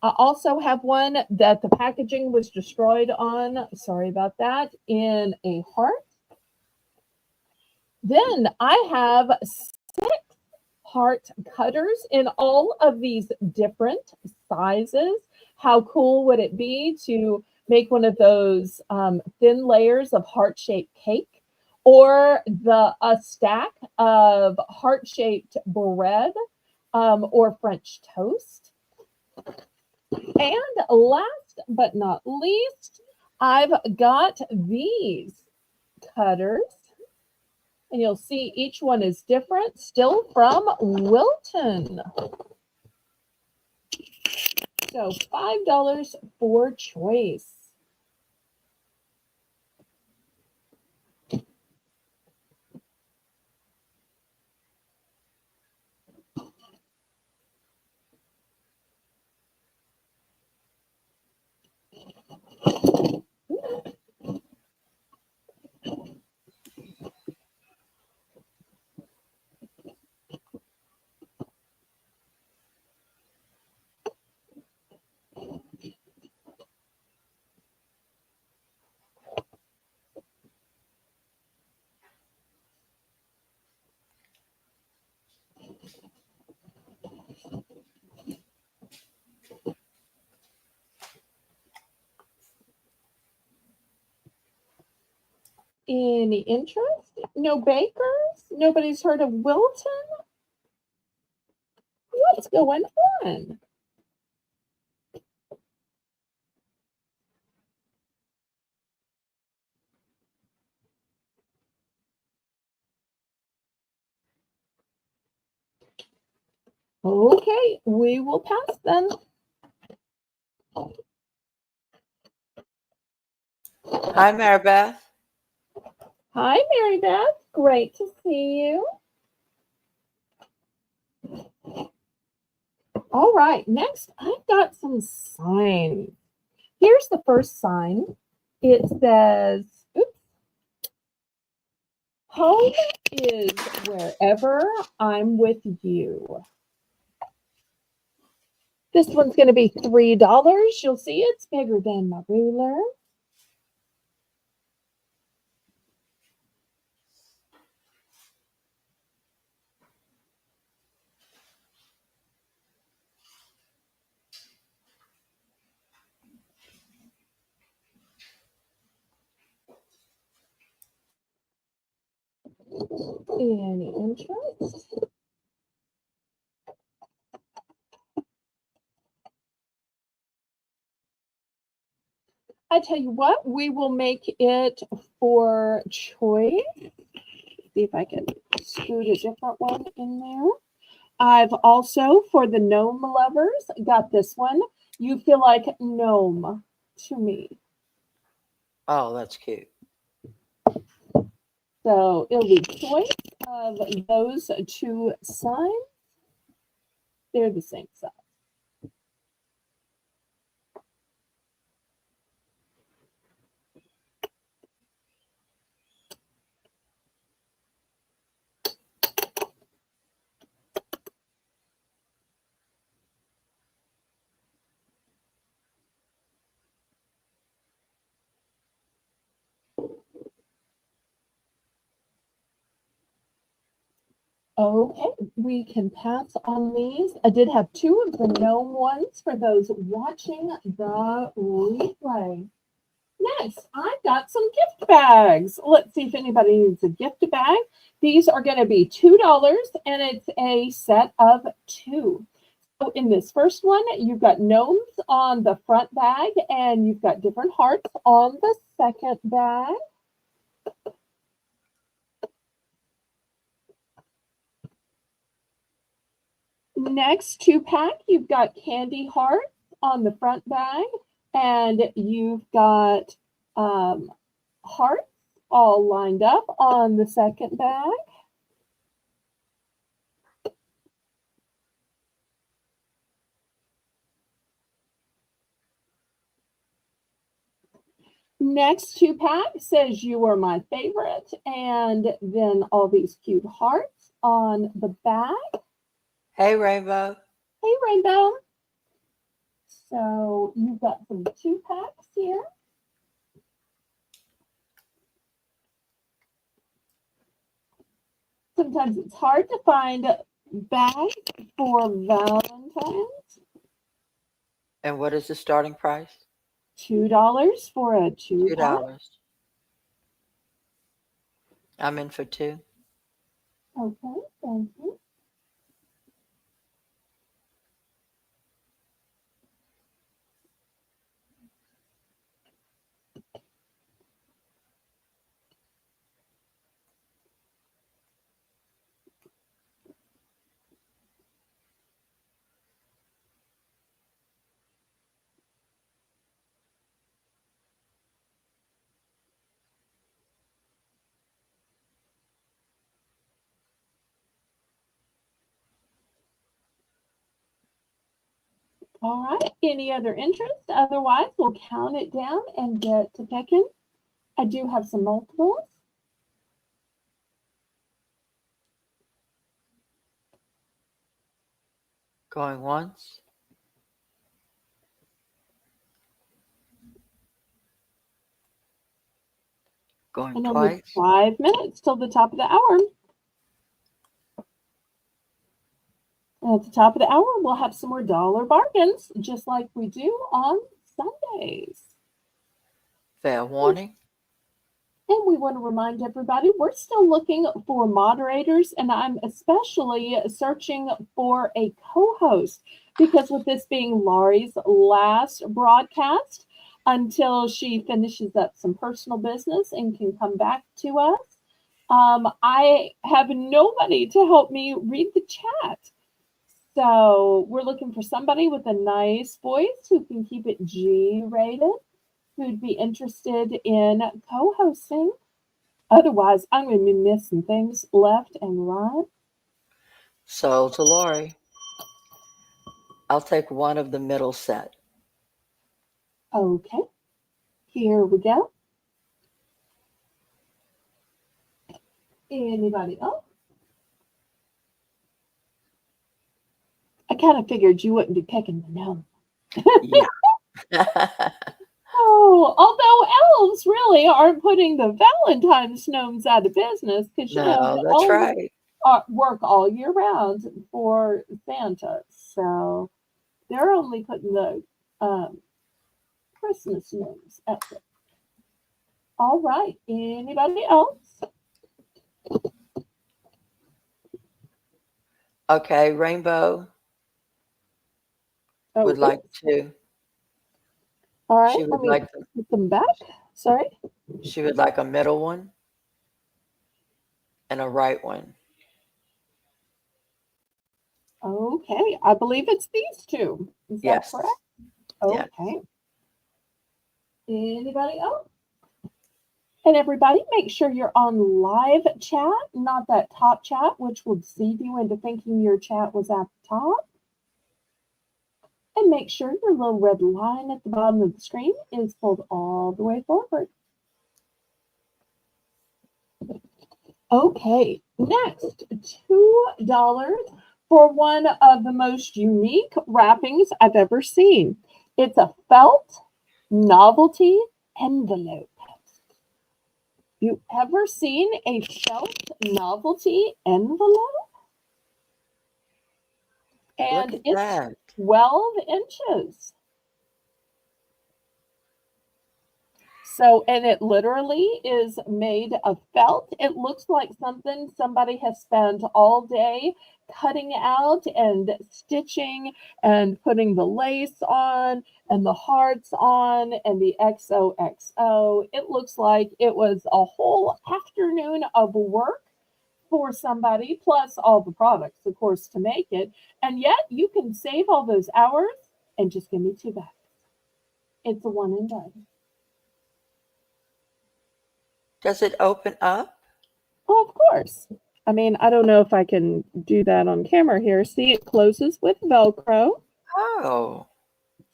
I also have one that the packaging was destroyed on. Sorry about that. In a heart. Then I have 6 heart cutters in all of these different sizes. How cool would it be to make one of those thin layers of heart-shaped cake, or a stack of heart-shaped bread, or French toast? And last but not least, I've got these cutters. And you'll see each one is different, still from Wilton. So $5 for choice. Any interest? No bakers? Nobody's heard of Wilton? What's going on? Okay, we will pass then. Hi, Maribeth. Hi, Mary Beth. Great to see you. All right, next I've got some signs. Here's the first sign. It says, oops, home is wherever I'm with you. This one's going to be $3. You'll see it's bigger than my ruler. Any interest? I tell you what, we will make it for choice. See if I can scoot a different one in there. I've also, for the gnome lovers, got this one. You feel like gnome to me. Oh, that's cute. So it'll be choice of those two signs. They're the same size. Okay, we can pass on these. I did have two of the gnome ones for those watching the replay. Next, I've got some gift bags. Let's see if anybody needs a gift bag. These are going to be $2 and it's a set of two. So in this first one, you've got gnomes on the front bag and you've got different hearts on the second bag. Next two pack, you've got candy hearts on the front bag and you've got hearts all lined up on the second bag. Next two pack says you are my favorite, and then all these cute hearts on the back. Hey, Rainbow. Hey, Rainbow. So you've got some two packs here. Sometimes it's hard to find bags for Valentine's. And what is the starting price? $2 for a two pack. $2. I'm in for two. Okay, thank you. All right, any other interest? Otherwise, we'll count it down and get to picking. I do have some multiples. Going once. Going And only twice. 5 minutes till the top of the hour. And at the top of the hour, we'll have some more dollar bargains, just like we do on Sundays. Fair warning. And we want to remind everybody we're still looking for moderators, and I'm especially searching for a co host because with this being Laurie's last broadcast until she finishes up some personal business and can come back to us, I have nobody to help me read the chat. So we're looking for somebody with a nice voice who can keep it G rated, who'd be interested in co hosting. Otherwise, I'm going to be missing things left and right. So to Lori. I'll take one of the middle set. Okay, here we go. Anybody else? I kind of figured you wouldn't be picking the gnome. Yeah. Oh, although elves really aren't putting the Valentine's gnomes out of business because No, the that's elves right. work all year round for Santa, so they're only putting the um, Christmas gnomes out there. All right, anybody else? Okay, Rainbow Oh, would like oops. to. All right, She let would me like. put them back. Sorry. She would like a middle one and a right one. Okay, I believe it's these two. Is that Yes. correct? Yes. Okay. Anybody else? And everybody, make sure you're on live chat, not that top chat, which would deceive you into thinking your chat was at the top. And make sure your little red line at the bottom of the screen is pulled all the way forward. Okay, next, $2 for one of the most unique wrappings I've ever seen. It's a felt novelty envelope. You ever seen a felt novelty envelope? Look And at it's that. 12 inches. So, and it literally is made of felt. It looks like something somebody has spent all day cutting out and stitching and putting the lace on and the hearts on and the XOXO. It looks like it was a whole afternoon of work for somebody, plus all the products, of course, to make it. And yet you can save all those hours and just give me $2. It's a one and done. Does it open up? Oh, of course. I mean, I don't know if I can do that on camera here. See, it closes with Velcro. Oh,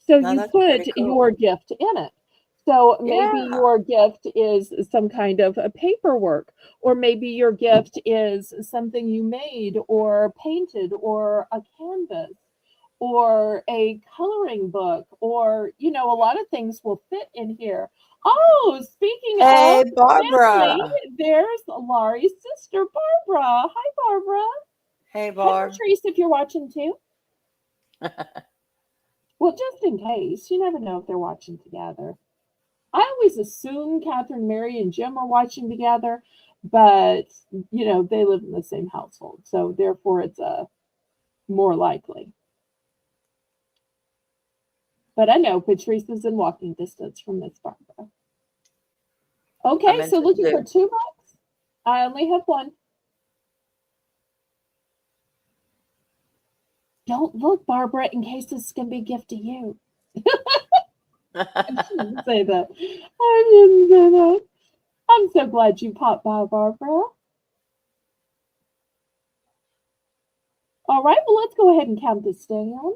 So no, you that's put pretty your cool. gift in it. So maybe Yeah. your gift is some kind of a paperwork, or maybe your gift is something you made or painted, or a canvas, or a coloring book, or, a lot of things will fit in here. Oh, speaking of Hey, family, Barbara. there's Laurie's sister, Barbara. Hi, Barbara. Hey, Hi, Barb. Patrice, if you're watching too. Well, just in case, you never know if they're watching together. I always assume Catherine, Mary, and Jim are watching together, but they live in the same household, so therefore it's more likely. But I know Patrice is in walking distance from Miss Barbara. I'm Okay, so into looking for two. $2. I only have one. Don't look, Barbara, in case this can be a gift to you. I shouldn't say that. I shouldn't say that. I'm so glad you popped by, Barbara. All right, well, let's go ahead and count this down.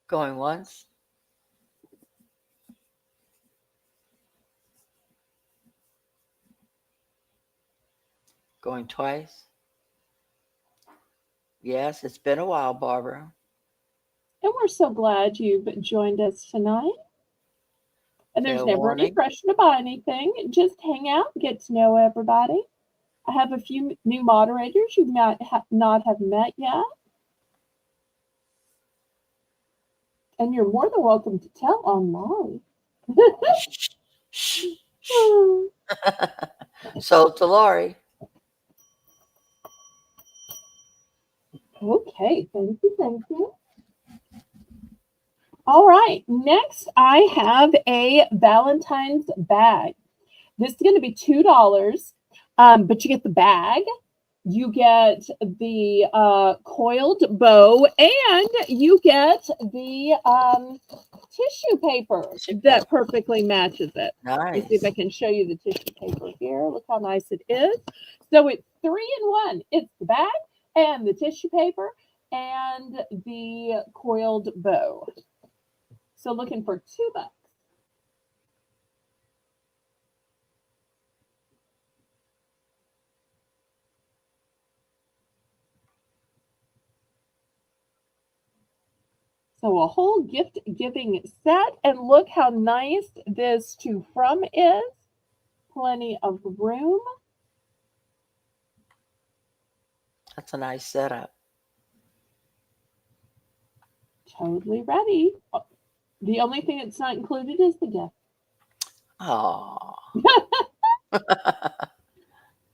Going once, going twice. Yes, it's been a while, Barbara. And we're so glad you've joined us tonight. And there's Fair never any warning. pressure to buy anything. Just hang out, get to know everybody. I have a few new moderators you might not have met yet. And you're more than welcome to tell online. Shh, shh, shh. So, to Lori. Okay, thank you, thank you. All right. Next, I have a Valentine's bag. This is going to be $2, but you get the bag, you get the coiled bow, and you get the tissue paper Tissue that paper. perfectly matches it. Let me see if I Nice. can show you the tissue paper here. Look how nice it is. So it's three in one. It's the bag and the tissue paper and the coiled bow. So looking for $2. So a whole gift giving set, and look how nice this to from is. Plenty of room. That's a nice setup. Totally ready. The only thing that's not included is the gift. Oh.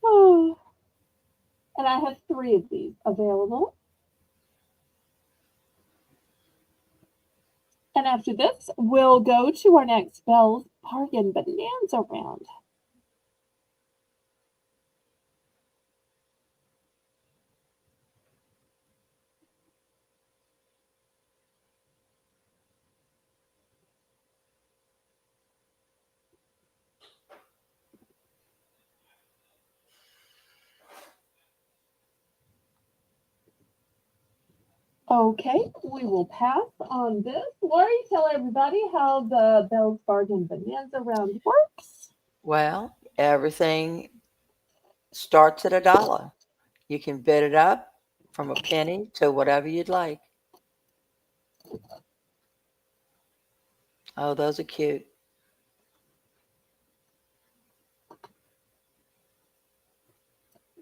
Oh, and I have three of these available. And after this, we'll go to our next Belle's Bargain Bonanza round. Okay, we will pass on this. Lori, tell everybody how the Belle's Bargain Bonanza round works. Well, everything starts at $1. You can bid it up from a penny to whatever you'd like. Oh, those are cute.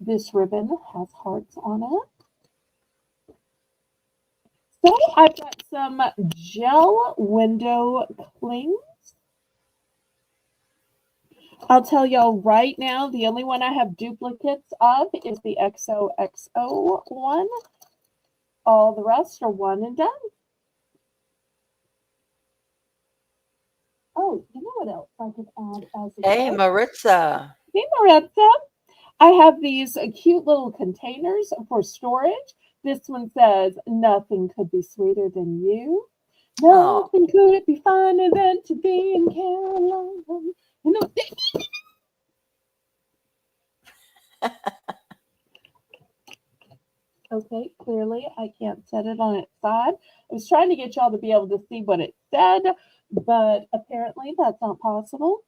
This ribbon has hearts on it. So I've got some gel window clings. I'll tell y'all right now, the only one I have duplicates of is the XOXO one. All the rest are one and done. Oh, you know what else I could add as a Hey, gift? Maritza. Hey, Maritza. I have these cute little containers for storage. This one says, "Nothing could be sweeter than you. Oh, Nothing could be finer than to be in Carolina." You know, okay, clearly I can't set it on its side. I was trying to get y'all to be able to see what it said, but apparently that's not possible.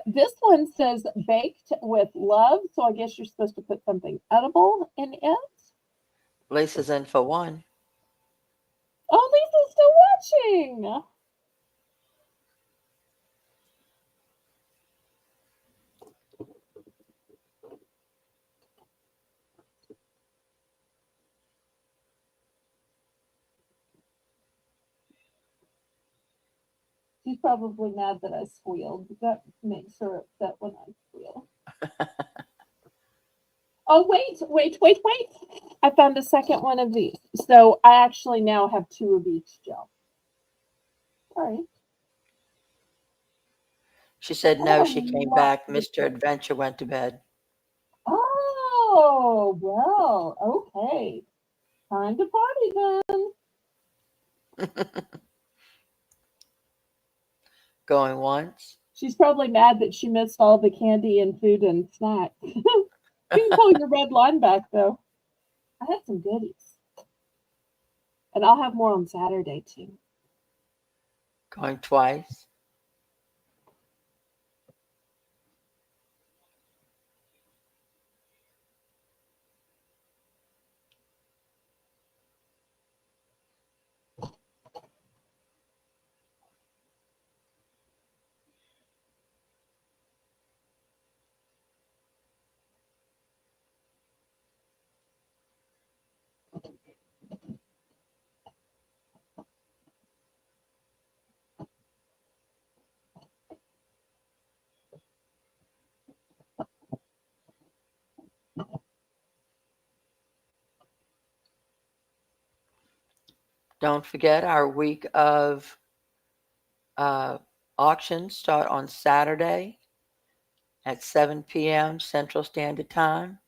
This one says baked with love, so I guess you're supposed to put something edible in it. Lisa's in for one. Oh, Lisa's still watching. She's probably mad that I squealed. That makes her upset when I squeal. Oh, wait. I found a second one of these. So I actually now have two of each gel. All right. She said no, Oh, she came lots back. of Mr. things. Adventure went to bed. Oh, well, okay. Time to party then. Going once. She's probably mad that she missed all the candy and food and snacks. You can pull your red line back, though. I had some goodies. And I'll have more on Saturday, too. Going twice. Don't forget our week of Auctions start on Saturday at 7 p.m. Central Standard Time.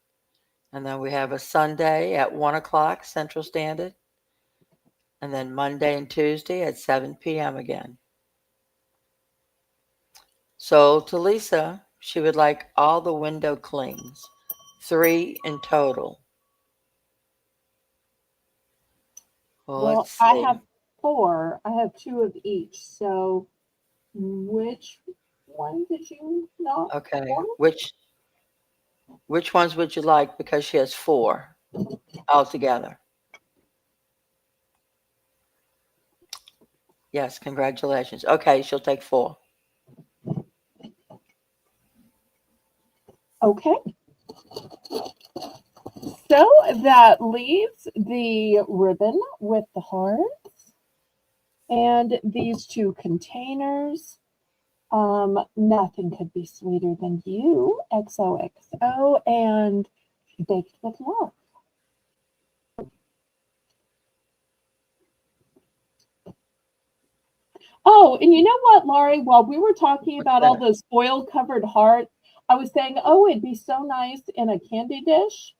And then we have a Sunday at 1 o'clock Central Standard. And then Monday and Tuesday at 7 p.m. again. So to Lisa, she would like all the window clings, 3 in total. Well, let's I see. have 4. I have 2 of each. So which one did you not Okay, want? which ones would you like? Because she has 4 altogether. Yes, congratulations. Okay, she'll take 4. Okay. So that leaves the ribbon with the hearts and these 2 containers. Nothing could be sweeter than you, XOXO, and baked with love. Oh, and you know what, Laurie? While we were talking What's about all that? those foil covered hearts, I was saying, oh, it'd be so nice in a candy dish.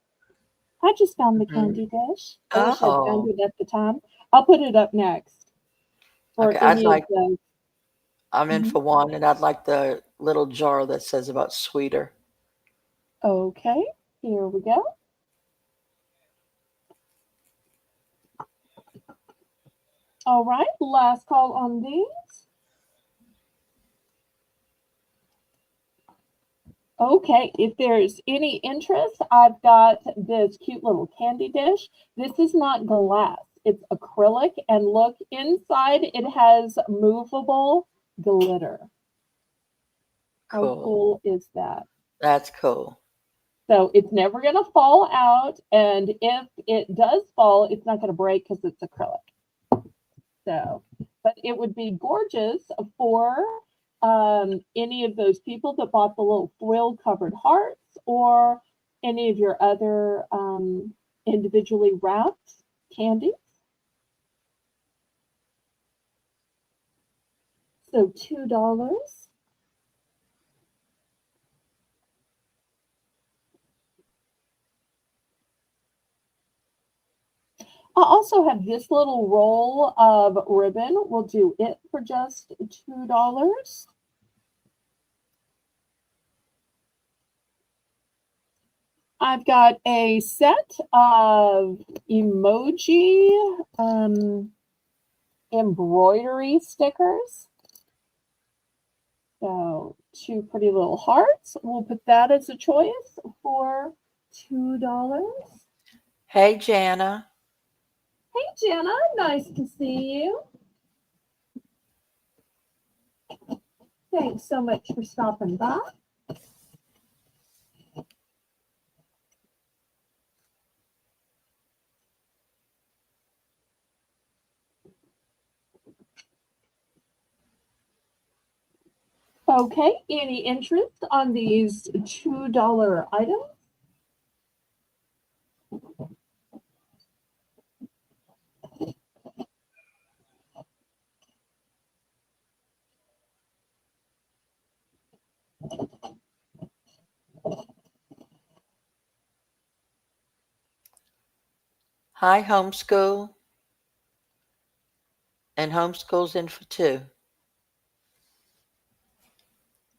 I just found the Mhm. candy dish. I wish I'd found Oh, it at the time. I'll put it up next for okay. any of those. I'm in Mhm. for one, and I'd like the little jar that says about sweeter. Okay, here we go. All right, last call on these. Okay, if there's any interest, I've got this cute little candy dish. This is not glass, it's acrylic, and look inside, it has movable glitter. How Cool. cool is that? That's cool. So it's never going to fall out, and if it does fall, it's not going to break because it's acrylic. So, but it would be gorgeous for any of those people that bought the little foil covered hearts or any of your other individually wrapped candies. So $2. I also have this little roll of ribbon. We'll do it for just $2. I've got a set of emoji embroidery stickers. So 2 pretty little hearts. We'll put that as a choice for $2. Hey, Jana. Hey, Jenna, nice to see you. Thanks so much for stopping by. Okay, any interest on these $2 items? Hi, homeschool. And homeschool's in for 2.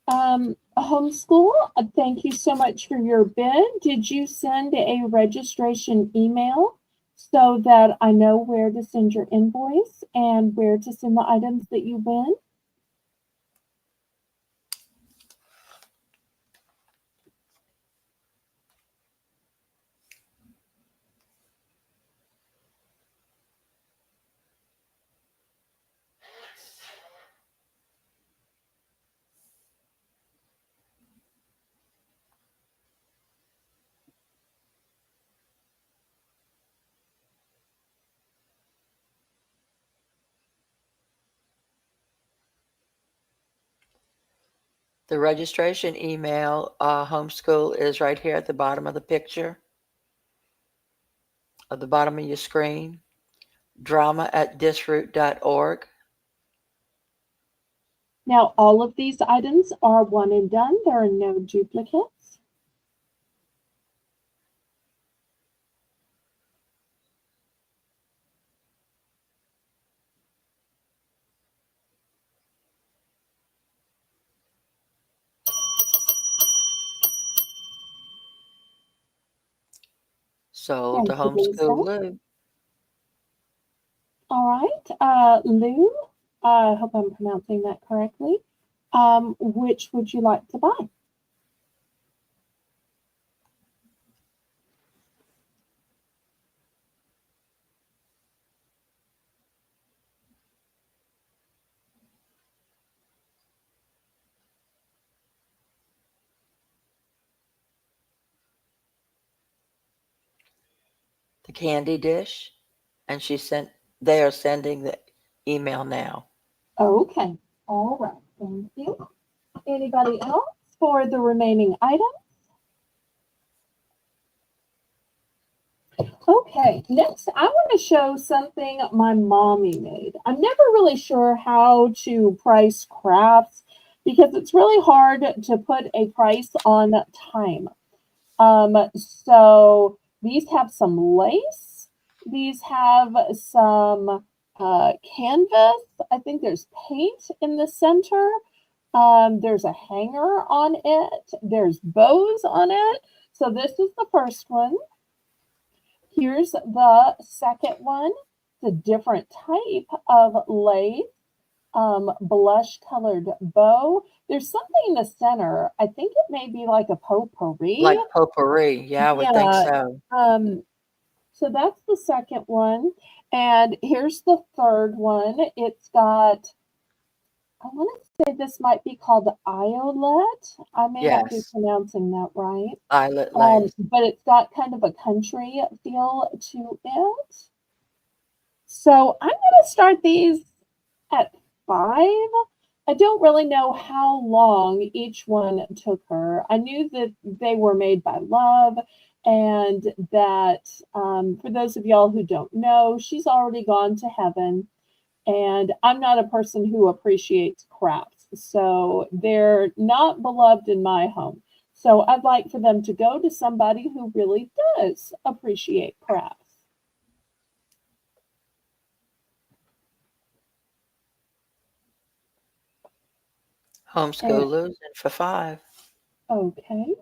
Homeschool, thank you so much for your bid. Did you send a registration email so that I know where to send your invoice and where to send the items that you win? The registration email, homeschool, is right here at the bottom of the picture, at the bottom of your screen. Drama@disroot.org. Now, all of these items are one and done. There are no duplicates. Sold to Thank you, Homeschool Lisa. Lou. All right, Lou, I hope I'm pronouncing that correctly. Which would you like to buy? The candy dish, and they are sending the email now. Okay, all right, thank you. Anybody else for the remaining items? Okay, next I want to show something my mommy made. I'm never really sure how to price crafts because it's really hard to put a price on time. So these have some lace. These have some canvas. I think there's paint in the center. There's a hanger on it. There's bows on it. So this is the first one. Here's the second one. It's a different type of lace, blush colored bow. There's something in the center. I think it may be like a potpourri. Like potpourri. Yeah, I would think Yeah. so. So that's the second one. And here's the third one. It's got, I want to say this might be called Iolet. I may not be Yes. pronouncing that right. Eyelet lace. But it's got kind of a country feel to it. So I'm going to start these at 5. I don't really know how long each one took her. I knew that they were made by Love, and that for those of y'all who don't know, she's already gone to heaven, and I'm not a person who appreciates crafts. So they're not beloved in my home. So I'd like for them to go to somebody who really does appreciate crafts. And Homeschool Lou's in for 5. okay.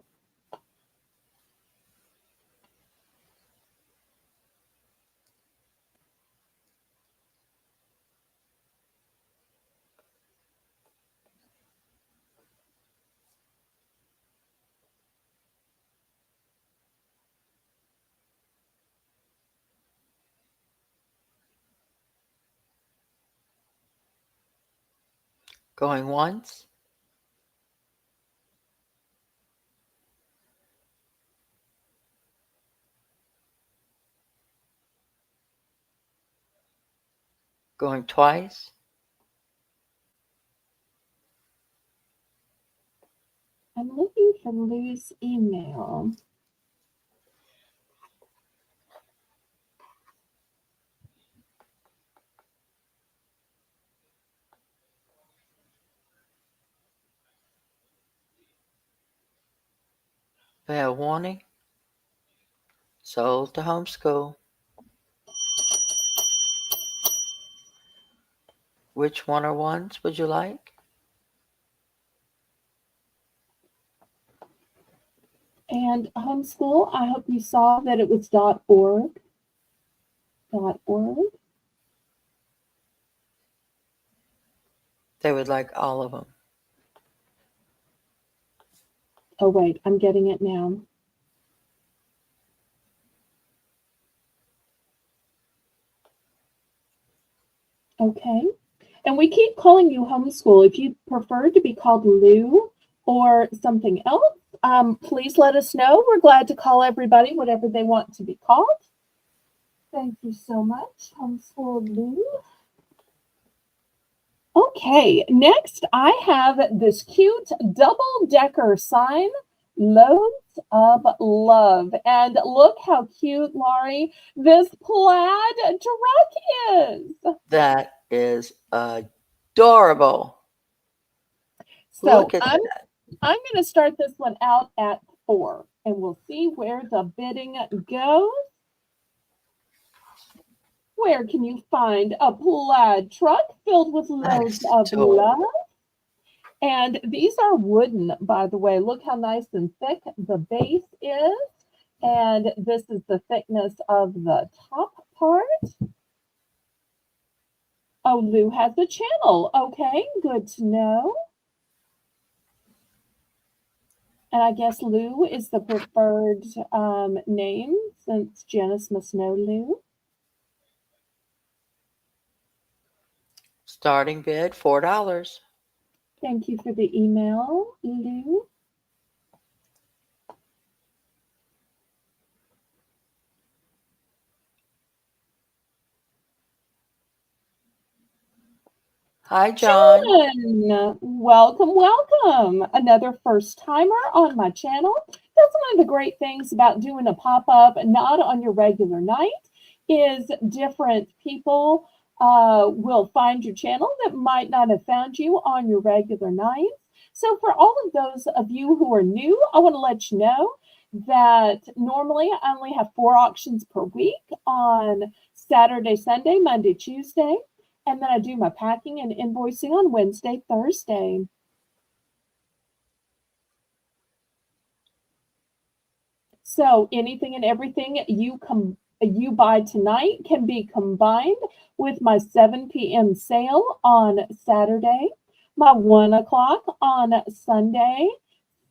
Going once. Going twice. I'm looking for Lou's email. Fair warning. Sold to Homeschool. Which one or ones would you like? And homeschool, I hope you saw that it was .org. .org. They would like all of them. Oh, wait, I'm getting it now. Okay. And we keep calling you homeschool. If you prefer to be called Lou or something else, please let us know. We're glad to call everybody whatever they want to be called. Thank you so much, homeschool Lou. Okay, next I have this cute double-decker sign, Loads of Love. And look how cute, Laurie, this plaid truck is. That is adorable. So Look at I'm that. I'm going to start this one out at 4, and we'll see where the bidding goes. Where can you find a plaid truck filled with loads Nice of toy. love? And these are wooden, by the way. Look how nice and thick the base is. And this is the thickness of the top part. Oh, Lou has a channel. Okay, good to know. And I guess Lou is the preferred name since Janice must know Lou. Starting bid $4. Thank you for the email, Lou. Hi, John. John, welcome, welcome. Another first timer on my channel. That's one of the great things about doing a pop-up not on your regular night is different people will find your channel that might not have found you on your regular nights. So for all of those of you who are new, I want to let you know that normally I only have 4 auctions per week on Saturday, Sunday, Monday, Tuesday. And then I do my packing and invoicing on Wednesday, Thursday. So anything and everything you buy tonight can be combined with my 7 p.m. sale on Saturday, my 1 o'clock on Sunday,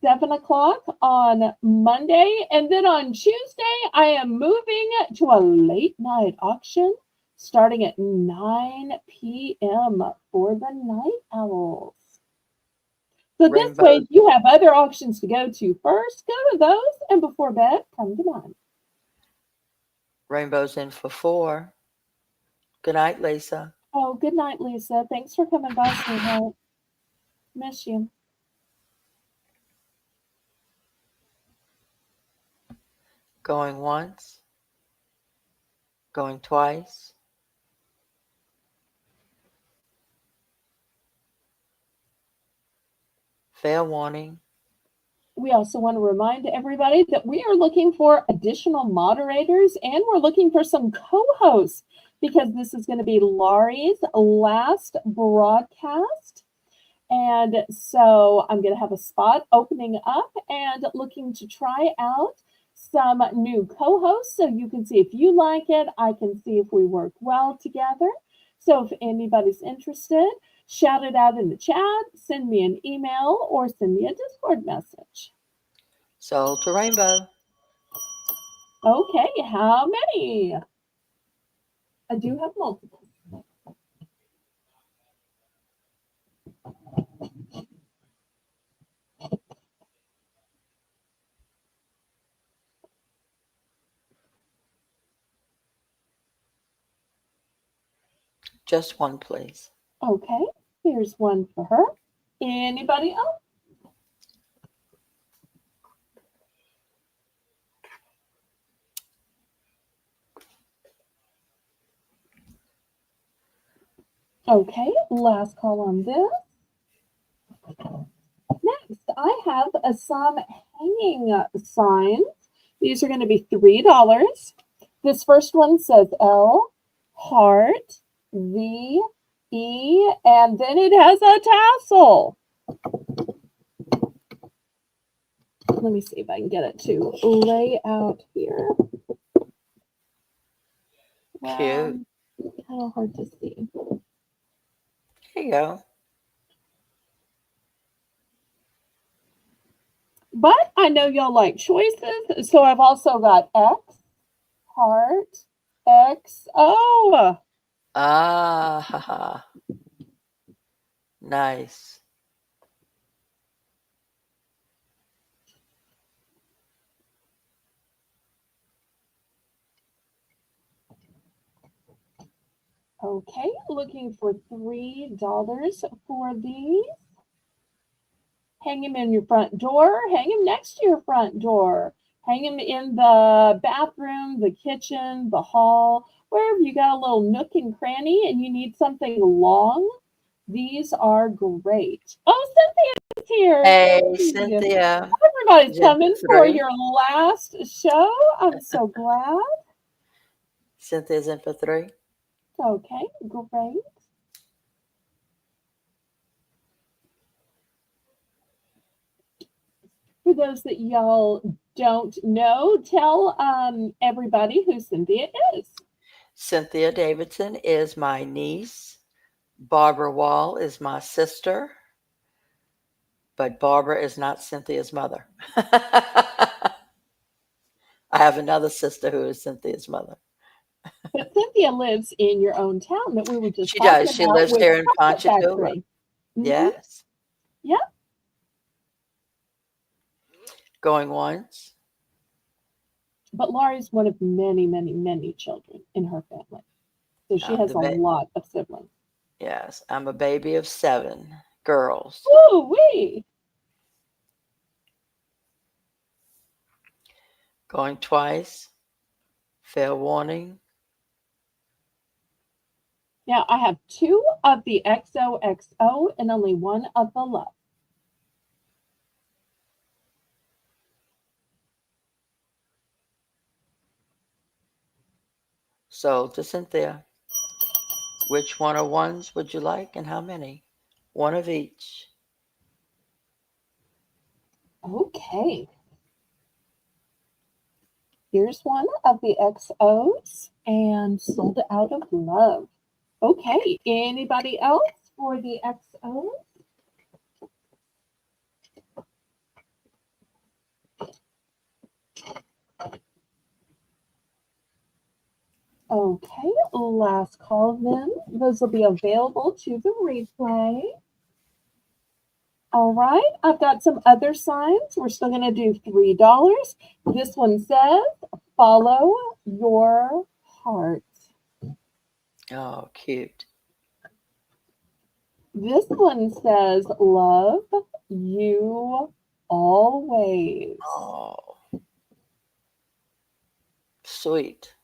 7 o'clock on Monday, and then on Tuesday, I am moving to a late night auction starting at 9 p.m. for the night owls. So this way, Rainbows. if you have other auctions to go to first, go to those, and before bed, come to mine. Rainbows in for 4. Good night, Lisa. Oh, good night, Lisa. Thanks for coming by, sweetheart. Miss you. Going once. Going twice. Fair warning. We also want to remind everybody that we are looking for additional moderators and we're looking for some co-hosts because this is going to be Laurie's last broadcast. And so I'm going to have a spot opening up and looking to try out some new co-hosts so you can see if you like it. I can see if we work well together. So if anybody's interested, shout it out in the chat, send me an email, or send me a Discord message. Sold to Rainbow. Okay, how many? I do have multiple. Just one, please. Okay, here's one for her. Anybody else? Okay, last call on this. Next, I have some hanging signs. These are going to be $3. This first one says L, heart, V, E, and then it has a tassel. Let me see if I can get it to lay out here. Cute. Kind of hard to see. Here you go. But I know y'all like choices, so I've also got X, heart, X, O. Ah, nice. Okay, looking for $3 for these. Hang them in your front door. Hang them next to your front door. Hang them in the bathroom, the kitchen, the hall, wherever you got a little nook and cranny and you need something long. These are great. Oh, Cynthia is here. Hey, Yay. Cynthia Everybody's is in coming for for 3. your last show. I'm so glad. Cynthia's in for 3. Okay, great. For those that y'all don't know, tell everybody who Cynthia is. Cynthia Davidson is my niece. Barbara Wall is my sister. But Barbara is not Cynthia's mother. I have another sister who is Cynthia's mother. But Cynthia lives in your own town that we were just She talking does. She about lives with here in Chocolate Ponchatoula. Factory. Mm-hmm. Yes. Yep. Going once. But Laurie's one of many, many, many children in her family. So she has a lot of siblings. Yes. I'm a baby of 7 girls. Ooh, wee. Going twice. Fair warning. Now I have 2 of the XOXO and only 1 of the love. Sold to Cynthia. Which one of ones would you like and how many? 1 of each. Okay. Here's 1 of the XOs and sold out of love. Okay. Anybody else for the XOs? Okay, last call then. Those will be available to the replay. All right, I've got some other signs. We're still going to do $3. This one says, follow your heart. Oh, cute. This one says, love you always. Oh, sweet.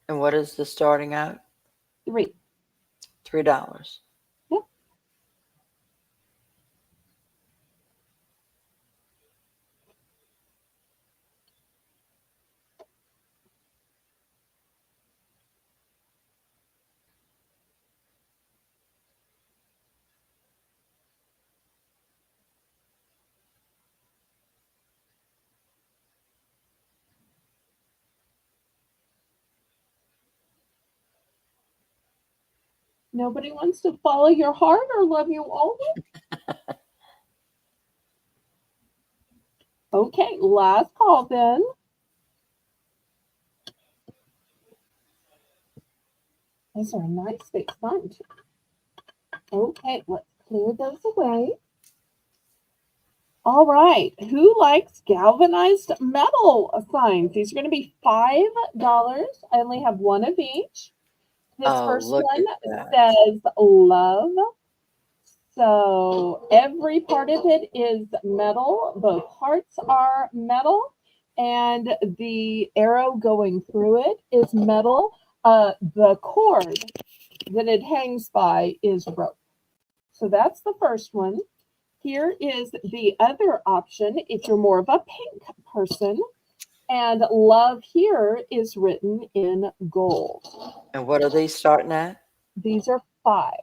And what is the starting out? 3. $3. Yep. Nobody wants to follow your heart or love you always? Okay, last call then. Those are a nice big sign too. Okay, let's clear those away. All right, who likes galvanized metal signs? These are going to be $5. I only have 1 of each. This Oh, first look one at that. says love. So every part of it is metal. Both parts are metal, and the arrow going through it is metal. The cord that it hangs by is rope. So that's the first one. Here is the other option if you're more of a pink person. And love here is written in gold. And what are these starting at? These are 5.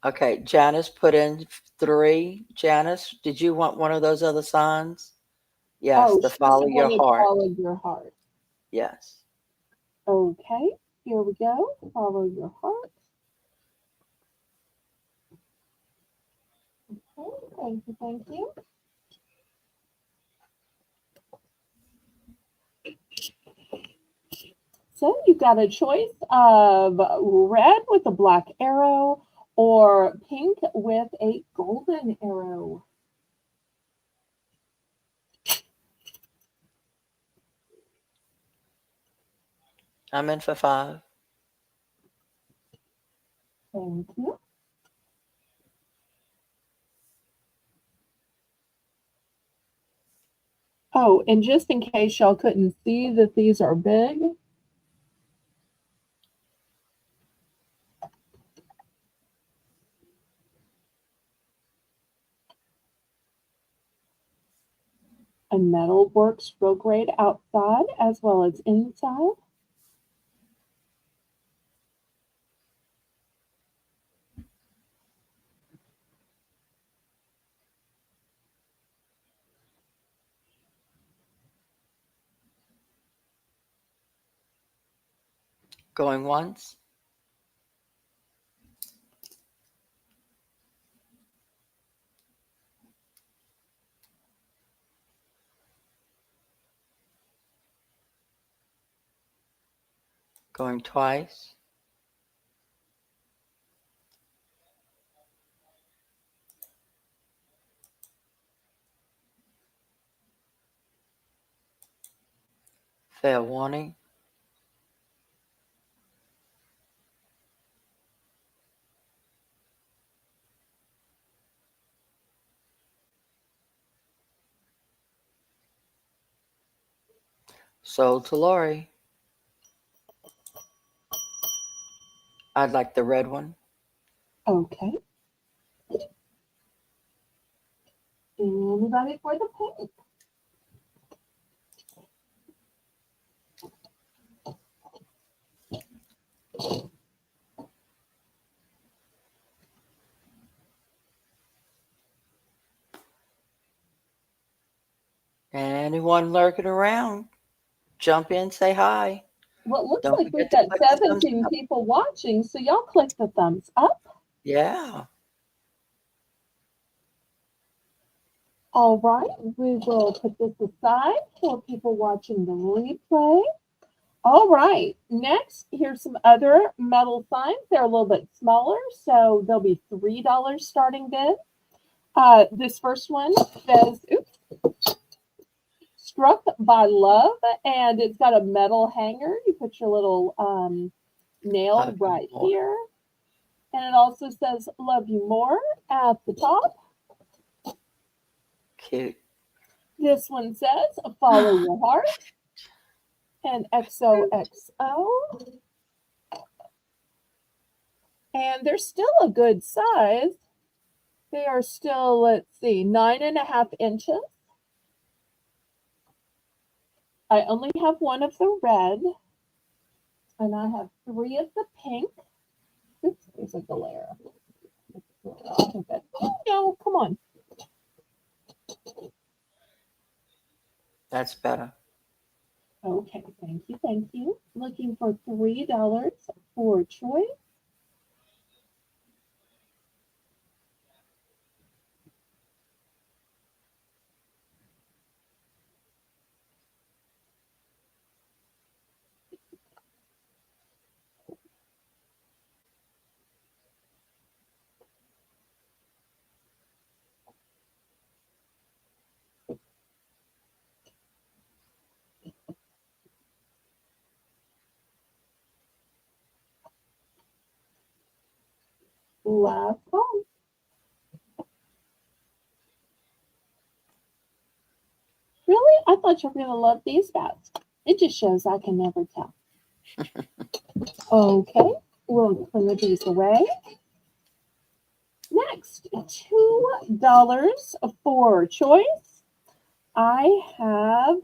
Okay, Janice put in 3. Janice, did you want one of those other signs? Yes, Oh, the she follow your wanted heart. follow your heart. Yes. Okay, here we go. Follow your heart. Okay, thank you, thank you. So you've got a choice of red with a black arrow or pink with a golden arrow. I'm in for 5. Thank you. Oh, and just in case y'all couldn't see that these are big, and metal works real great outside as well as inside. Going once. Going twice. Fair warning. Sold to Lori. I'd like the red one. Okay. Anybody for the pink? Anyone lurking around, jump in, say hi. Well, it looks Don't like we've forget to got click the thumbs 17 up. people watching, so y'all click the thumbs up. Yeah. All right, we will put this aside for people watching the replay. All right, next, here's some other metal signs. They're a little bit smaller, so they'll be $3 starting bid. This first one says, oops, struck by love, and it's got a metal hanger. You put your little nail right here. And it also says love you more at the top. Cute. This one says follow your heart and XOXO. And they're still a good size. They are still, let's see, 9.5 inches. I only have one of the red, and I have 3 of the pink. Oops, there's a glare. No, come on. That's better. Okay, thank you, thank you. Looking for $3 for choice. Last call. Really? I thought you were going to love these bats. It just shows I can never tell. Okay, we'll clear these away. Next, $2 for choice. I have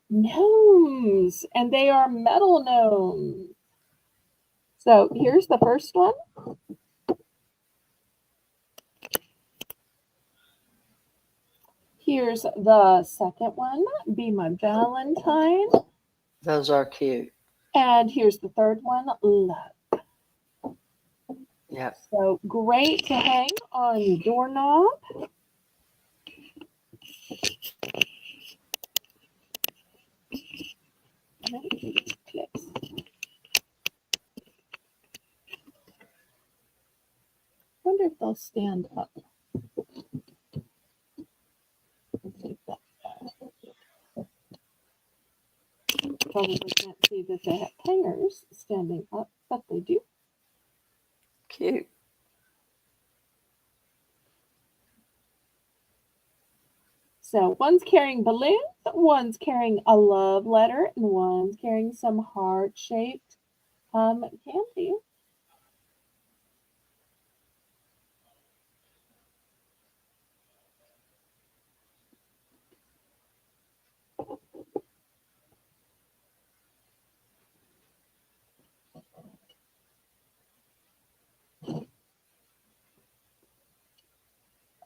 gnomes, and they are metal gnomes. So here's the first one. Here's the second one, Be My Valentine. Those are cute. And here's the third one, Love. Yep. So great to hang on your doorknob. Clips. Wonder if they'll stand up. Probably can't see that they have hangers standing up, but they do. Cute. So one's carrying balloons, one's carrying a love letter, and one's carrying some heart-shaped candy.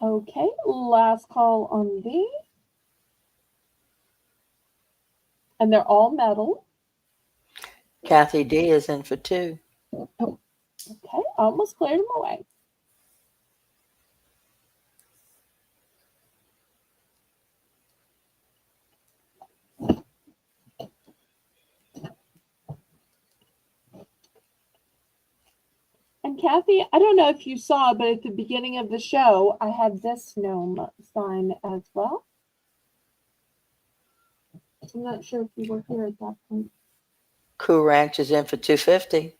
Okay, last call on these. And they're all metal. Kathy D is in for 2. Oh, okay, almost cleared them away. And Kathy, I don't know if you saw, but at the beginning of the show, I had this gnome sign as well. I'm not sure if you were here at that point. Cool Ranch is in for 250.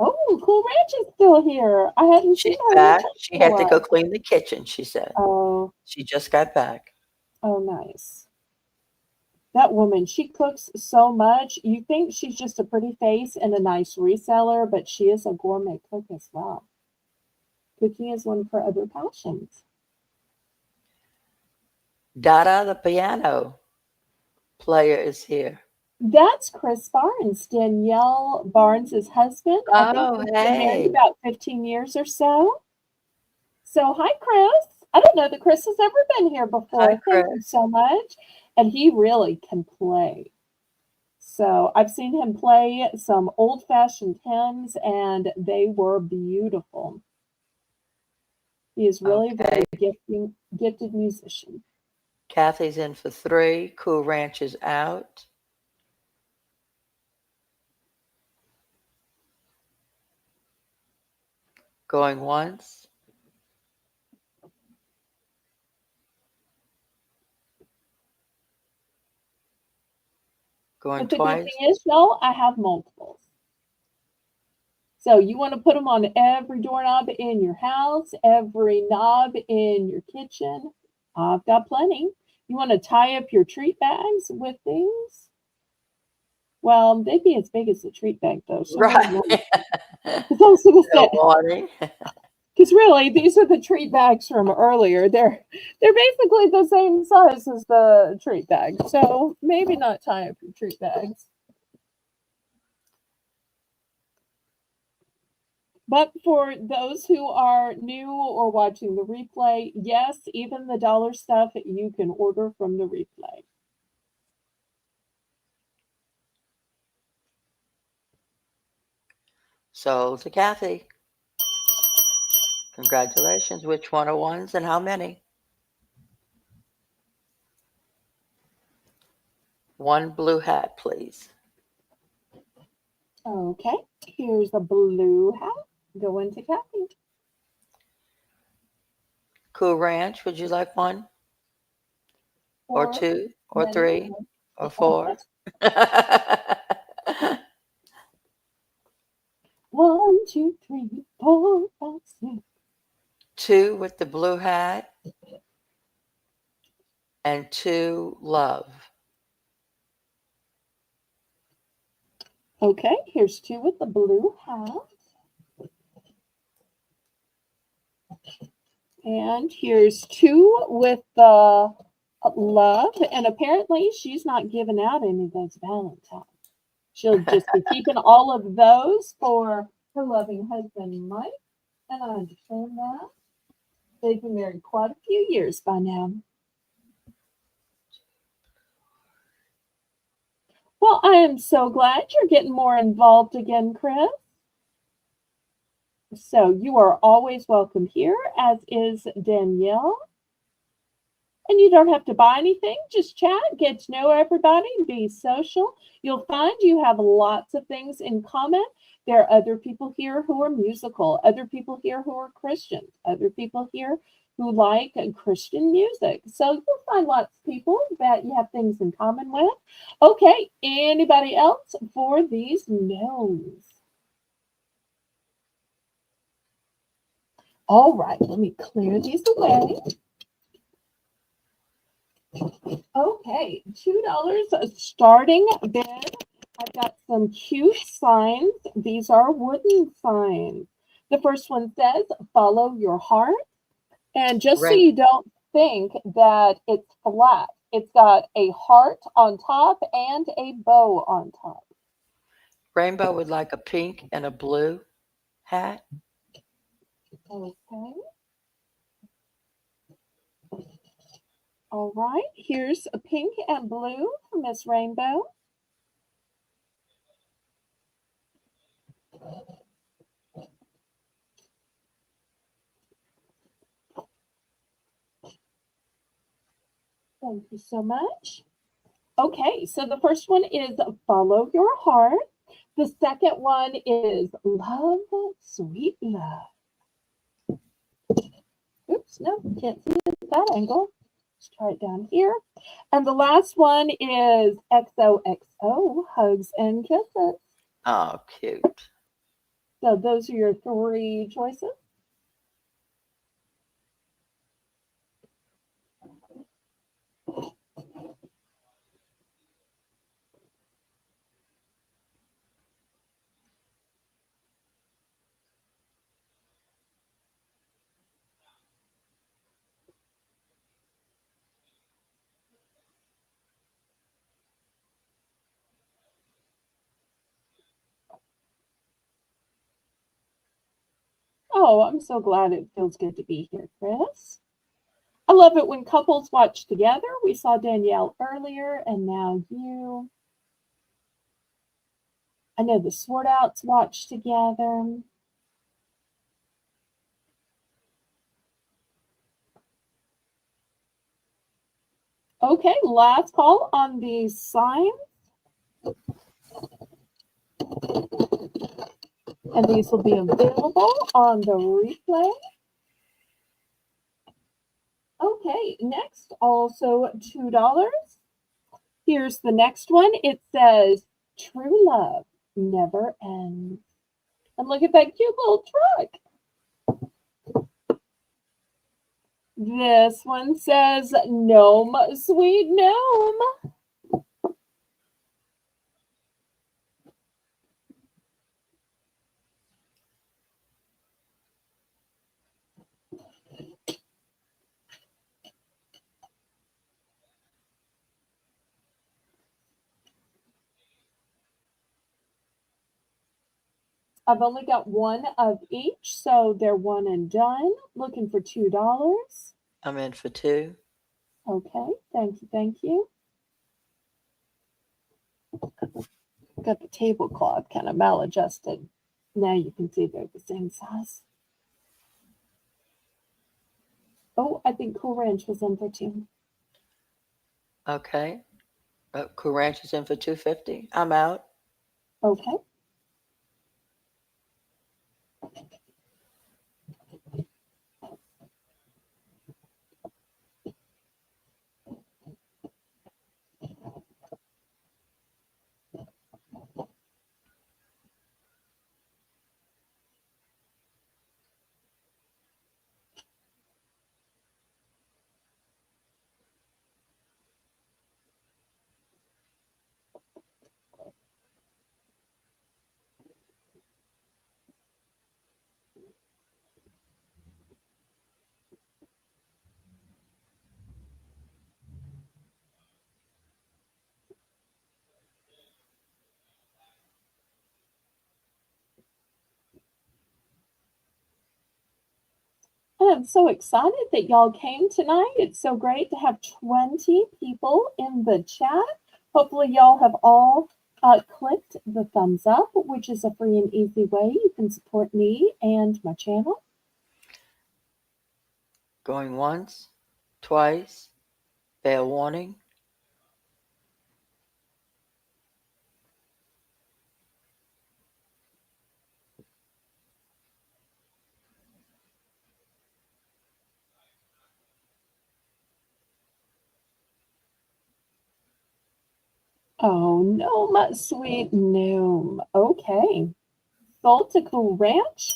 Oh, Cool Ranch is still here. I hadn't She's seen her. back. She had to go clean the kitchen, she said. Oh, She just got back. oh, nice. That woman, she cooks so much. You think she's just a pretty face and a nice reseller, but she is a gourmet cook as well. Cooking is one of her other passions. Dada, the piano player, is here. That's Chris Barnes, Danielle Barnes' husband. I think Oh, they've been married hey. about 15 years or so. So, hi, Chris. I don't know that Chris has ever been here before. Hi, Thank you Chris. so much. And he really can play. So, I've seen him play some old-fashioned hymns, and they were beautiful. He is really a Okay. very gifted musician. Kathy's in for 3. Cool Ranch is out. Going once. Going But the good twice. thing is, y'all, I have multiples. So you want to put them on every doorknob in your house, every knob in your kitchen. I've got plenty. You want to tie up your treat bags with these? Well, they'd be as big as the treat bag, though. So Right. because really, these are the treat bags from earlier. They're basically the same size as the treat bag. So maybe not tie up your treat bags. But for those who are new or watching the replay, yes, even the dollar stuff you can order from the replay. So to Kathy. Congratulations. Which one are ones and how many? One blue hat, please. Okay, here's a blue hat. Going to Kathy. Cool Ranch, would you like one? Or 2? Or 3? Or 4? 1, 2, 3, 4, 5, 6. 2 with the blue hat. And 2 love. Okay, here's 2 with the blue hat. And here's 2 with the love. And apparently she's not giving out any of those Valentines. She'll just be keeping all of those for her loving husband, Mike. And I understand that. They've been married quite a few years by now. Well, I am so glad you're getting more involved again, Chris. So you are always welcome here, as is Danielle. And you don't have to buy anything, just chat, get to know everybody, be social. You'll find you have lots of things in common. There are other people here who are musical, other people here who are Christians, other people here who like Christian music. So you'll find lots of people that you have things in common with. Okay, anybody else for these no's? All right, let me clear these away. Okay, $2 starting bid. I've got some cute signs. These are wooden signs. The first one says, follow your heart. And just so Rain, you don't think that it's flat, it's got a heart on top and a bow on top. Rainbow would like a pink and a blue hat. Okay. All right. Here's a pink and blue for Miss Rainbow. Thank you so much. Okay, so the first one is follow your heart. The second one is love, sweet love. Oops, no, can't see it at that angle. Let's try it down here. And the last one is XOXO, hugs and kisses. Oh, cute. So those are your three choices. Oh, I'm so glad it feels good to be here, Chris. I love it when couples watch together. We saw Danielle earlier, and now you. I know the Sword Outs watch together. Okay, last call on these signs. And these will be available on the replay. Okay, next, also $2. Here's the next one. It says, true love never ends. And look at that cute little truck. This one says, gnome, sweet gnome. I've only got one of each, so they're one and done. Looking for $2. I'm in for two. Okay, thank you, thank you. Got the tablecloth kind of maladjusted. Now you can see they're the same size. Oh, I think Cool Ranch was in for two. Okay. Cool Ranch is in for 250. I'm out. Okay. I'm so excited that y'all came tonight. It's so great to have 20 people in the chat. Hopefully, y'all have all clicked the thumbs up, which is a free and easy way you can support me and my channel. Going once, twice. Fair warning. Oh, gnome, sweet gnome. Okay. Sold to Cool Ranch.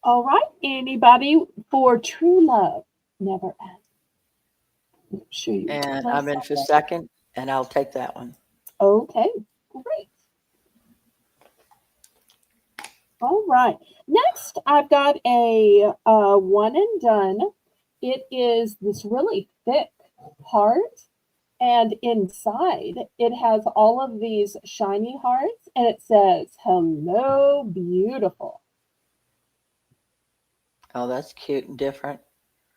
All right. Anybody for true love never ends? Show you And my I'm in for second. second, and I'll take that one. Okay, great. All right. Next, I've got a one and done. It is this really thick heart, and inside it has all of these shiny hearts, and it says, "Hello, beautiful." Oh, that's cute and different.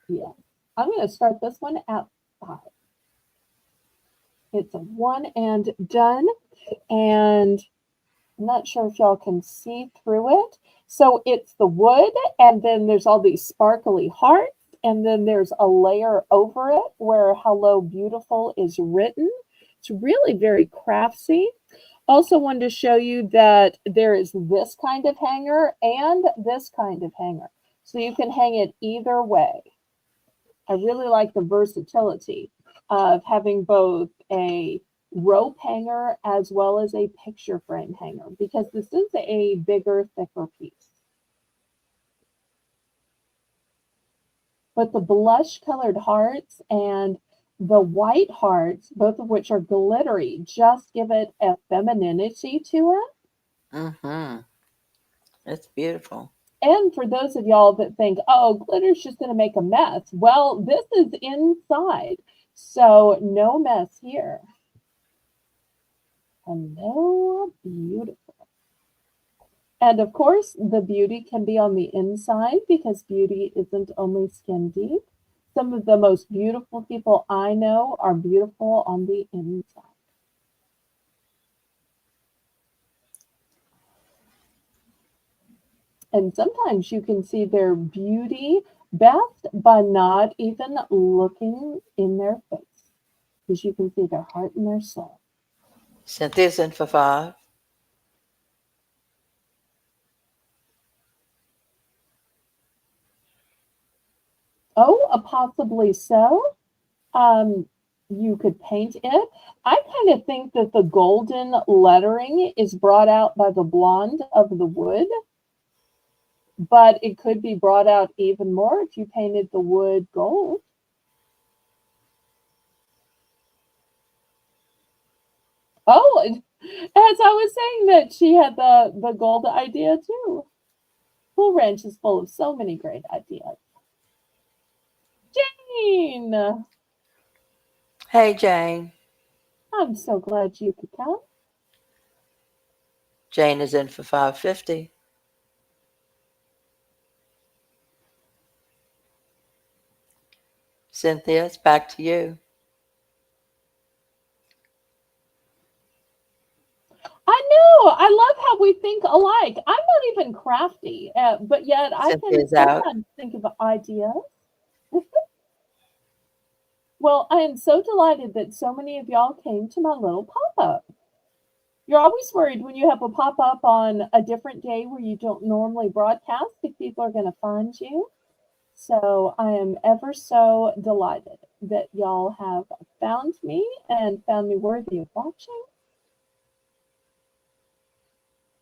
Yeah. I'm going to start this one at 5. It's a one and done, and I'm not sure if y'all can see through it. So it's the wood, and then there's all these sparkly hearts, and then there's a layer over it where Hello Beautiful is written. It's really very craftsy. Also wanted to show you that there is this kind of hanger and this kind of hanger. So you can hang it either way. I really like the versatility of having both a rope hanger as well as a picture frame hanger because this is a bigger, thicker piece. But the blush colored hearts and the white hearts, both of which are glittery, just give it a femininity to it. Mm-hmm. It's beautiful. And for those of y'all that think, oh, glitter's just going to make a mess, well, this is inside. So no mess here. Hello, beautiful. And of course, the beauty can be on the inside because beauty isn't only skin deep. Some of the most beautiful people I know are beautiful on the inside. And sometimes you can see their beauty best by not even looking in their face because you can see their heart and their soul. Cynthia's in for 5. Oh, possibly so. Um, you could paint it. I kind of think that the golden lettering is brought out by the blonde of the wood, but it could be brought out even more if you painted the wood gold. Oh, as I was saying that she had the gold idea too. Cool Ranch is full of so many great ideas. Jane, Hey, Jane. I'm so glad you could come. Jane is in for 550. Cynthia, it's back to you. I know. I love how we think alike. I'm not even crafty, but yet I can Cynthia's out. sometimes think of ideas. Well, I am so delighted that so many of y'all came to my little pop up. You're always worried when you have a pop up on a different day where you don't normally broadcast if people are going to find you. So I am ever so delighted that y'all have found me and found me worthy of watching.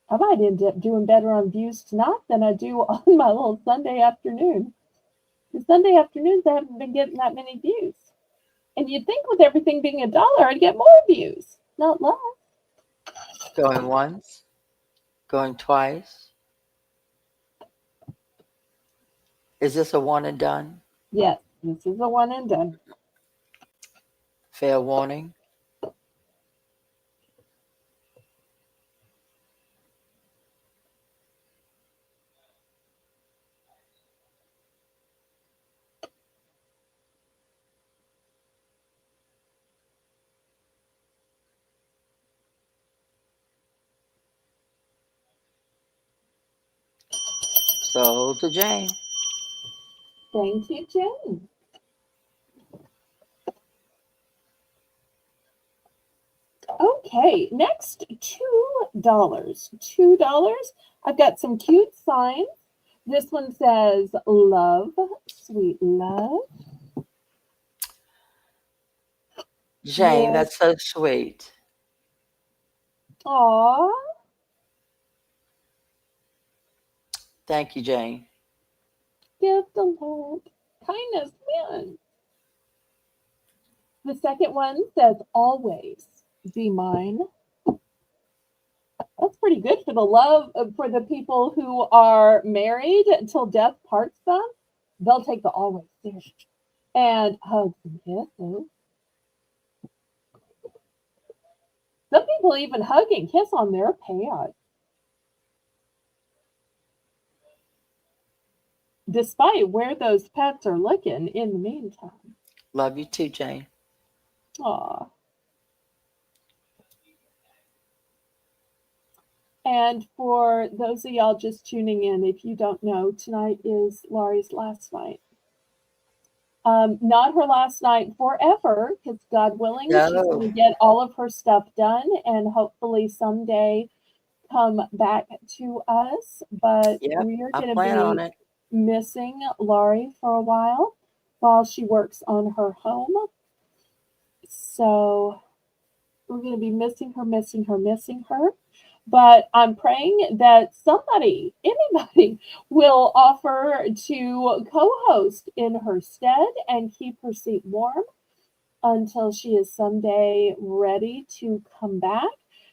I might end up doing better on views tonight than I do on my little Sunday afternoon. The Sunday afternoons, I haven't been getting that many views. And you'd think with everything being $1, I'd get more views, not less. Going once. Going twice. Is this a one and done? Yes, this is a one and done. Fair warning. So to Jane. Thank you, Jane. Okay, next $2. $2. I've got some cute signs. This one says love, sweet love. Jane, Yes. that's so sweet. Aw. Thank you, Jane. gift alert. Kindness wins. The second one says, always be mine. That's pretty good for the love for the people who are married until death parts them. They'll take the always serious. And hugs and kisses. Some people even hug and kiss on their pants, despite where those pets are looking in the meantime. Love you too, Jane. Aw. And for those of y'all just tuning in, if you don't know, tonight is Laurie's last night. Not her last night forever, because God willing, she's going to No. get all of her stuff done and hopefully someday come back to us. But Yep. we are I going to plan on be it. missing Laurie for a while she works on her home. So we're going to be missing her. But I'm praying that somebody, anybody, will offer to co-host in her stead and keep her seat warm until she is someday ready to come back.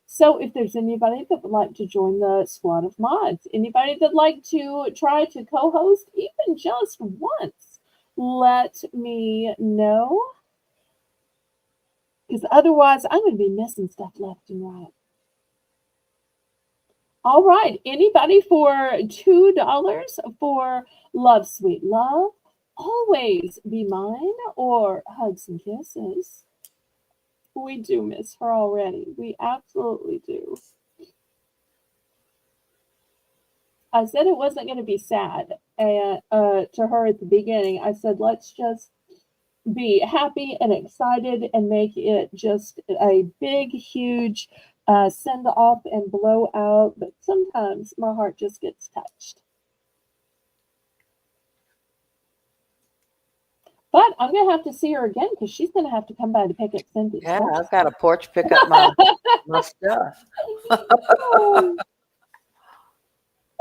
So if there's anybody that would like to join the squad of mods, anybody that'd like to try to co-host even just once, let me know. Because otherwise, I'm going to be missing stuff left and right. All right. Anybody for $2 for Love Sweet Love, Always Be Mine, or Hugs and Kisses? We do miss her already. We absolutely do. I said it wasn't going to be sad to her at the beginning. I said, let's just be happy and excited and make it just a big, huge send off and blow out. But sometimes my heart just gets touched. But I'm going to have to see her again because she's going to have to come by to pick up Cindy's Yeah, stuff. I've got a porch pick up my stuff.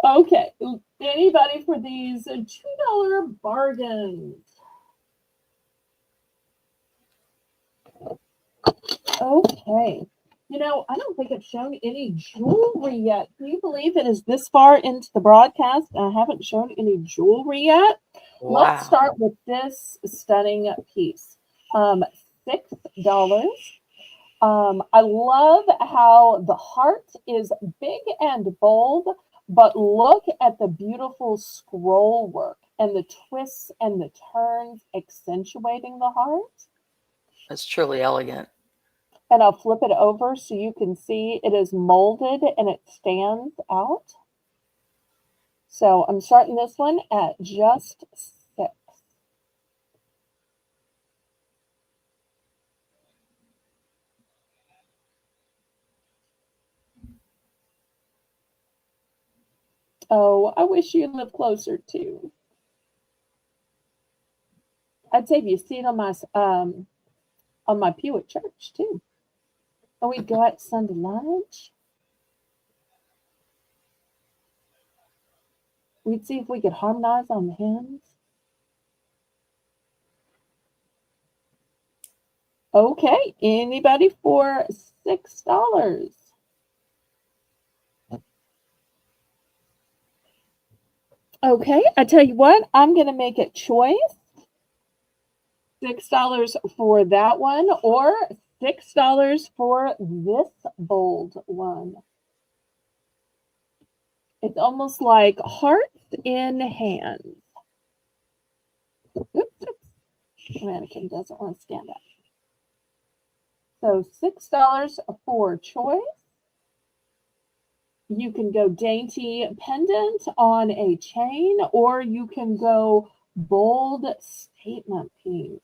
Okay. Anybody for these $2 bargains? Okay. You know, I don't think I've shown any jewelry yet. Can you believe it is this far into the broadcast and I haven't shown any jewelry yet? Wow. Let's start with this stunning piece. $6. I love how the heart is big and bold, but look at the beautiful scroll work and the twists and the turns accentuating the heart. That's truly elegant. And I'll flip it over so you can see it is molded and it stands out. So I'm starting this one at just $6. Oh, I wish you lived closer too. I'd save you a seat on my pew at church too. And we'd go out to Sunday lunch. We'd see if we could harmonize on the hymns. Okay, anybody for $6? Okay, I tell you what, I'm going to make it choice. $6 for that one or $6 for this bold one. It's almost like hearts in hands. Oops. Mannequin doesn't want to stand up. So $6 for choice. You can go dainty pendant on a chain, or you can go bold statement piece.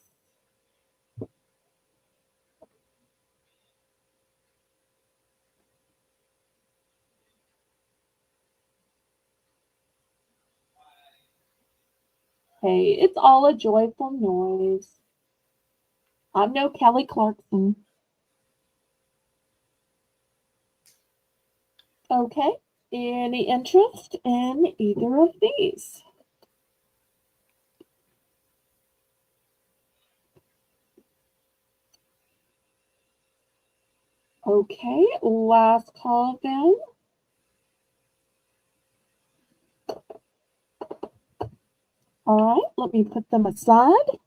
Hey, it's all a joyful noise. I'm no Kelly Clarkson. Okay, any interest in either of these? Okay, last call then. All right, let me put them aside.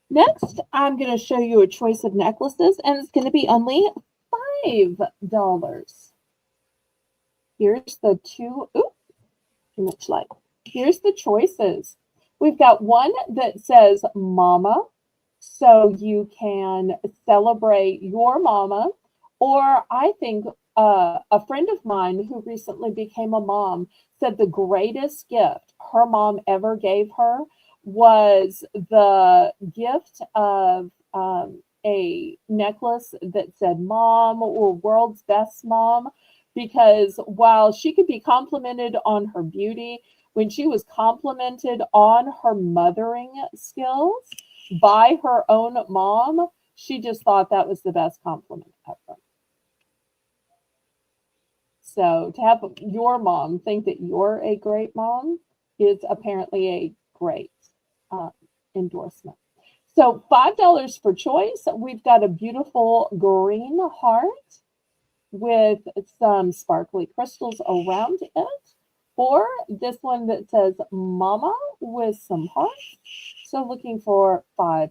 Next, I'm going to show you a choice of necklaces, and it's going to be only $5. Here's the two. Oops, too much light. Here's the choices. We've got one that says Mama, so you can celebrate your mama. Or I think a friend of mine who recently became a mom said the greatest gift her mom ever gave her was the gift of a necklace that said Mom or World's Best Mom. Because while she could be complimented on her beauty, when she was complimented on her mothering skills by her own mom, she just thought that was the best compliment ever. So to have your mom think that you're a great mom is apparently a great uh, endorsement. So $5 for choice. We've got a beautiful green heart with some sparkly crystals around it, or this one that says Mama with some hearts. So looking for $5.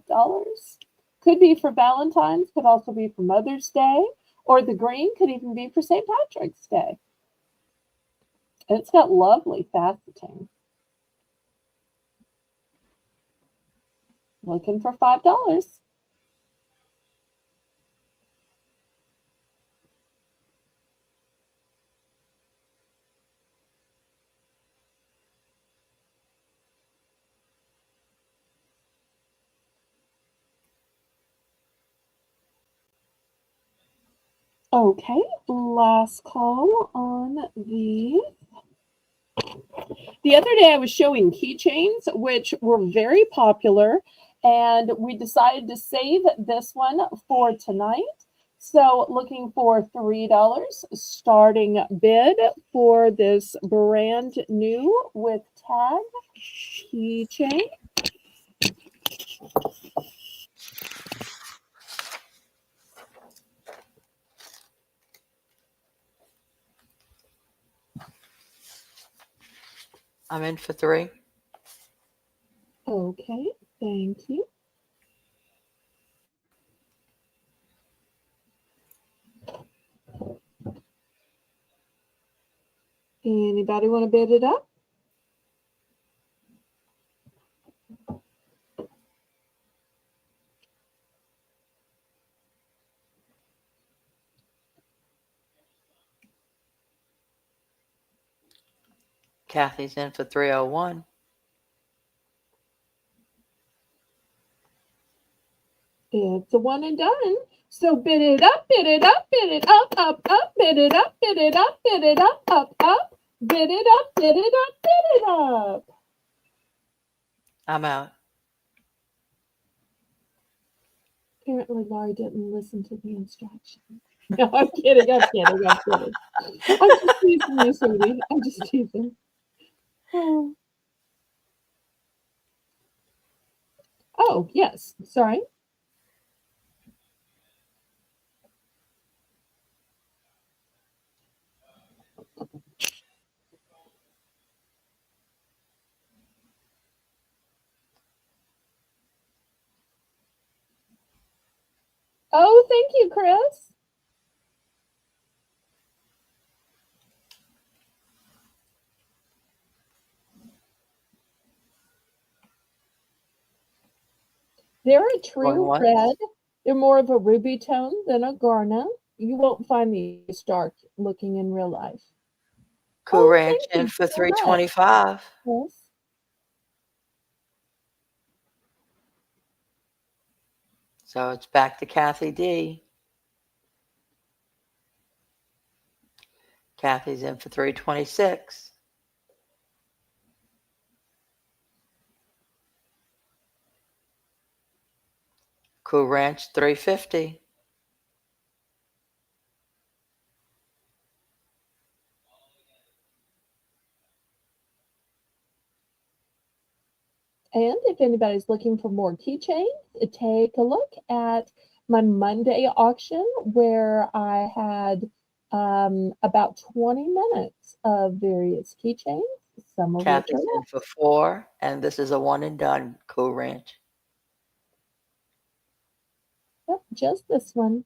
Could be for Valentine's, could also be for Mother's Day, or the green could even be for St. Patrick's Day. It's got lovely faceting. Looking for $5. Okay, last call on the other day I was showing keychains, which were very popular, and we decided to save this one for tonight. So looking for $3 starting bid for this brand new with tag keychain. I'm in for 3. Okay, thank you. Anybody want to bid it up? Kathy's in for 301. It's a one and done. So bid it up, bid it up, bid it up, up, bid it up, bid it up, bid it up, up, bid it up, bid it up, bid it up. I'm out. Apparently Laurie didn't listen to the instructions. No, I'm kidding, I'm kidding, I'm kidding. I'm just teasing you, sweetie. I'm just teasing. Oh, oh yes, sorry. Oh, thank you, Chris. They're a true red. They're more of a ruby tone than a garnet. You won't find these dark looking in real life. Cool Ranch in for so much. 325. Yes. So it's back to Kathy D. Kathy's in for 326. Cool Ranch 350. And if anybody's looking for more keychains, take a look at my Monday auction where I had about 20 minutes of various keychains, some of which are Kathy's in left. for 4, and this is a one and done, Cool Ranch. Yep, just this one.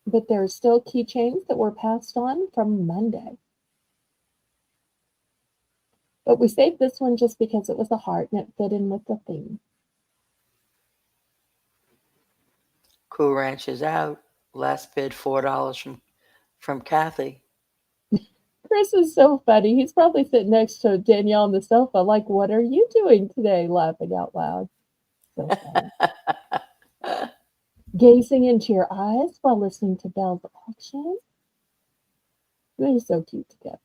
But there are still keychains that were passed on from Monday. But we saved this one just because it was a heart and it fit in with the theme. Cool Ranch is out. Last bid $4 from Kathy. Chris is so funny. He's probably sitting next to Danielle on the sofa, like, "What are you doing today?" laughing out loud. So funny. Gazing into your eyes while listening to Belle's auction. They're so cute together.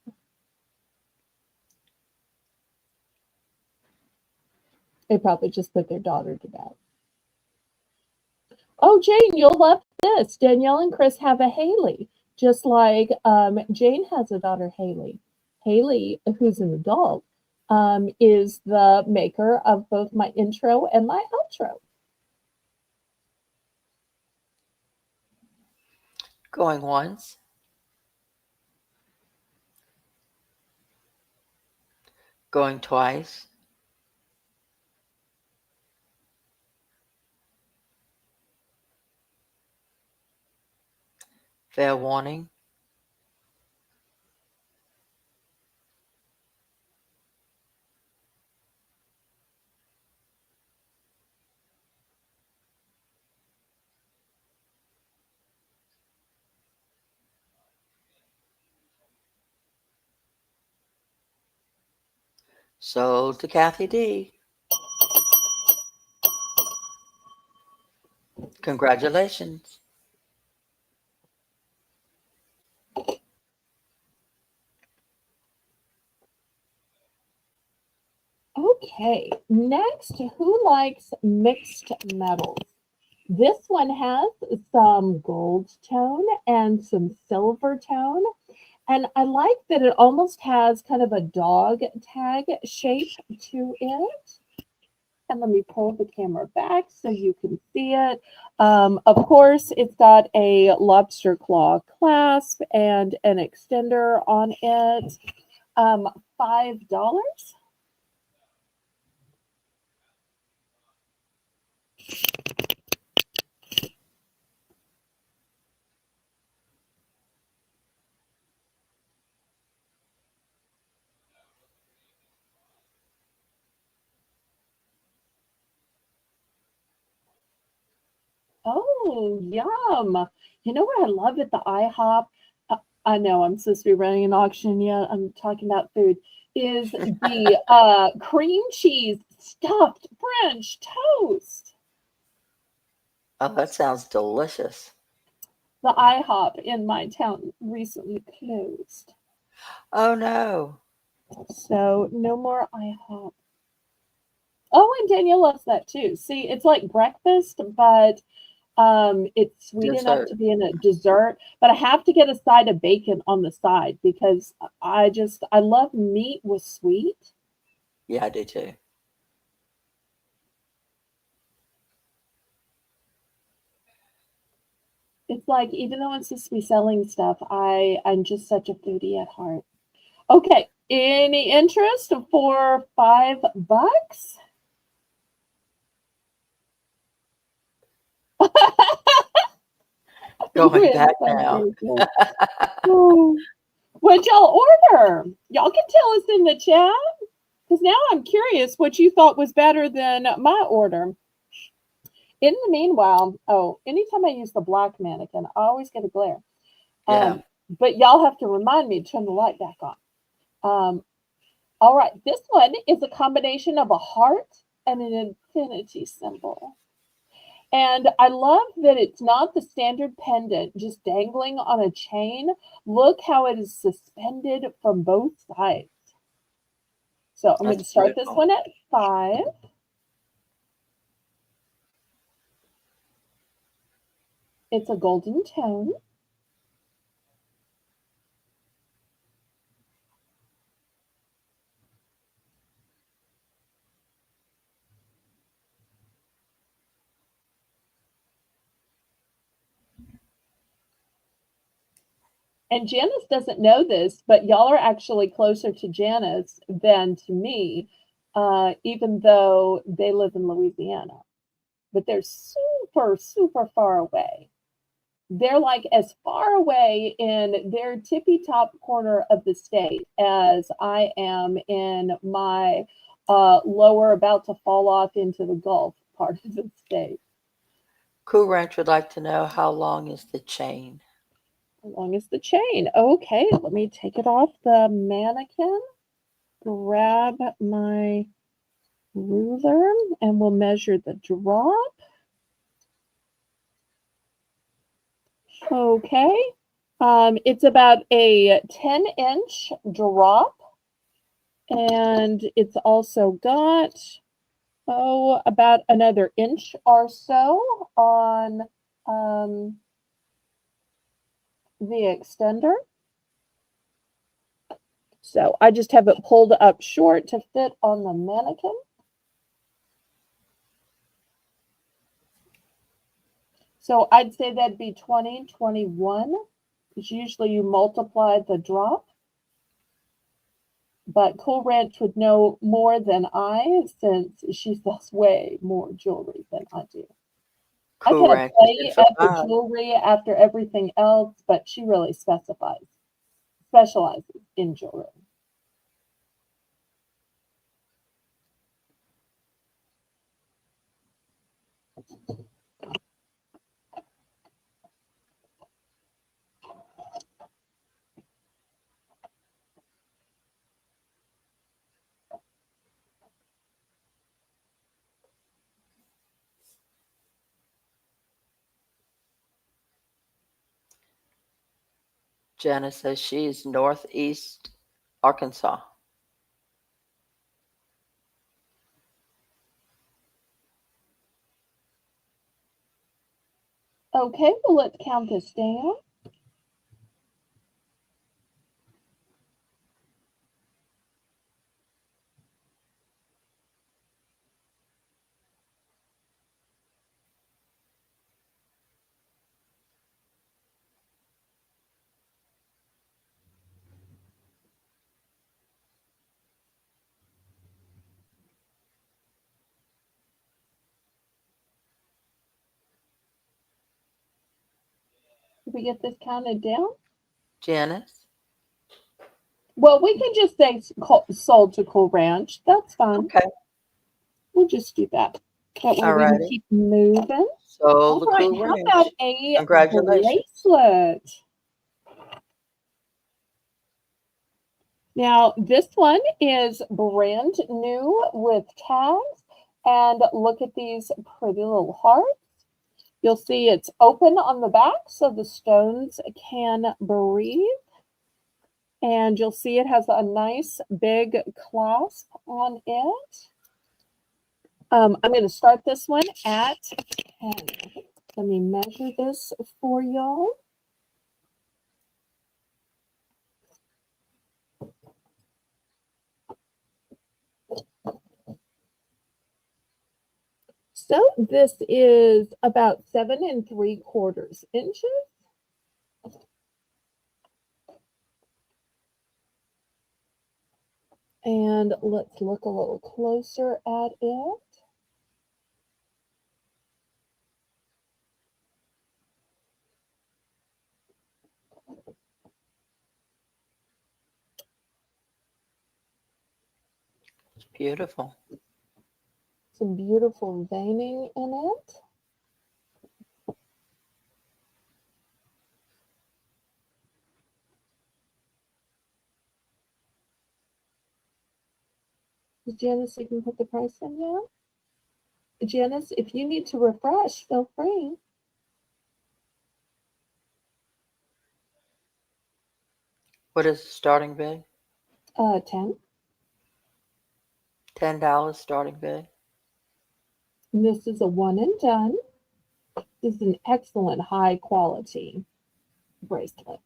They probably just put their daughter to bed. Oh, Jane, you'll love this. Danielle and Chris have a Haley, just like Jane has a daughter, Haley. Haley, who's an adult, is the maker of both my intro and my outro. Going once. Going twice. Fair warning. Sold to Kathy D. Congratulations. Okay, next, who likes mixed metals? This one has some gold tone and some silver tone. And I like that it almost has kind of a dog tag shape to it. And let me pull the camera back so you can see it. Of course, it's got a lobster claw clasp and an extender on it. $5. Oh, yum. You know what I love at the IHOP? I know I'm supposed to be running an auction yet. I'm talking about food. Is the cream cheese stuffed French toast. Oh, that sounds delicious. The IHOP in my town recently closed. Oh no. So no more IHOP. Oh, and Danielle loves that too. See, it's like breakfast, but it's sweet enough Dessert. to be in a dessert, but I have to get a side of bacon on the side because I love meat with sweet. Yeah, I do too. It's like even though it's supposed to be selling stuff, I'm just such a foodie at heart. Okay, any interest for $5? Going Really back now. funny. Oh, what'd y'all order? Y'all can tell us in the chat because now I'm curious what you thought was better than my order. In the meanwhile, oh, anytime I use the black mannequin, I always get a glare. Yeah. But y'all have to remind me to turn the light back on. All right, this one is a combination of a heart and an infinity symbol. And I love that it's not the standard pendant just dangling on a chain. Look how it is suspended from both sides. So I'm going to That's start this beautiful. one at 5. It's a golden tone. And Janice doesn't know this, but y'all are actually closer to Janice than to me, even though they live in Louisiana. But they're super, super far away. They're like as far away in their tippy top corner of the state as I am in my lower, about to fall off into the Gulf part of the state. Cool Ranch would like to know how long is the chain? How long is the chain? Okay, let me take it off the mannequin, grab my ruler, and we'll measure the drop. Okay, it's about a 10-inch drop, and it's also got, about another inch or so on the extender. So I just have it pulled up short to fit on the mannequin. So I'd say that'd be 20, 21, because usually you multiply the drop. But Cool Ranch would know more than I, since she sells way more jewelry than I do. I Cool kind of Ranch is in play for at the 5. jewelry after everything else, but she really specializes in jewelry. Janice says she's Northeast Arkansas. Okay, well, let's count this down. Did we get this counted down? Janice? Well, we can just say sold to Cool Ranch. That's fine. Okay. We'll just do that. That way we can Alrighty. keep moving. So All the right, Cool how about Ranch. a Congratulations. bracelet? Now, this one is brand new with tags. And look at these pretty little hearts. You'll see it's open on the back so the stones can breathe. And you'll see it has a nice big clasp on it. I'm going to start this one at 10. Let me measure this for y'all. So this is about 7 3/4 inches. And let's look a little closer at it. It's beautiful. Some beautiful veining in it. Janice, you can put the price in now. Janice, if you need to refresh, feel free. What is the starting bid? 10. $10 starting bid. And this is a one and done. This is an excellent high quality bracelet.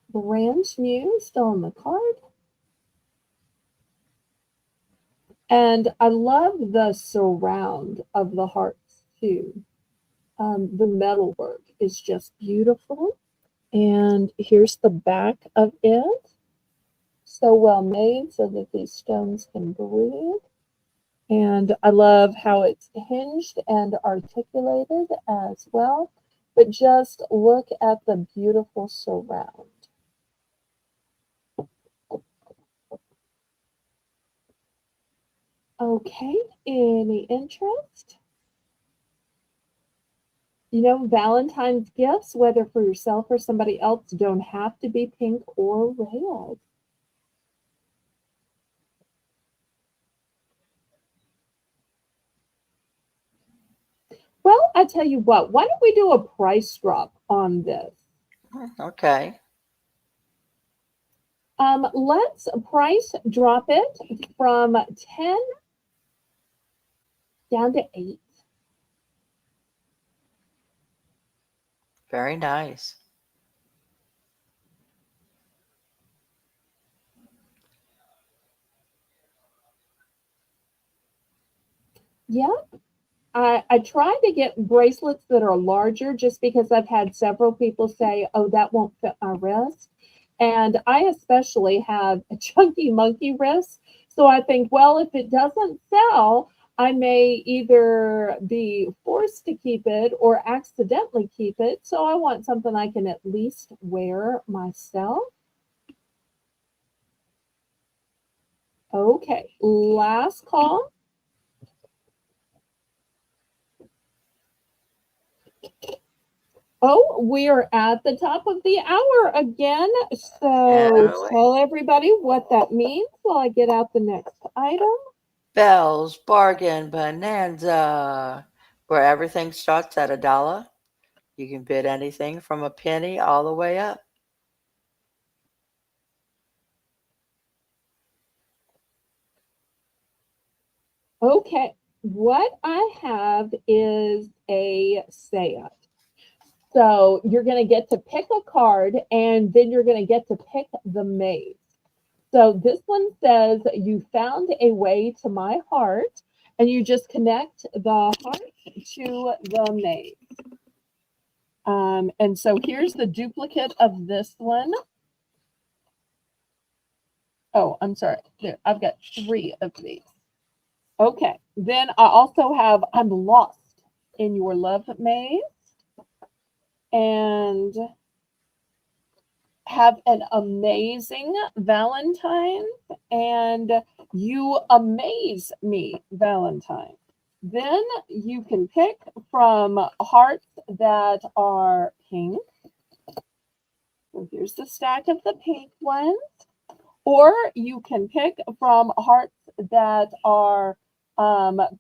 Brand new, still on the card. And I love the surround of the hearts too. The metalwork is just beautiful. And here's the back of it. So well made so that these stones can breathe. And I love how it's hinged and articulated as well. But just look at the beautiful surround. Okay, any interest? You know, Valentine's gifts, whether for yourself or somebody else, don't have to be pink or red. Well, I tell you what, why don't we do a price drop on this? Okay. Let's price drop it from 10 down to 8. Very nice. Yeah, I try to get bracelets that are larger just because I've had several people say, oh, that won't fit my wrist. And I especially have a chunky monkey wrist. So I think, well, if it doesn't sell, I may either be forced to keep it or accidentally keep it. So I want something I can at least wear myself. Okay, last call. Oh, we are at the top of the hour again. So And tell everybody what that means while I get out the next item. Belle's Bargain Bonanza, where everything starts at $1. You can bid anything from a penny all the way up. Okay, what I have is a seance. So you're going to get to pick a card and then you're going to get to pick the maze. So this one says, you found a way to my heart, and you just connect the heart to the maze. And so here's the duplicate of this one. Oh, I'm sorry. There, I've got 3 of these. Okay. Then I also have I'm lost in your love maze and have an amazing Valentine and you amaze me Valentine. Then you can pick from hearts that are pink. So here's the stack of the pink ones. Or you can pick from hearts that are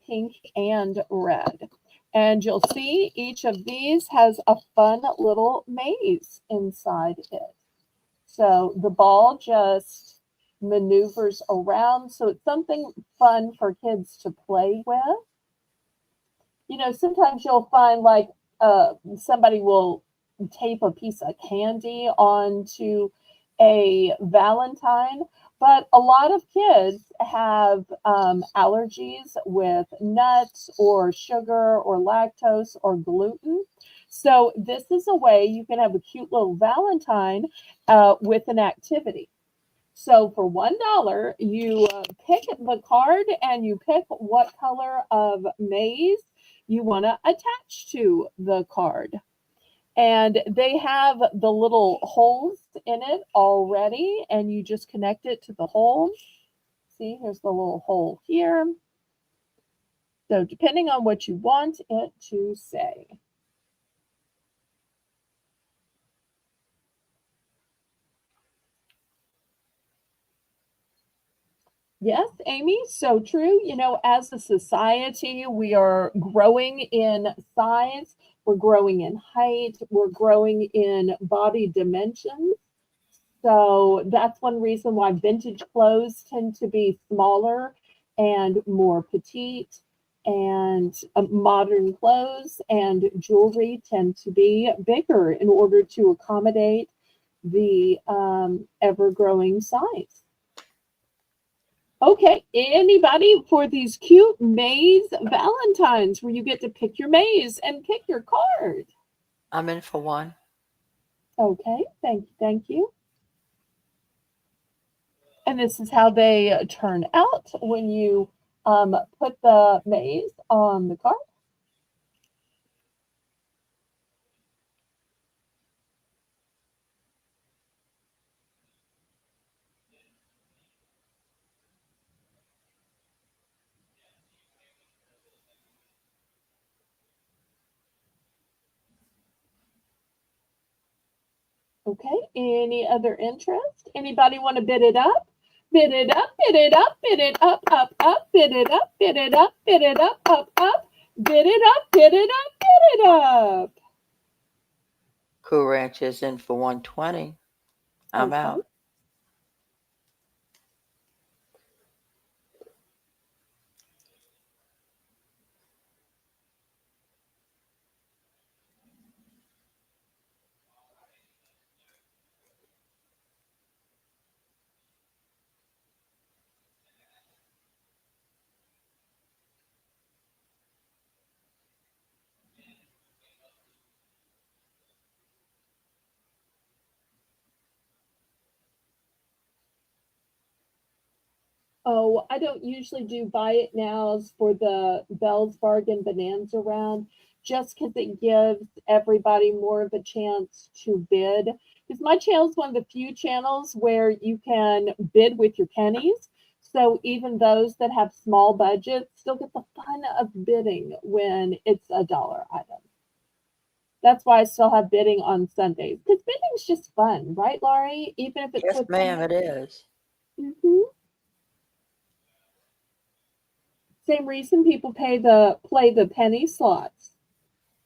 pink and red. And you'll see each of these has a fun little maze inside it. So the ball just maneuvers around. So it's something fun for kids to play with. You know, sometimes you'll find like somebody will tape a piece of candy onto a Valentine, but a lot of kids have allergies with nuts or sugar or lactose or gluten. So this is a way you can have a cute little Valentine with an activity. So for $1, you pick the card and you pick what color of maze you want to attach to the card. And they have the little holes in it already, and you just connect it to the hole. See, here's the little hole here. So depending on what you want it to say. Yes, Amy, so true. You know, as a society, we are growing in size, we're growing in height, we're growing in body dimensions. So that's one reason why vintage clothes tend to be smaller and more petite, and modern clothes and jewelry tend to be bigger in order to accommodate the ever growing size. Okay, anybody for these cute maze Valentines where you get to pick your maze and pick your card? I'm in for one. Okay, thank you. And this is how they turn out when you put the maze on the card. Okay, any other interest? Anybody want to bid it up? Bid it up, bid it up, bid it up, bid it up, bid it up, bid it up, bid it up, bid it up, bid it up. Cool Ranch is in for 120. I'm Okay. out. Oh, I don't usually do buy it nows for the Bell's Bargain Bonanza round just because it gives everybody more of a chance to bid. Because my channel is one of the few channels where you can bid with your pennies. So even those that have small budgets still get the fun of bidding when it's a dollar item. That's why I still have bidding on Sundays because bidding's just fun, right, Laurie? Even if it's Yes, with ma'am, someone. it is. Mhm. Same reason people play the penny slots.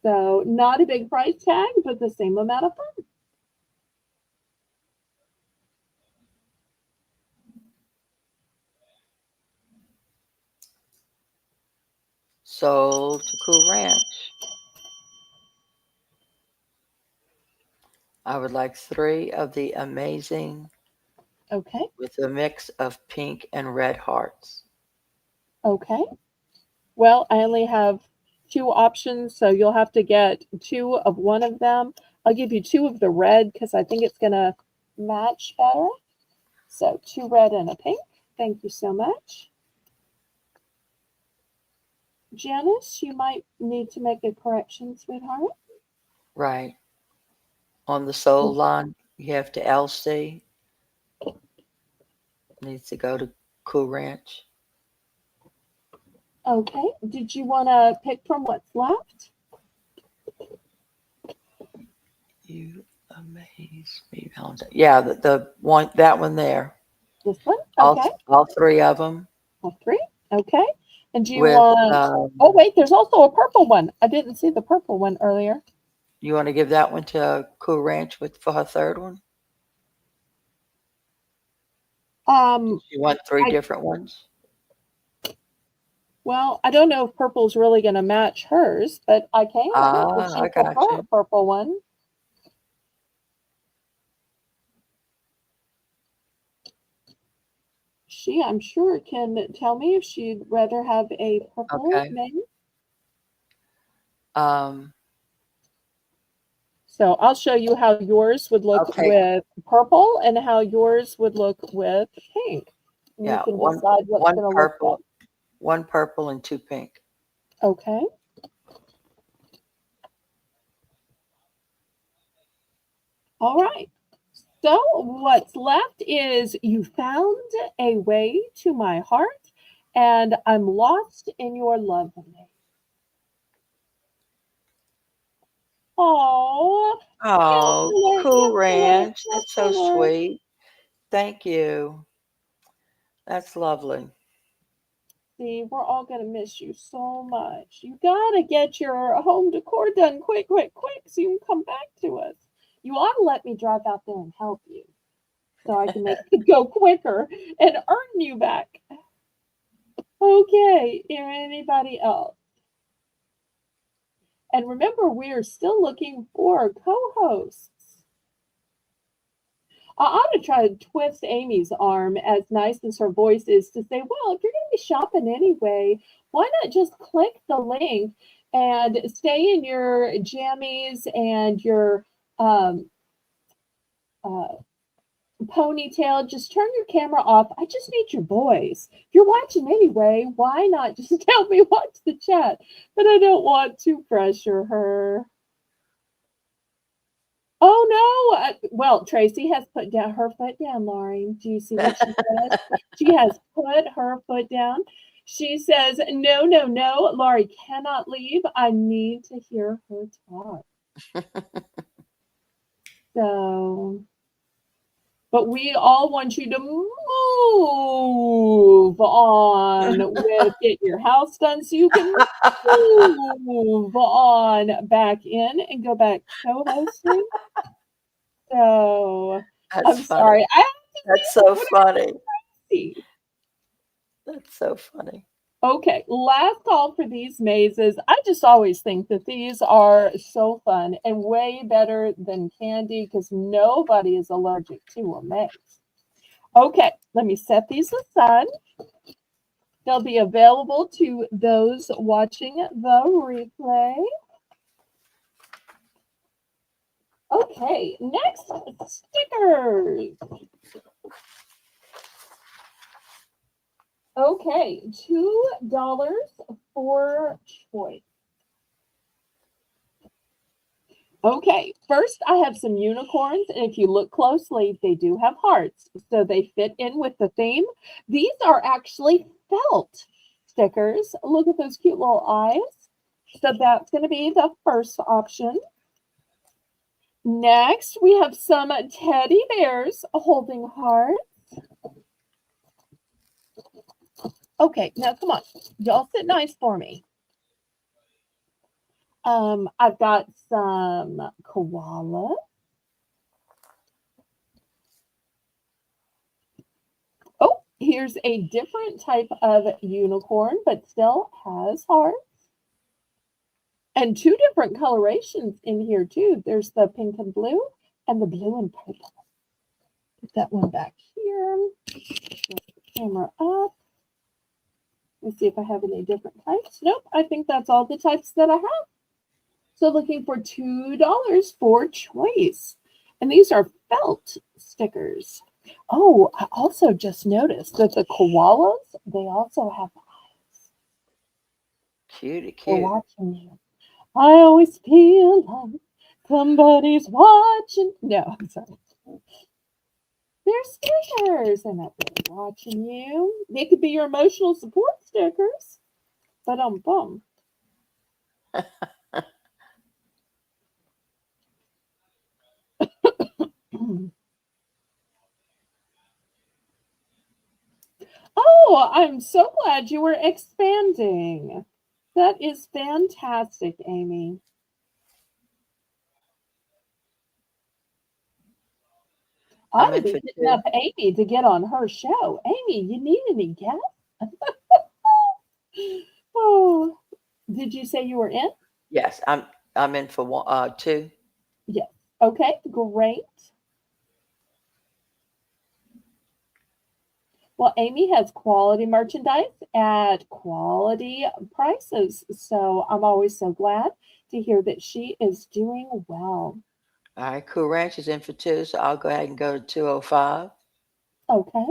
So not a big price tag, but the same amount of fun. Sold to Cool Ranch. I would like 3 of the amazing Okay. with a mix of pink and red hearts. Okay. Well, I only have 2 options, so you'll have to get 2 of one of them. I'll give you 2 of the red because I think it's gonna match better. So 2 red and a pink. Thank you so much. Janice, you might need to make a correction, sweetheart. Right. On the sold line, you have to LC. Needs to go to Cool Ranch. Okay. Did you want to pick from what's left? You amaze me, Valentine. Yeah, the one, that one there. This one? All, Okay. all 3 of them All 3? Okay. And do you with, want, oh, wait, there's also a purple one. I didn't see the purple one earlier. you want to give that one to Cool Ranch for her third one? Um, You want 3 I, different ones? well, I don't know if purple's really going to match hers, but I can if Ah, she I got prefer a you. purple one. She, I'm sure, can tell me if she'd rather have a purple Okay. name. Um, So I'll show you how yours would look okay. with purple and how yours would look with pink. And you Yeah, can one decide what's one going to look purple, best. 1 purple and 2 pink. Okay. All right. So what's left is you found a way to my heart, and I'm lost in your love. Oh, Oh, Counselor, Cool Counselor, Ranch. That's so Counselor. sweet. Thank you. That's lovely. See, we're all gonna miss you so much. You gotta get your home decor done quick, quick, quick, so you can come back to us. You ought to let me drive out there and help you, so I can make it go quicker and earn you back. Okay, anybody else? And remember, we are still looking for co-hosts. I ought to try to twist Amy's arm, as nice as her voice is, to say, well, if you're going to be shopping anyway, why not just click the link and stay in your jammies and your ponytail, just turn your camera off. I just need your voice. If you're watching anyway, why not just tell me watch the chat? But I don't want to pressure her. Oh no! Well, Tracy has put down her foot down, Laurie. Do you see what she said? She has put her foot down. She says, no, no, no, Laurie cannot leave. I need to hear her talk. So, but we all want you to move on with get your house done so you can move on back in and go back co-hosting. So, That's I'm funny. sorry. I have to That's leave. so What funny. see. That's so funny. Okay, last call for these mazes. I just always think that these are so fun and way better than candy because nobody is allergic to a maze. Okay, let me set these aside. They'll be available to those watching the replay. Okay, next stickers. Okay, $2 for choice. Okay, first I have some unicorns, and if you look closely, they do have hearts, so they fit in with the theme. These are actually felt stickers. Look at those cute little eyes. So that's going to be the first option. Next, we have some teddy bears holding hearts. Okay, now come on. Y'all sit nice for me. I've got some koala. Oh, here's a different type of unicorn, but still has hearts. And two different colorations in here, too. There's the pink and blue and the blue and purple. Put that one back here. Get the camera up. Let's see if I have any different types. Nope, I think that's all the types that I have. So looking for $2 for choice. And these are felt stickers. Oh, I also just noticed that the koalas, they also have eyes. Cutie, They're cute. watching you. I always feel like somebody's watching. No, I'm sorry. They're stickers. They're not really watching you. They could be your emotional support stickers. But bum. Oh, I'm so glad you were expanding. That is fantastic, Amy. I I'm would in be for hitting two. up Amy to get on her show. Amy, you need any guests? Oh, did you say you were in? Yes, I'm in for one, two. Yes. Okay, great. Well, Amy has quality merchandise at quality prices. So I'm always so glad to hear that she is doing well. All right, Cool Ranch is in for two, so I'll go ahead and go to 205. Okay.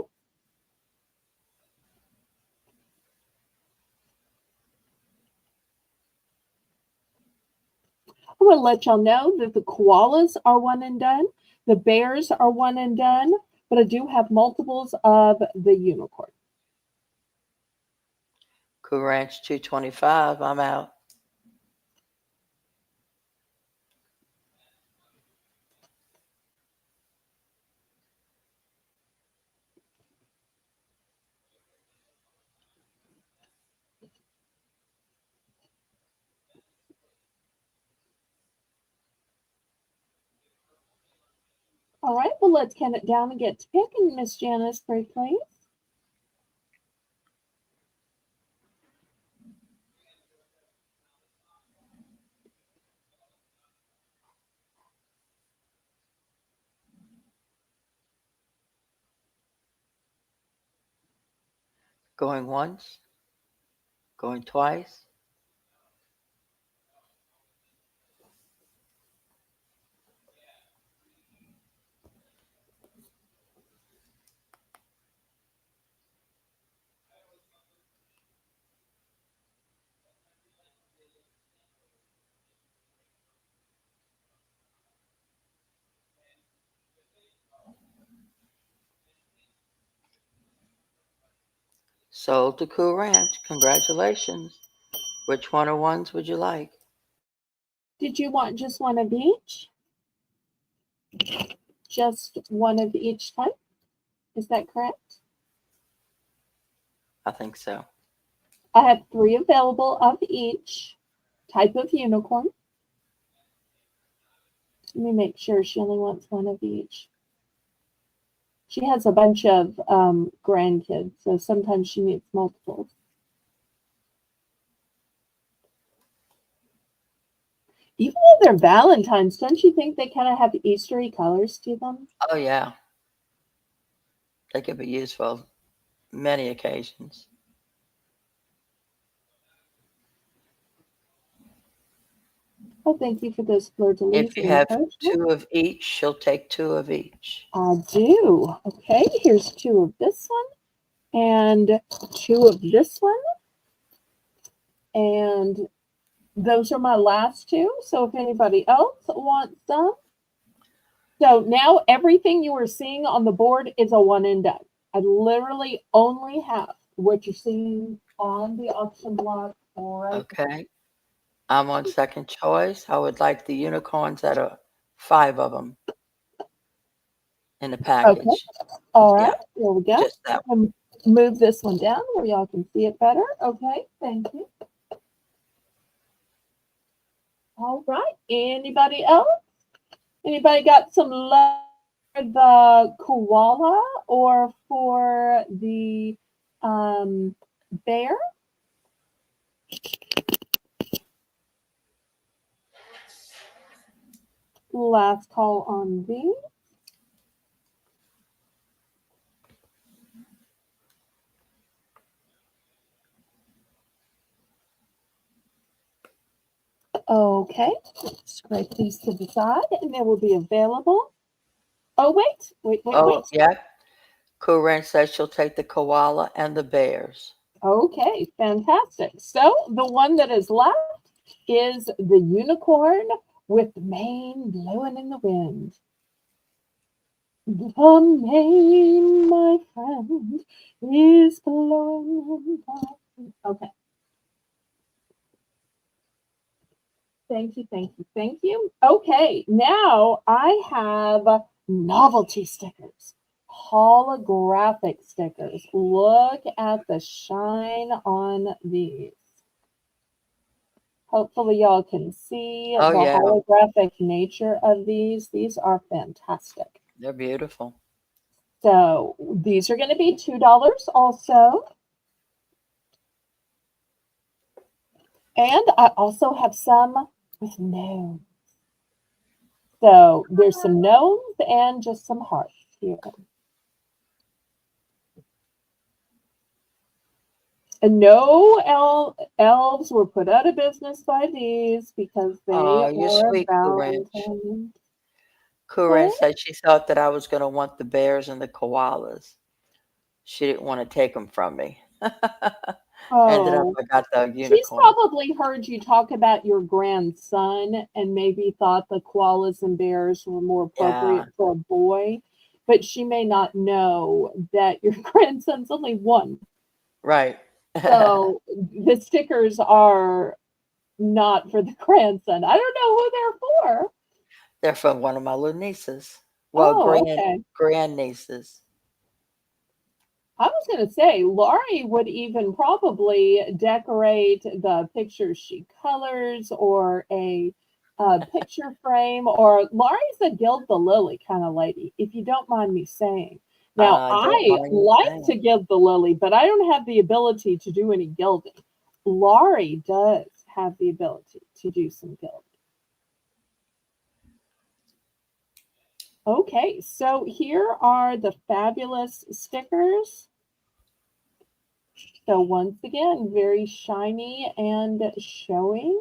I want to let y'all know that the koalas are one and done. The bears are one and done. But I do have multiples of the unicorn. Cool Ranch 225. I'm out. All right, well, let's count it down and get to picking. Miss Janice, pray, please. Going once, going twice. Sold to Cool Ranch. Congratulations. Which one of ones would you like? Did you want just one of each? Just one of each type? Is that correct? I think so. I have 3 available of each type of unicorn. Let me make sure she only wants one of each. She has a bunch of grandkids, so sometimes she needs multiples. Even though they're Valentine's, don't you think they kind of have Eastery colors to them? Oh, yeah. They could be used for many occasions. Oh, thank you for those fleur-de-lis If you and have encouragement. 2 of each, she'll take 2 of each. I do. Okay, here's 2 of this one and 2 of this one. And those are my last 2. So if anybody else wants some. So now everything you are seeing on the board is a one and done. I literally only have what you're seeing on the auction block right. Okay. I'm on second choice. I would like the unicorns that are 5 of them in the Okay. package. All right. Yeah, Here we go. just that one. Move this one down where y'all can see it better. Okay. Thank you. All right. Anybody else? Anybody got some love for the koala or for the bear? Last call on these. Okay, scrape these to the side and they will be available. Oh, wait. Oh, yeah. Cool Ranch says she'll take the koala and the bears. Okay, fantastic. So the one that is left is the unicorn with the mane blowing in the wind. The mane, my friend, is blowing. Okay. Thank you. Okay, now I have novelty stickers, holographic stickers. Look at the shine on these. Hopefully y'all can see Oh, the yeah. holographic nature of these. These are fantastic. They're beautiful. So these are going to be $2 also. And I also have some with gnomes. So there's some gnomes and just some hearts here. And no elves were put out of business by these because they Oh, you're are sweet, Cool Ranch. Valentine's. Cool Ranch said she thought that I was going to want the bears and the koalas. She didn't want to take them from me. Ended up, Oh, I got the she's unicorn. probably heard you talk about your grandson and maybe thought the koalas and bears were more appropriate Yeah, for a boy, but she may not know that your grandson's only 1. right. So the stickers are not for the grandson. I don't know who they're for. They're from one of my little nieces. Well, Oh, okay. grand nieces. I was going to say, Laurie would even probably decorate the pictures she colors or a picture frame. Or Laurie's a gild the lily kind of lady, if you don't mind me saying. Now, I don't I mind you like saying. to gild the lily, but I don't have the ability to do any gilding. Laurie does have the ability to do some gilding. Okay, so here are the fabulous stickers. So once again, very shiny and showy.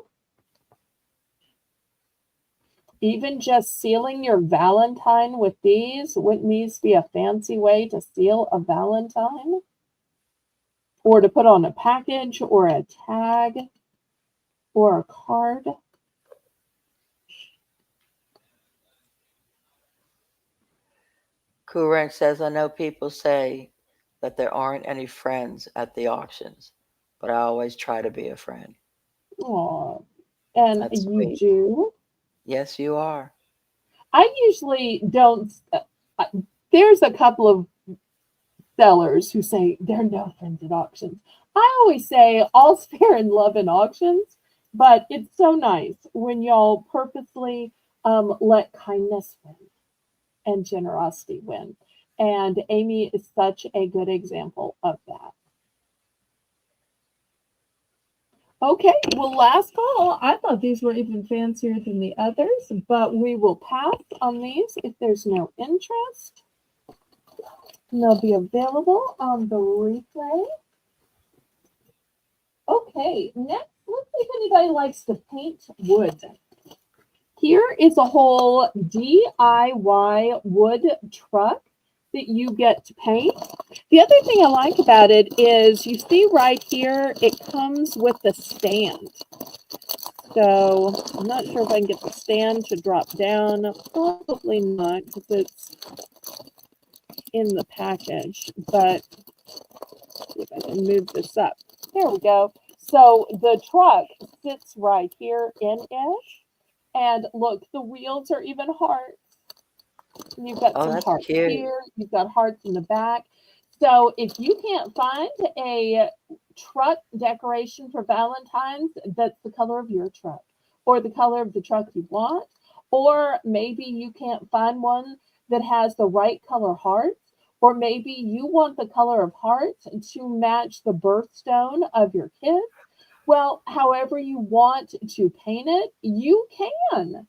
Even just sealing your Valentine with these, wouldn't these be a fancy way to seal a Valentine? Or to put on a package or a tag or a card? Cool Ranch says, I know people say that there aren't any friends at the auctions, but I always try to be a friend. Aw, and That's you sweet. do? Yes, you are. I usually don't. Uh, there's a couple of sellers who say there are no friends at auctions. I always say all's fair in love and auctions, but it's so nice when y'all purposely let kindness win and generosity win. And Amy is such a good example of that. Okay, well, last call. I thought these were even fancier than the others, but we will pass on these if there's no interest. And they'll be available on the replay. Okay, next, let's see if anybody likes to paint wood. Here is a whole DIY wood truck that you get to paint. The other thing I like about it is you see right here, it comes with the stand. So I'm not sure if I can get the stand to drop down. Probably not because it's in the package, but see if I can move this up. There we go. So the truck sits right here in it. And look, the wheels are even hearts. You've got Oh, some that's hearts cute. here. You've got hearts in the back. So if you can't find a truck decoration for Valentine's that's the color of your truck or the color of the truck you want, or maybe you can't find one that has the right color hearts, or maybe you want the color of hearts to match the birthstone of your kids. Well, however you want to paint it, you can.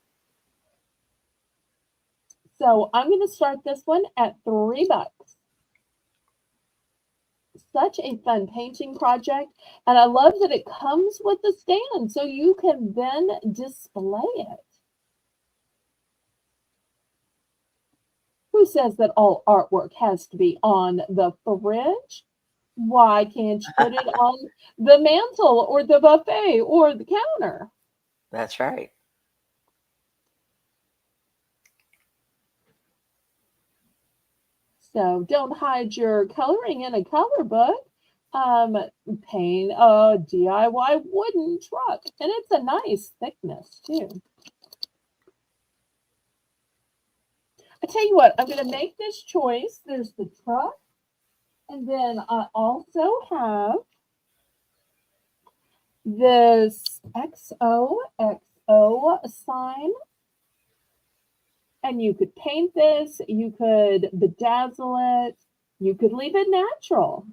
So I'm going to start this one at $3. Such a fun painting project. And I love that it comes with a stand so you can then display it. Who says that all artwork has to be on the fridge? Why can't you put it on the mantle or the buffet or the counter? That's right. So don't hide your coloring in a color book. Um, Paint a DIY wooden truck, and it's a nice thickness too. I tell you what, I'm going to make this choice. There's the truck, and then I also have this XOXO sign, and you could paint this, you could bedazzle it, you could leave it natural.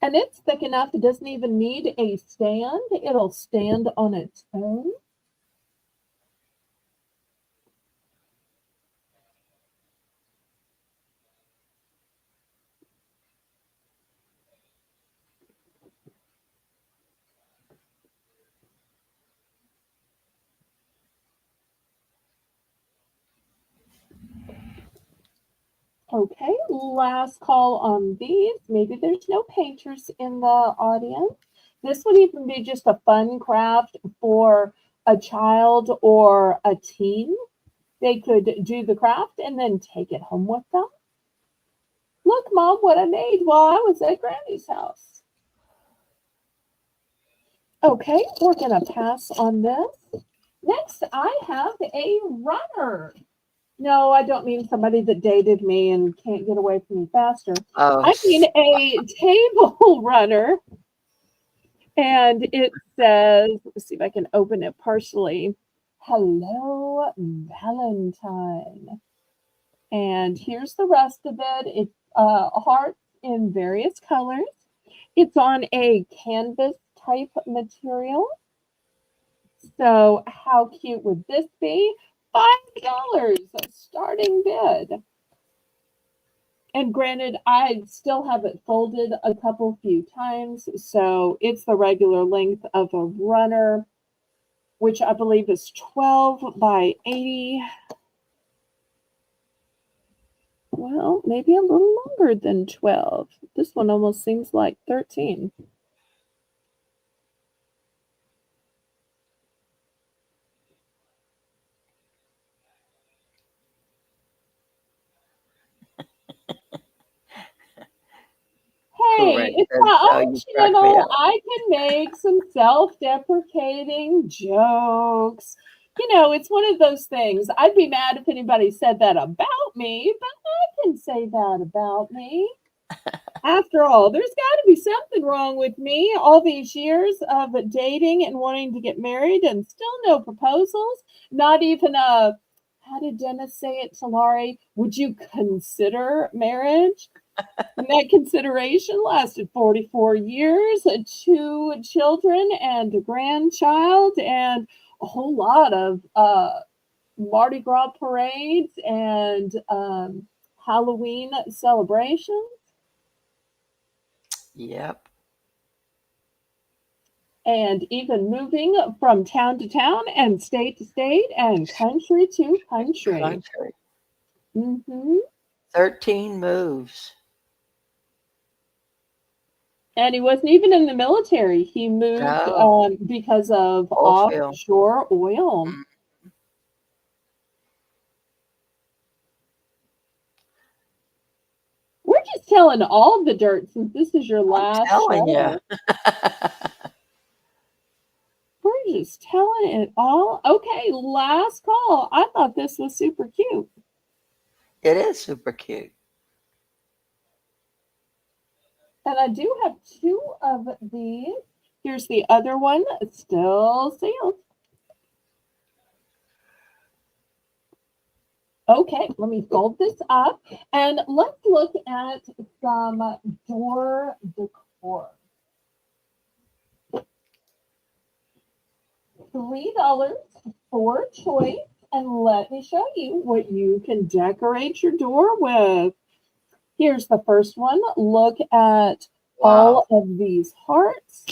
And it's thick enough, it doesn't even need a stand. It'll stand on its own. Okay, last call on these. Maybe there's no painters in the audience. This would even be just a fun craft for a child or a teen. They could do the craft and then take it home with them. Look, Mom, what I made while I was at Granny's house. Okay, we're going to pass on this. Next, I have a runner. No, I don't mean somebody that dated me and can't get away from me faster. Oh, I mean a table runner. And it says, let's see if I can open it partially. Hello, Valentine. And here's the rest of it. It's hearts in various colors. It's on a canvas type material. So how cute would this be? $5 starting bid. And granted, I still have it folded a couple few times, so it's the regular length of a runner, which I believe is 12 by 80. Well, maybe a little longer than 12. This one almost seems like 13. Ranch. it's Oh, my own you crack me channel. up. I can make some self-deprecating jokes. It's one of those things. I'd be mad if anybody said that about me, but I can say that about me. After all, there's got to be something wrong with me. All these years of dating and wanting to get married and still no proposals. Not even how did Dennis say it to Laurie? Would you consider marriage? And that consideration lasted 44 years, 2 children and a grandchild, and a whole lot of Mardi Gras parades and Halloween celebrations. Yep. And even moving from town to town and state to state and country to country. Country. hmm 13 moves. And he wasn't even in the military. He moved No. because of Oil field. offshore oil. Mm, We're just telling all the dirt since this is your I'm last telling you. show. We're just telling it all. Okay, last call. I thought this was super cute. It is super cute. And I do have 2 of these. Here's the other one. It's still sealed. Okay, let me fold this up and let's look at some door decor. $3 for choice, and let me show you what you can decorate your door with. Here's the first one. Look at Wow. all of these hearts.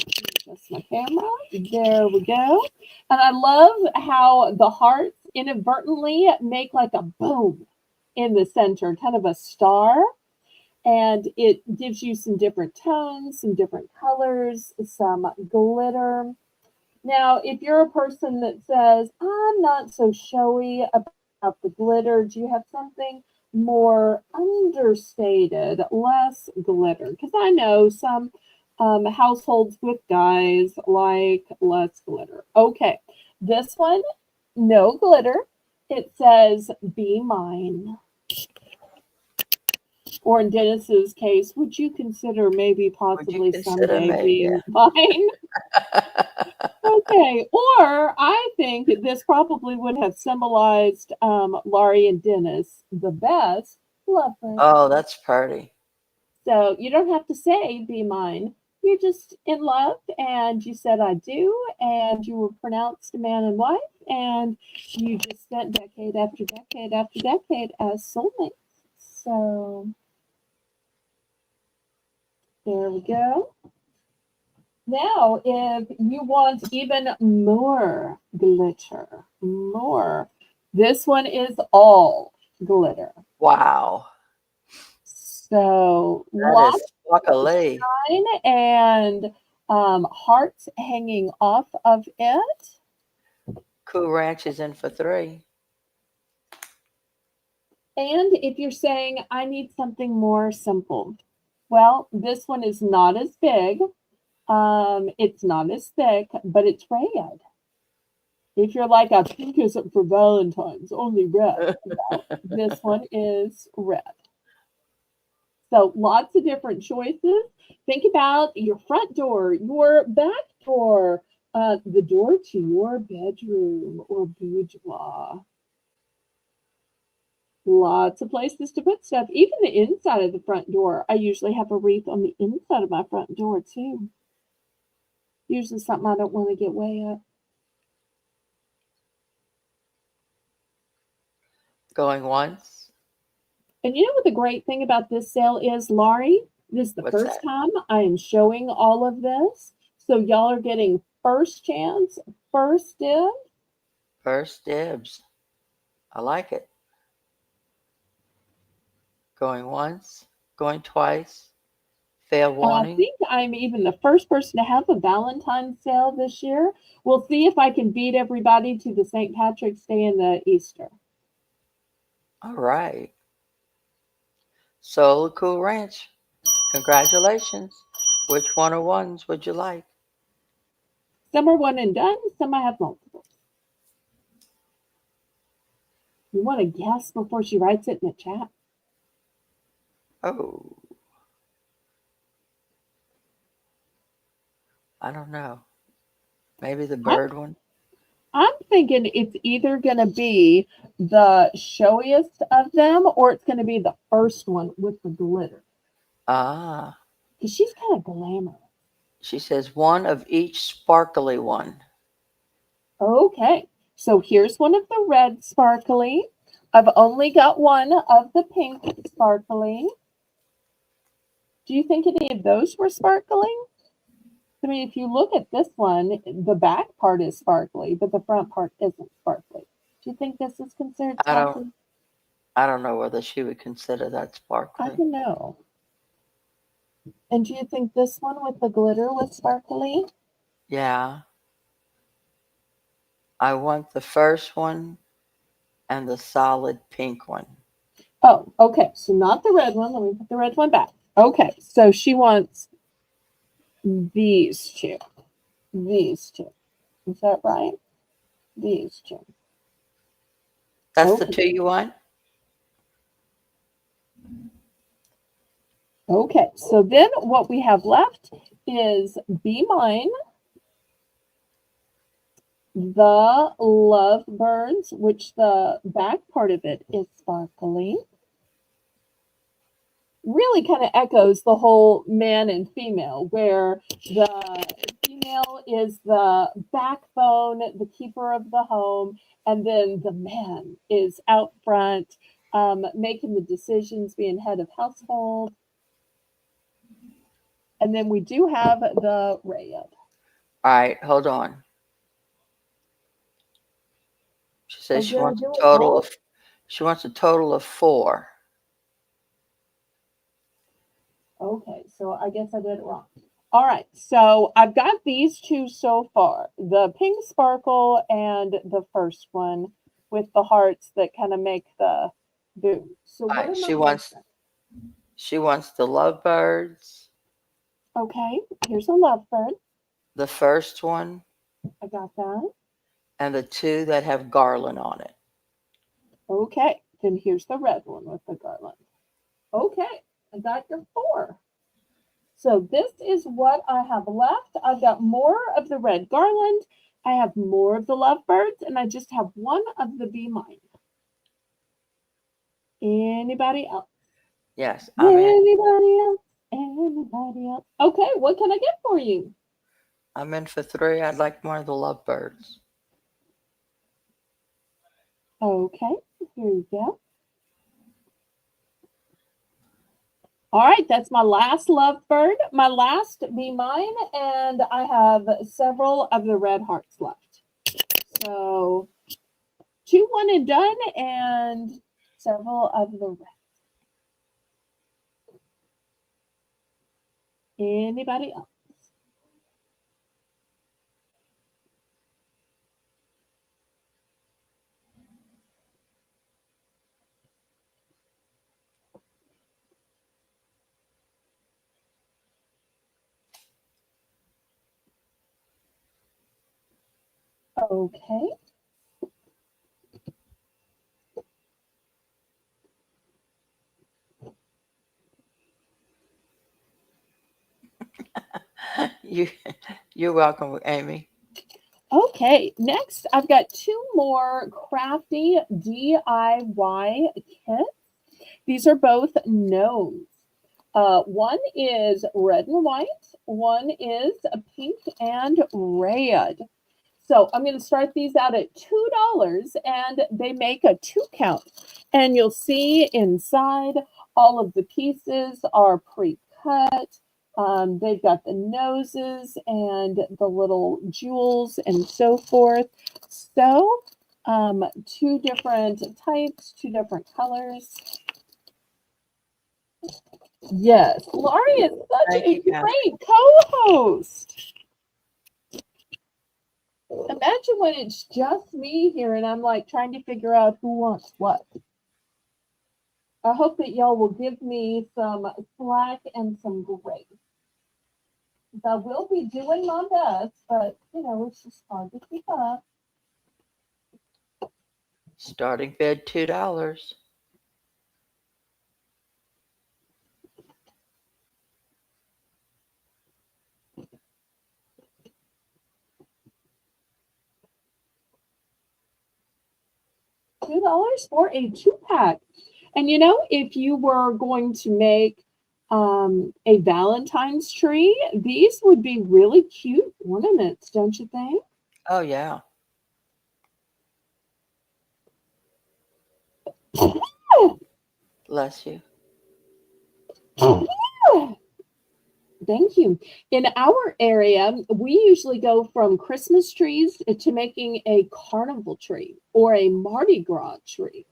Adjust my camera. There we go. And I love how the hearts inadvertently make like a boom in the center, kind of a star. And it gives you some different tones, some different colors, some glitter. Now, if you're a person that says, I'm not so showy about the glitter, do you have something more understated, less glitter? Because I know some households with guys like less glitter. Okay, this one, no glitter. It says, be mine. Or in Dennis's case, would you consider maybe Would you possibly consider someday me? being mine? Okay, or I think this probably would have symbolized Laurie and Dennis the best lovers. Oh, that's pretty. So you don't have to say be mine. You're just in love and you said I do and you were pronounced a man and wife and you just spent decade after decade after decade as soulmates. So there we go. Now, if you want even more glitter, this one is all glitter. Wow. So That is lots of sparkly. shine and hearts hanging off of it. Cool Ranch is in for 3. And if you're saying, I need something more simple, well, this one is not as big. It's not as thick, but it's red. If you're like, a pink isn't for Valentine's, only red. Well, this one is red. So lots of different choices. Think about your front door, your back door, the door to your bedroom or boudoir. Lots of places to put stuff. Even the inside of the front door. I usually have a wreath on the inside of my front door too. Usually something I don't want to get way up. Going once. And you know what the great thing about this sale is, Laurie? This is the What's first that? time I am showing all of this. So y'all are getting first chance, first dibs. First dibs. I like it. Going once. Going twice. Fair And I warning. think I'm even the first person to have a Valentine's sale this year. We'll see if I can beat everybody to the St. Patrick's Day and the Easter. All right. Soul Cool Ranch. Congratulations. Which one of ones would you like? Some are one and done, some I have multiple. You want to guess before she writes it in the chat? Oh, I don't know. Maybe the I'm, bird one? I'm thinking it's either going to be the showiest of them or it's going to be the first one with the glitter. Ah, Because she's kind of glamorous. she says one of each sparkly one. Okay, so here's one of the red sparkly. I've only got one of the pink sparkly. Do you think any of those were sparkling? I mean, if you look at this one, the back part is sparkly, but the front part isn't sparkly. Do you think this is considered I don't sparkly? I don't know whether she would consider that I sparkly. don't know. And do you think this one with the glitter was sparkly? Yeah. I want the first one and the solid pink one. Oh, okay. So not the red one. Let me put the red one back. Okay. So she wants these two. These two. Is that right? These two. That's the Okay. two you want? Okay. So then what we have left is Be Mine, the Lovebirds, which the back part of it is sparkly. Really kind of echoes the whole man and female, where the female is the backbone, the keeper of the home, and then the man is out front, making the decisions, being head of household. And then we do have the red. All right, hold on. She Oh, says did I do it wrong? she wants a total of 4. Okay, so I guess I did it wrong. All right, so I've got these two so far, the pink sparkle and the first one with the hearts that kind of make the boom. So All what right, am I missing? she wants the lovebirds, Okay, here's a lovebird. the first one, I got that. and the 2 that have garland on it. Okay, then here's the red one with the garland. Okay, I got your 4. So this is what I have left. I've got more of the red garland. I have more of the lovebirds, and I just have one of the Be Mine. Anybody else? Yes, I'm in. Anybody else? Anybody else? Okay, what can I get for you? I'm in for 3. I'd like more of the lovebirds. Okay, here you go. All right, that's my last lovebird, my last Be Mine, and I have several of the red hearts left. So 2 one and done, and several of the red. Anybody else? Okay. you you're welcome, Amy. Okay, next I've got 2 more crafty DIY kits. These are both gnomes. One is red and white, one is a pink and red. So I'm going to start these out at $2 and they make a 2 count. And you'll see inside all of the pieces are pre-cut. They've got the noses and the little jewels and so forth. So 2 different types, 2 different colors. Yes, Laurie is such Thank a you, Kathy. great co-host. Imagine when it's just me here and I'm like trying to figure out who wants what. I hope that y'all will give me some slack and some grace. I will be doing my best, but it's just hard to keep up. Starting bid $2. $2 for a 2-pack. And if you were going to make a Valentine's tree, these would be really cute ornaments, don't you think? Oh yeah. Bless you. Thank you. In our area, we usually go from Christmas trees to making a carnival tree or a Mardi Gras tree.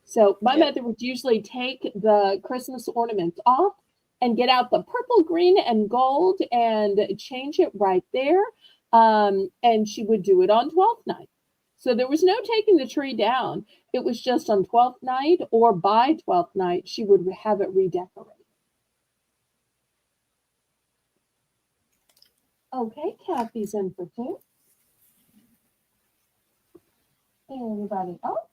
So my Yep. mother would usually take the Christmas ornaments off and get out the purple, green, and gold and change it right there. And she would do it on 12th night. So there was no taking the tree down. It was just on 12th night or by 12th night, she would have it redecorated. Okay, Kathy's in for 2. Anybody else?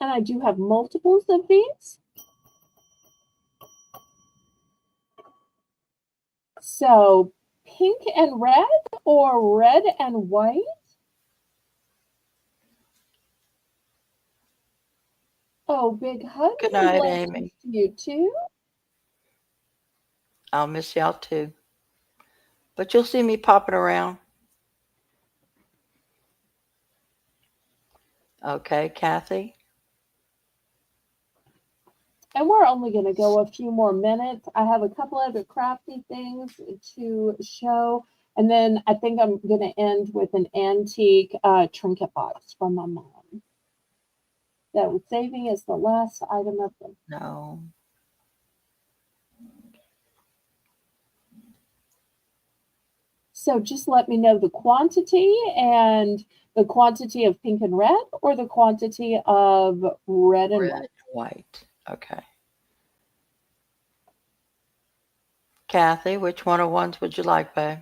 And I do have multiples of these. So pink and red or red and white? Oh, big hugs Good and night, blessings Amy. to you too. I'll miss y'all too. But you'll see me popping around. Okay, Kathy? And we're only going to go a few more minutes. I have a couple other crafty things to show. And then I think I'm going to end with an antique trinket box from my mom. That was saving as the last item of them. No. So just let me know the quantity and the quantity of pink and red or the quantity of red and Red white. and white. Okay. Kathy, which one of ones would you like, babe?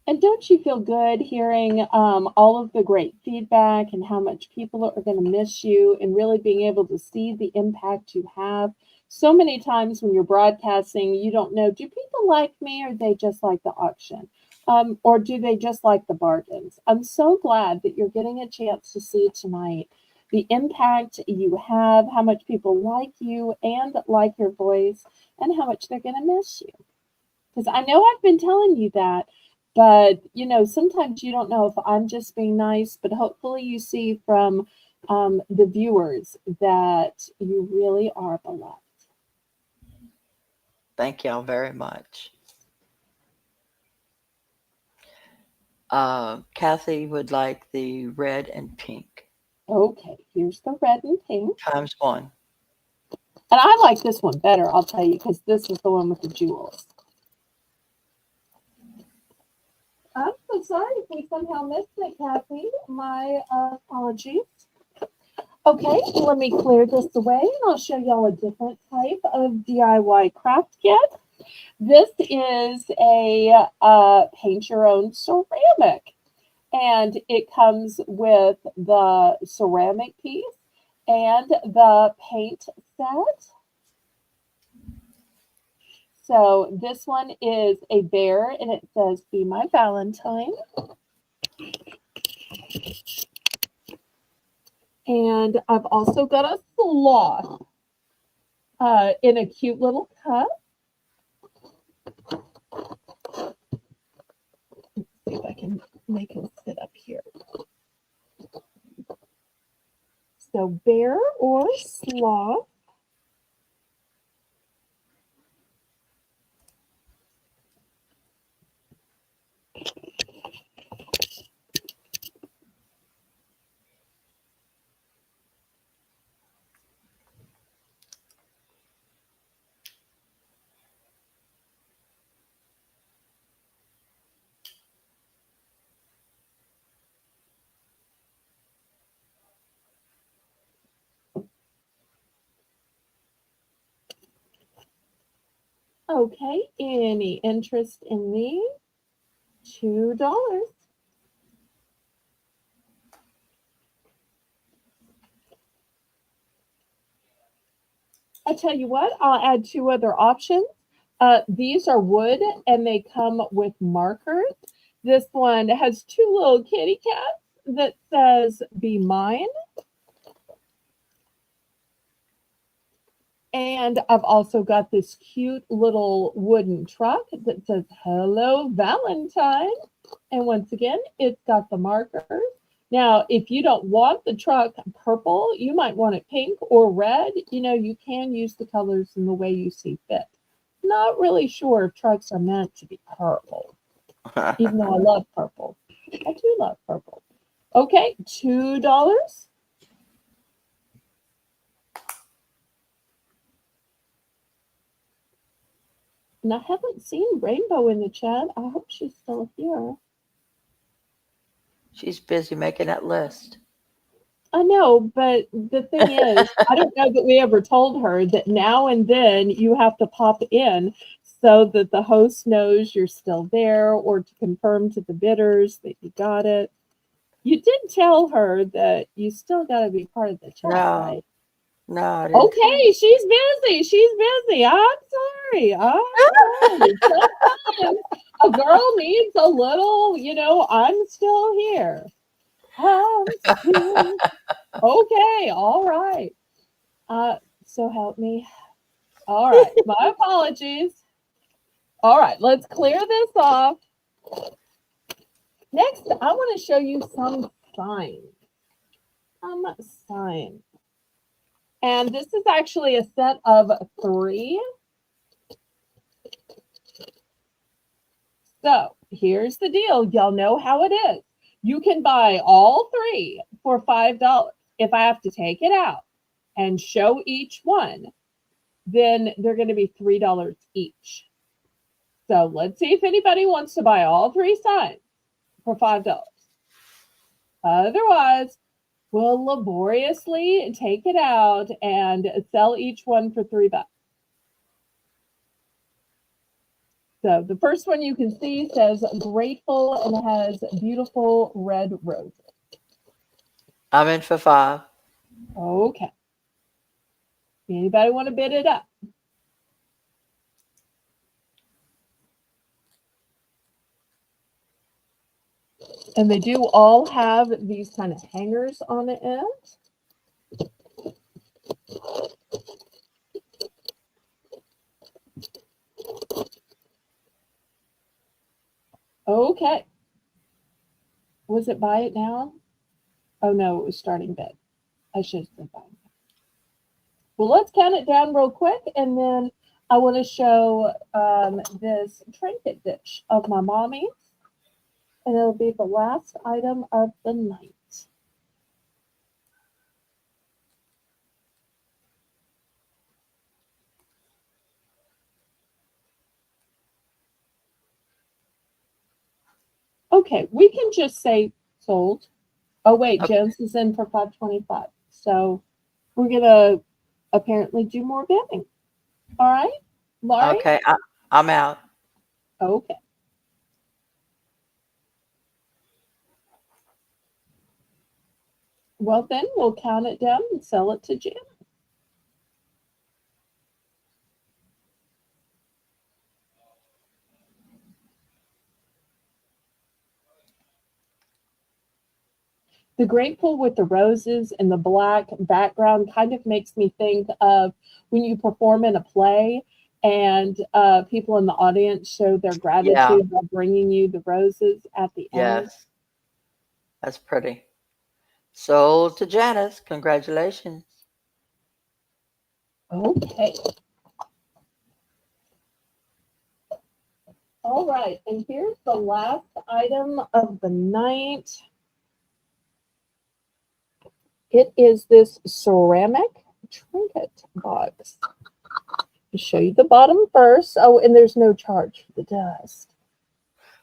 And don't you feel good hearing all of the great feedback and how much people are going to miss you and really being able to see the impact you have? So many times when you're broadcasting, you don't know, do people like me or they just like the auction? Or do they just like the bargains? I'm so glad that you're getting a chance to see tonight the impact you have, how much people like you and like your voice, and how much they're going to miss you. Because I know I've been telling you that, but sometimes you don't know if I'm just being nice, but hopefully you see from the viewers that you really are beloved. Thank y'all very much. Kathy would like the red and pink. Okay, here's the red and pink. ×1. And I like this one better, I'll tell you, because this is the one with the jewels. I'm so sorry if we somehow missed it, Kathy. My apologies. Okay, let me clear this away, and I'll show y'all a different type of DIY craft kit. This is a paint your own ceramic, and it comes with the ceramic piece and the paint set. So this one is a bear, and it says, "Be my Valentine." And I've also got a sloth in a cute little cup. Let's see if I can make him sit up here. So bear or sloth. Okay, any interest in me? $2. I tell you what, I'll add 2 other options. These are wood and they come with markers. This one has 2 little kitty cats that says, "Be mine." And I've also got this cute little wooden truck that says, "Hello, Valentine." And once again, it's got the markers. Now, if you don't want the truck purple, you might want it pink or red. You know, you can use the colors in the way you see fit. Not really sure if trucks are meant to be purple, even though I love purple. I do love purple. Okay, $2. And I haven't seen Rainbow in the chat. I hope she's still here. She's busy making that list. I know, but the thing is, I don't know that we ever told her that now and then you have to pop in so that the host knows you're still there, or to confirm to the bidders that you got it. You did tell her that you still got to be part of the chat, right? No, I didn't. Okay, she's busy. She's busy. I'm sorry. Sometimes a girl needs a little, "I'm still here. I'm still." Okay, all right. So help me. All right, my apologies. All right, let's clear this off. Next, I want to show you some signs. Some signs. And this is actually a set of 3. So here's the deal. Y'all know how it is. You can buy all 3 for $5. If I have to take it out and show each one, then they're going to be $3 each. So let's see if anybody wants to buy all 3 signs for $5. Otherwise, we'll laboriously take it out and sell each one for $3. So the first one you can see says "Grateful" and it has beautiful red roses. I'm in for 5. Okay. Anybody want to bid it up? And they do all have these kind of hangers on the end. Okay. Was it buy it now? Oh no, it was starting bid. I should have said buy it. Well, let's count it down real quick, and then I want to show this trinket dish of my mommy's. and it'll be the last item of the night. Okay, we can just say sold. Oh wait, Okay. Jones is in for 525. So we're gonna apparently do more bidding. All right, Laurie? Okay. I'm out. Okay. Well then we'll count it down and sell it to Jan. The grateful with the roses and the black background kind of makes me think of when you perform in a play and people in the audience show their Yeah. gratitude by bringing you the roses at the end. Yes. That's pretty. Sold to Janice. Congratulations. Okay. All right. And here's the last item of the night. It is this ceramic trinket box. I'll show you the bottom first. Oh, and there's no charge for the dust.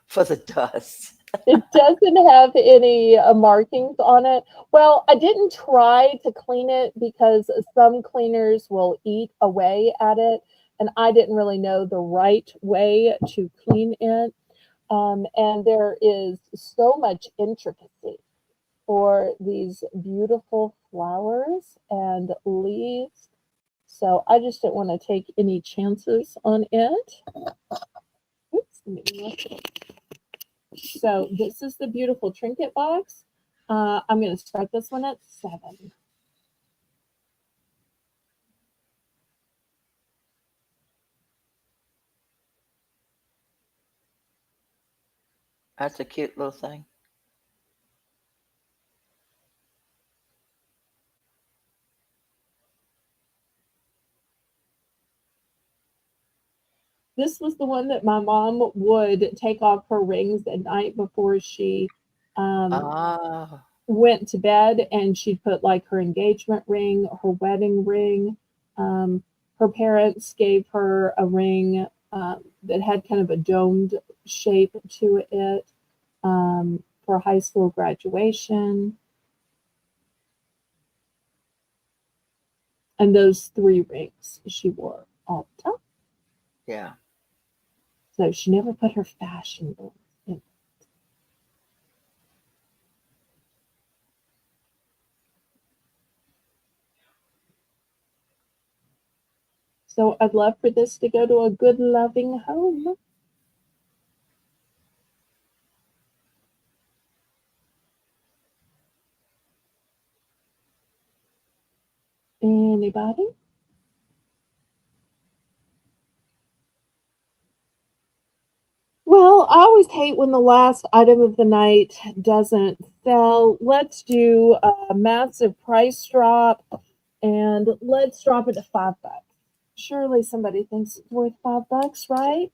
For the dust. It doesn't have any markings on it. Well, I didn't try to clean it because some cleaners will eat away at it, and I didn't really know the right way to clean it. And there is so much intricacy for these beautiful flowers and leaves. So I just didn't want to take any chances on it. Oops, let me look. So this is the beautiful trinket box. I'm going to start this one at 7. That's a cute little thing. This was the one that my mom would take off her rings at night before she um, Ah, went to bed, and she'd put like her engagement ring, her wedding ring. Um, Her parents gave her a ring that had kind of a domed shape to it for high school graduation. And those 3 rings she wore all the time. yeah. So she never put her fashion in. So I'd love for this to go to a good, loving home. Anybody? Well, I always hate when the last item of the night doesn't sell. Let's do a massive price drop and let's drop it to $5. Surely somebody thinks it's worth $5, right?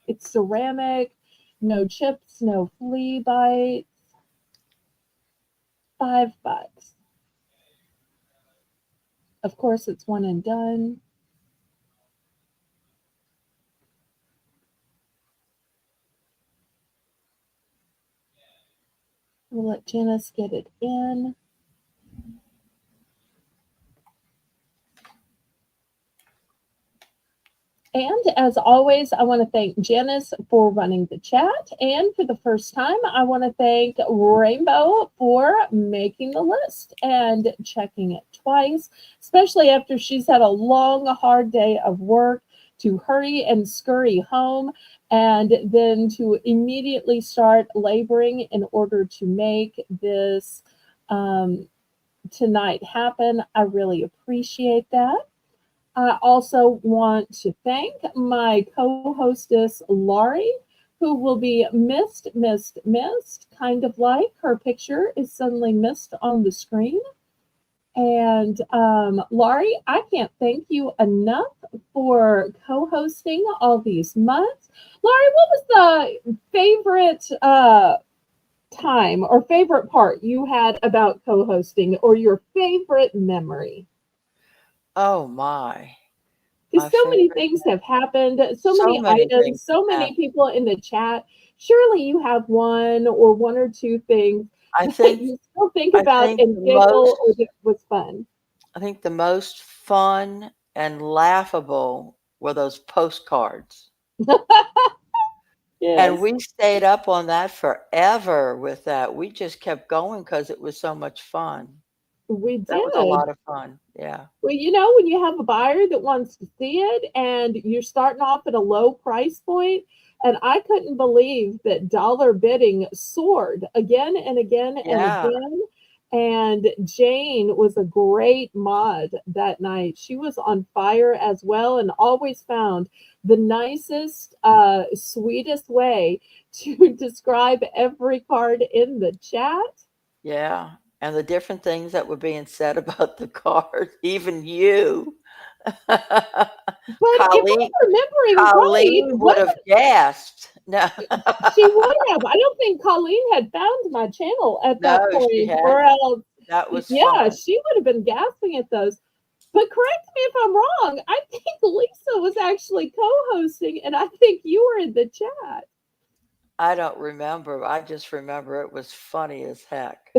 It's ceramic, no chips, no flea bites. $5. Of course, it's one and done. We'll let Janice get it in. And as always, I want to thank Janice for running the chat. And for the first time, I want to thank Rainbow for making the list and checking it twice, especially after she's had a long, hard day of work to hurry and scurry home and then to immediately start laboring in order to make this tonight happen. I really appreciate that. I also want to thank my co hostess, Laurie, who will be missed, kind of like her picture is suddenly missed on the screen. And Laurie, I can't thank you enough for co hosting all these months. Laurie, what was the favorite time or favorite part you had about co-hosting or your favorite memory? Oh my. Because My so many favorite. things have happened, so So many many things items, have so many happened. people in the chat. Surely you have one or one or two things I that think you still think I about think and the giggle or most that was fun. I think the most fun and laughable were those postcards. And Yes, we stayed up on that forever with that. We just kept going because it was so much fun. we That was a did. lot of fun. Yeah. Well, when you have a buyer that wants to see it and you're starting off at a low price point, and I couldn't believe that dollar bidding soared again and again and Yeah. again. And Jane was a great mod that night. She was on fire as well and always found the nicest, sweetest way to describe every card in the chat. Yeah. And the different things that were being said about the cards, even you. But if Colleen I'm remembering right, Colleen would have gasped. No. she would have. I don't think Colleen had found my channel at No, that she point, or hadn't. else, That was yeah, fun. she would have been gasping at those. But correct me if I'm wrong. I think Lisa was actually co-hosting, and I think you were in the chat. I don't remember. I just remember it was funny as heck.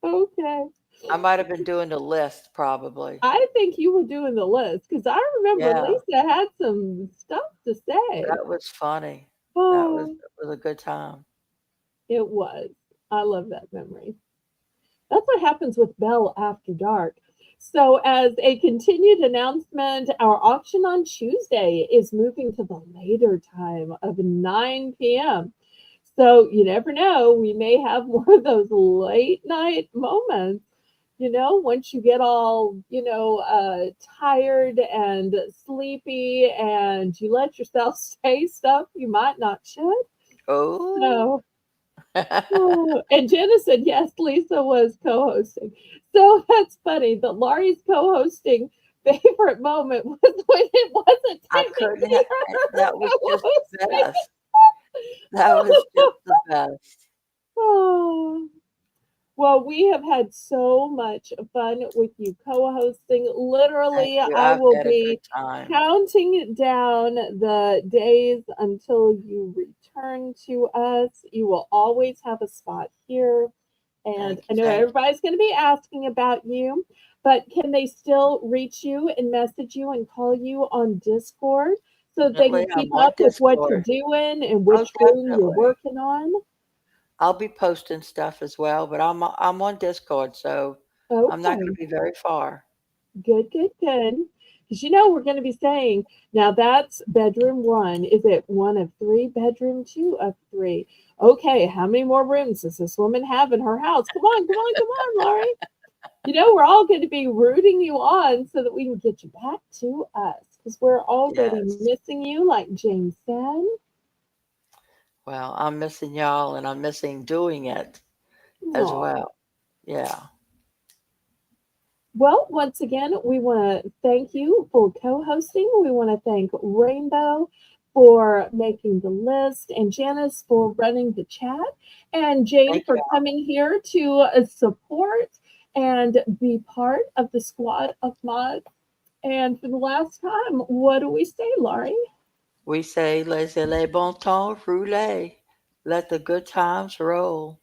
Okay. I might have been doing the list probably. I think you were doing the list because I remember Yeah, Lisa had some stuff to say. that was funny. That was Oh, it was a good time. it was. I love that memory. That's what happens with Belle After Dark. So, as a continued announcement, our auction on Tuesday is moving to the later time of 9 p.m. So, you never know, we may have more of those late night moments. Once you get all, tired and sleepy and you let yourself say stuff you might not should. Oh. So, oh, and Jenna said, yes, Lisa was co hosting. So that's funny that Laurie's co hosting favorite moment was when it wasn't I couldn't technically have her that was co just the hosting. best. That was just the best. Oh. Well, we have had so much fun with you co hosting. Thank Literally, you. I I've will had a good be time. counting down the days until you return to us. You will always have a spot here. And Thank I you. know Thank you. everybody's going to be asking about you, but can they still reach you and message you and call you on Discord so that they can Definitely, keep I'm on up with what you're Discord. doing and Oh, which room you're definitely. working on? I'll be posting stuff as well, but I'm on Discord, so I'm not going Okay. to be very far. Good, good, good. Because we're going to be saying, now that's bedroom one. Is it one of three? Bedroom two of three. Okay, how many more rooms does this woman have in her house? Come on, come on, come on, Laurie. We're all going to be rooting you on so that we can get you back to us because we're already Yes. missing you, like James said. Well, I'm missing y'all and I'm missing doing it as Aw. well. Yeah. Well, once again, we want to thank you for co hosting. We want to thank Rainbow for making the list and Janice for running the chat and Jane Thank for you. coming here to support and be part of the squad of mods. And for the last time, what do we say, Laurie? We say laissez les bon temps rouler. Let the good times roll.